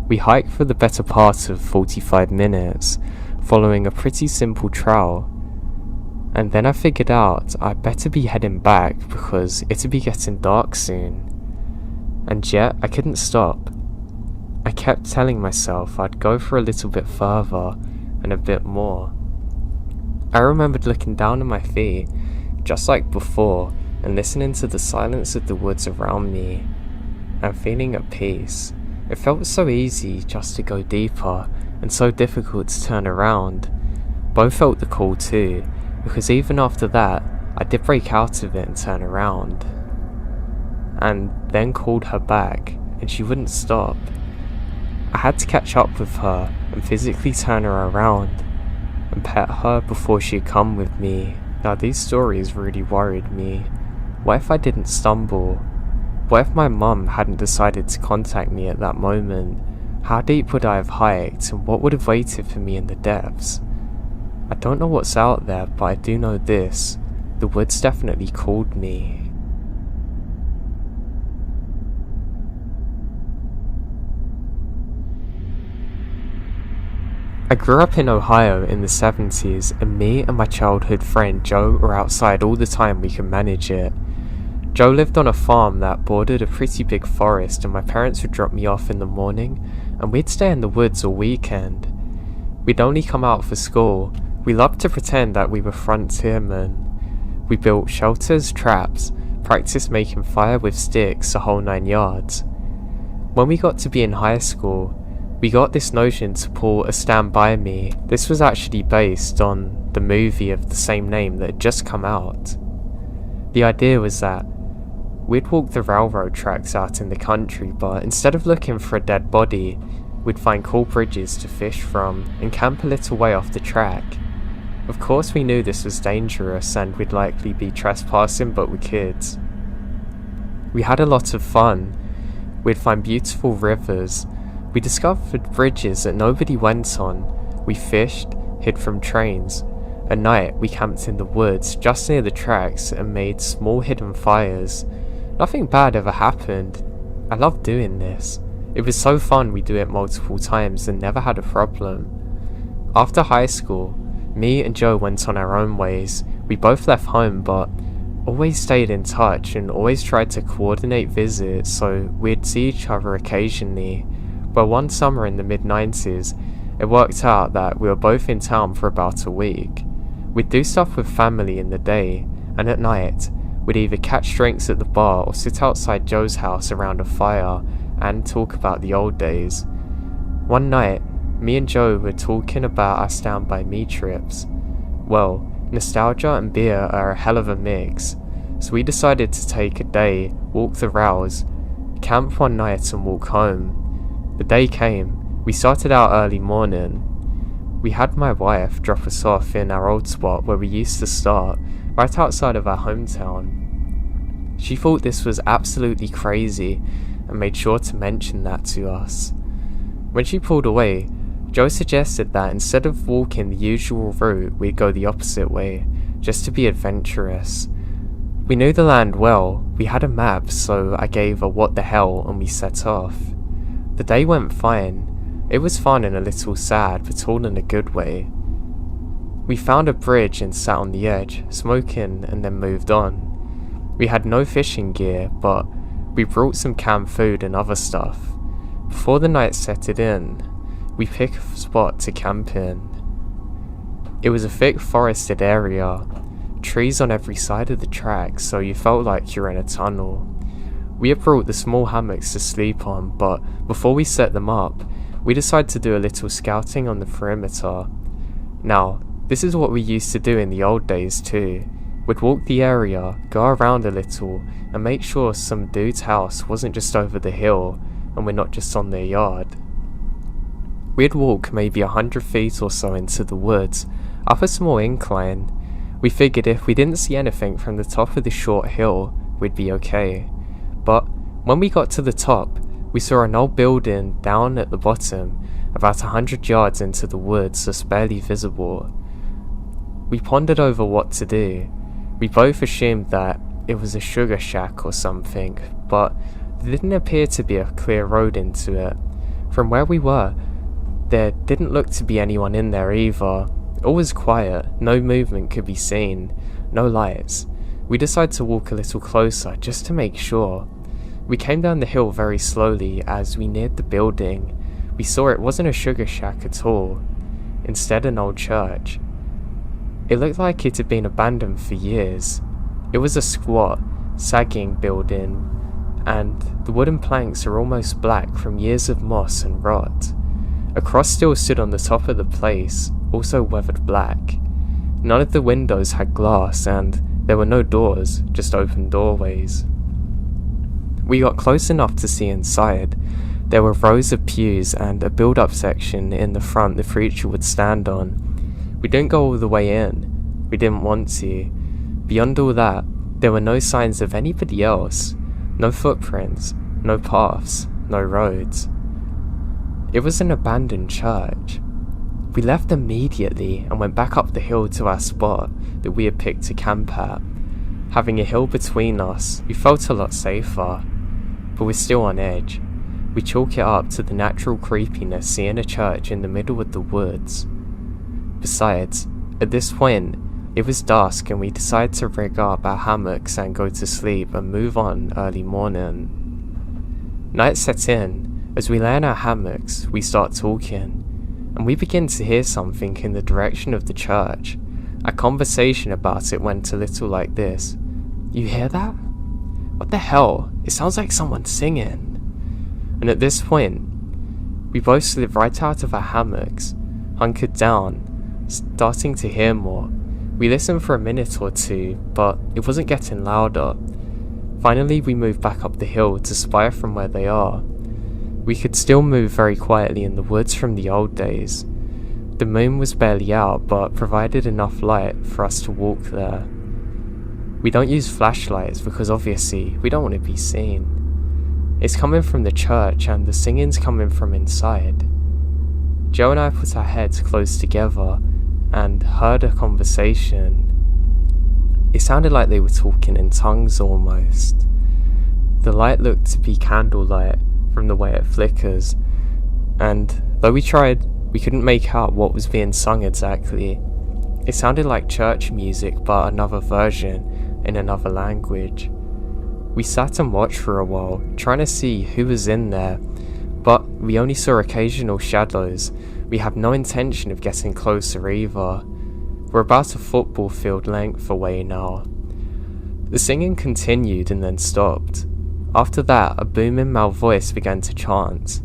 We hiked for the better part of 45 minutes, following a pretty simple trail, and then I figured out I'd better be heading back because it'd be getting dark soon. And yet I couldn't stop. I kept telling myself I'd go for a little bit further and a bit more. I remembered looking down at my feet, just like before, and listening to the silence of the woods around me, and feeling at peace. It felt so easy just to go deeper, and so difficult to turn around. Bo felt the call too, because even after that, I did break out of it and turn around. And then called her back, and she wouldn't stop. I had to catch up with her and physically turn her around and pet her before she'd come with me. Now these stories really worried me. What if I didn't stumble? What if my mum hadn't decided to contact me at that moment? How deep would I have hiked, and what would have waited for me in the depths? I don't know what's out there, but I do know this. The woods definitely called me. I grew up in Ohio in the 70s, and me and my childhood friend Joe were outside all the time we could manage it. Joe lived on a farm that bordered a pretty big forest, and my parents would drop me off in the morning, and we'd stay in the woods all weekend. We'd only come out for school. We loved to pretend that we were frontiermen. We built shelters, traps, practiced making fire with sticks, a whole 9 yards. When we got to be in high school, we got this notion to pull a Stand By Me. This was actually based on the movie of the same name that had just come out. The idea was that we'd walk the railroad tracks out in the country, but instead of looking for a dead body, we'd find cool bridges to fish from and camp a little way off the track. Of course we knew this was dangerous and we'd likely be trespassing, but we're kids. We had a lot of fun. We'd find beautiful rivers. We discovered bridges that nobody went on, We fished, hid from trains. At night, we camped in the woods just near the tracks and made small hidden fires. Nothing bad ever happened. I loved doing this. It was so fun we do it multiple times and never had a problem. After high school, me and Joe went on our own ways. We both left home but always stayed in touch and always tried to coordinate visits so we'd see each other occasionally. But one summer in the mid-90s, it worked out that we were both in town for about a week. We'd do stuff with family in the day, and at night, we'd either catch drinks at the bar or sit outside Joe's house around a fire and talk about the old days. One night, me and Joe were talking about our Stand By Me trips. Well, nostalgia and beer are a hell of a mix, so we decided to take a day, walk the rails, camp one night and walk home. The day came. We started out early morning. We had my wife drop us off in our old spot where we used to start, right outside of our hometown. She thought this was absolutely crazy and made sure to mention that to us. When she pulled away, Joe suggested that instead of walking the usual route, we'd go the opposite way, just to be adventurous. We knew the land well, we had a map, so I gave a what the hell and we set off. The day went fine. It was fun and a little sad, but all in a good way. We found a bridge and sat on the edge, smoking, and then moved on. We had no fishing gear, but we brought some canned food and other stuff. Before the night set in, we picked a spot to camp in. It was a thick forested area, trees on every side of the track, so you felt like you're in a tunnel. We had brought the small hammocks to sleep on, but before we set them up, we decided to do a little scouting on the perimeter. Now, this is what we used to do in the old days too. We'd walk the area, go around a little, and make sure some dude's house wasn't just over the hill, and we're not just on their yard. We'd walk maybe 100 feet or so into the woods, up a small incline. We figured if we didn't see anything from the top of the short hill, we'd be okay. But when we got to the top, we saw an old building down at the bottom, about 100 yards into the woods, just barely visible. We pondered over what to do. We both assumed that it was a sugar shack or something, but there didn't appear to be a clear road into it. From where we were, there didn't look to be anyone in there either. All was quiet, no movement could be seen, no lights. We decided to walk a little closer just to make sure. We came down the hill very slowly. As we neared the building, we saw it wasn't a sugar shack at all, instead an old church. It looked like it had been abandoned for years. It was a squat, sagging building, and the wooden planks are almost black from years of moss and rot. A cross still stood on the top of the place, also weathered black. None of the windows had glass, and there were no doors, just open doorways. We got close enough to see inside. There were rows of pews and a build-up section in the front the preacher would stand on. We didn't go all the way in. We didn't want to. Beyond all that, there were no signs of anybody else. No footprints, no paths, no roads. It was an abandoned church. We left immediately and went back up the hill to our spot that we had picked to camp at. Having a hill between us, we felt a lot safer. But we're still on edge. We chalk it up to the natural creepiness seeing a church in the middle of the woods. Besides, at this point, it was dusk and we decided to rig up our hammocks and go to sleep and move on early morning. Night set in. As we lay in our hammocks, we start talking, and we begin to hear something in the direction of the church. Our conversation about it went a little like this. "You hear that? What the hell? It sounds like someone singing." And at this point, we both slid right out of our hammocks, hunkered down, starting to hear more. We listened for a minute or two, but it wasn't getting louder. Finally, we moved back up the hill to spy from where they are. We could still move very quietly in the woods from the old days. The moon was barely out, but provided enough light for us to walk there. We don't use flashlights because obviously we don't want to be seen. It's coming from the church and the singing's coming from inside. Joe and I put our heads close together and heard a conversation. It sounded like they were talking in tongues almost. The light looked to be candlelight from the way it flickers, and though we tried, we couldn't make out what was being sung exactly. It sounded like church music, but another version in another language. We sat and watched for a while, trying to see who was in there, but we only saw occasional shadows. We have no intention of getting closer either. We're about a football field length away now. The singing continued and then stopped. After that, a booming male voice began to chant.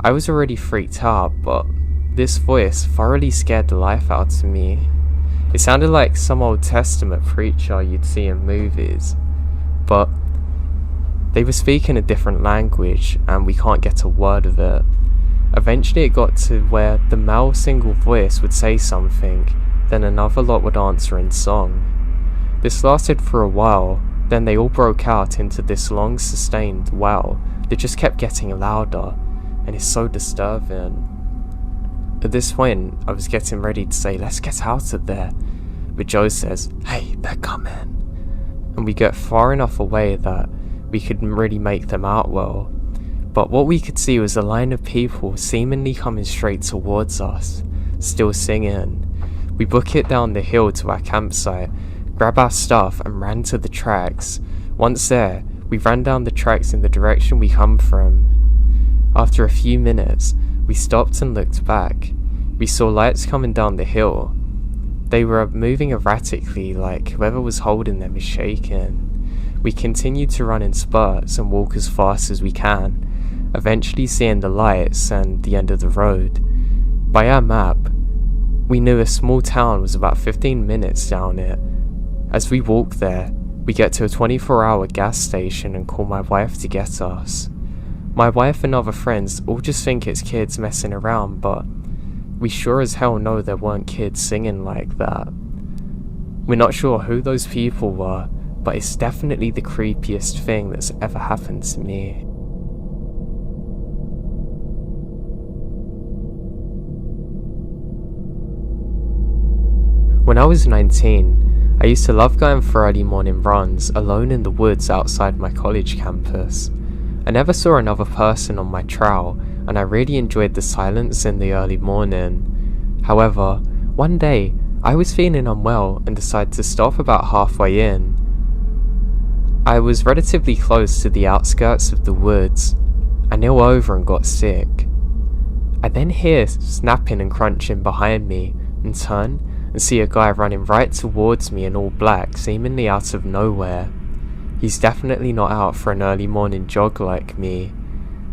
I was already freaked out, but this voice thoroughly scared the life out of me. It sounded like some Old Testament preacher you'd see in movies, but they were speaking a different language and we can't get a word of it. Eventually it got to where the male single voice would say something, then another lot would answer in song. This lasted for a while, then they all broke out into this long sustained wail that just kept getting louder, and it's so disturbing. At this point, I was getting ready to say, let's get out of there, but Joe says, hey, they're coming. And we get far enough away that we couldn't really make them out well, but what we could see was a line of people seemingly coming straight towards us, still singing. We book it down the hill to our campsite, grab our stuff and ran to the tracks. Once there, we ran down the tracks in the direction we come from. After a few minutes, we stopped and looked back. We saw lights coming down the hill. They were moving erratically, like whoever was holding them is shaking. We continued to run in spurts and walk as fast as we can, eventually seeing the lights and the end of the road. By our map, we knew a small town was about 15 minutes down it. As we walk there, we get to a 24-hour gas station and call my wife to get us. My wife and other friends all just think it's kids messing around, but we sure as hell know there weren't kids singing like that. We're not sure who those people were, but it's definitely the creepiest thing that's ever happened to me. When I was 19, I used to love going for early morning runs alone in the woods outside my college campus. I never saw another person on my trail, and I really enjoyed the silence in the early morning. However, one day, I was feeling unwell and decided to stop about halfway in. I was relatively close to the outskirts of the woods. I kneel over and got sick. I then hear snapping and crunching behind me and turn and see a guy running right towards me in all black, seemingly out of nowhere. He's definitely not out for an early morning jog like me.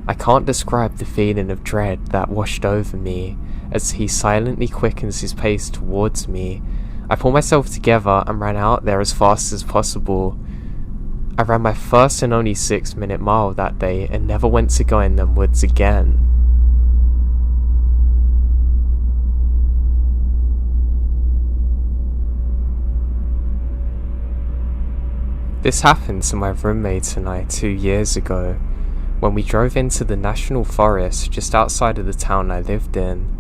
I can't describe the feeling of dread that washed over me as he silently quickens his pace towards me. I pulled myself together and ran out there as fast as possible. I ran my first and only 6-minute mile that day and never went to go in them woods again. This happened to my roommate and I 2 years ago, when we drove into the national forest just outside of the town I lived in.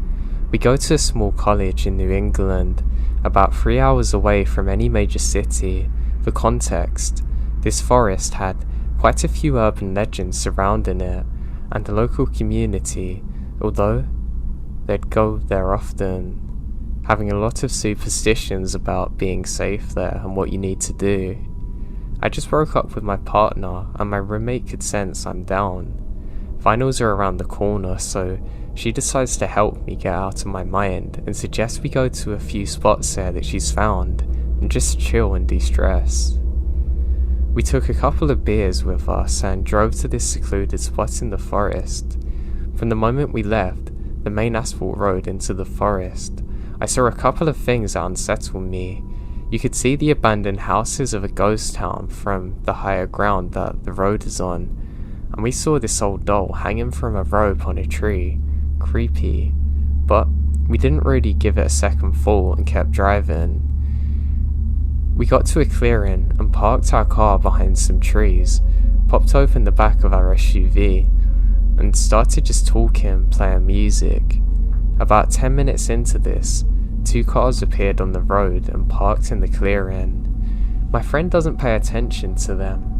We go to a small college in New England, about 3 hours away from any major city. For context, this forest had quite a few urban legends surrounding it, and the local community, although they'd go there often, having a lot of superstitions about being safe there and what you need to do. I just broke up with my partner and my roommate could sense I'm down. Finals are around the corner, so she decides to help me get out of my mind and suggests we go to a few spots there that she's found and just chill and de-stress. We took a couple of beers with us and drove to this secluded spot in the forest. From the moment we left the main asphalt road into the forest, I saw a couple of things that unsettled me. You could see the abandoned houses of a ghost town from the higher ground that the road is on, and we saw this old doll hanging from a rope on a tree. Creepy, but we didn't really give it a second thought and kept driving. We got to a clearing and parked our car behind some trees, popped open the back of our SUV, and started just talking, playing music. About 10 minutes into this, 2 cars appeared on the road and parked in the clearing. My friend doesn't pay attention to them.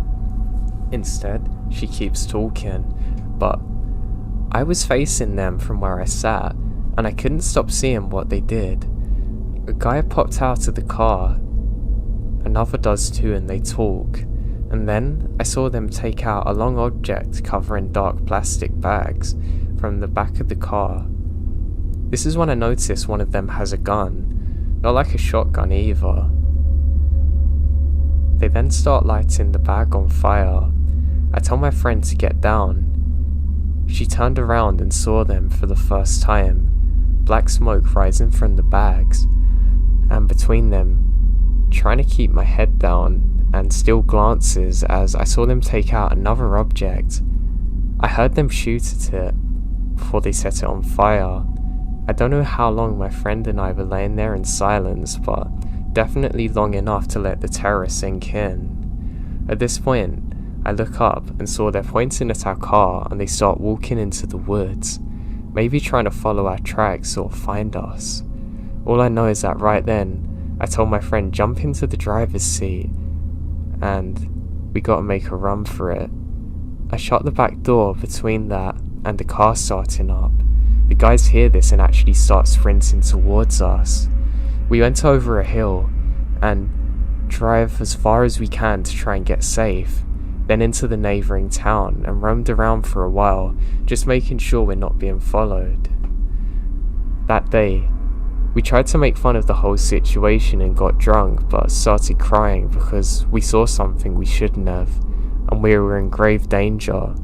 Instead, she keeps talking, but I was facing them from where I sat, and I couldn't stop seeing what they did. A guy popped out of the car, another does too, and they talk, and then I saw them take out a long object covering dark plastic bags from the back of the car. This is when I noticed one of them has a gun, not like a shotgun either. They then start lighting the bag on fire. I tell my friend to get down. She turned around and saw them for the first time, black smoke rising from the bags, and between them, trying to keep my head down and steal glances as I saw them take out another object. I heard them shoot at it before they set it on fire. I don't know how long my friend and I were laying there in silence, but definitely long enough to let the terror sink in. At this point, I look up and saw they're pointing at our car and they start walking into the woods, maybe trying to follow our tracks or find us. All I know is that right then, I told my friend jump into the driver's seat and we gotta make a run for it. I shut the back door between that and the car starting up. The guys hear this and actually start sprinting towards us. We went over a hill and drive as far as we can to try and get safe, then into the neighbouring town and roamed around for a while, just making sure we're not being followed. That day, we tried to make fun of the whole situation and got drunk, but started crying because we saw something we shouldn't have, and we were in grave danger.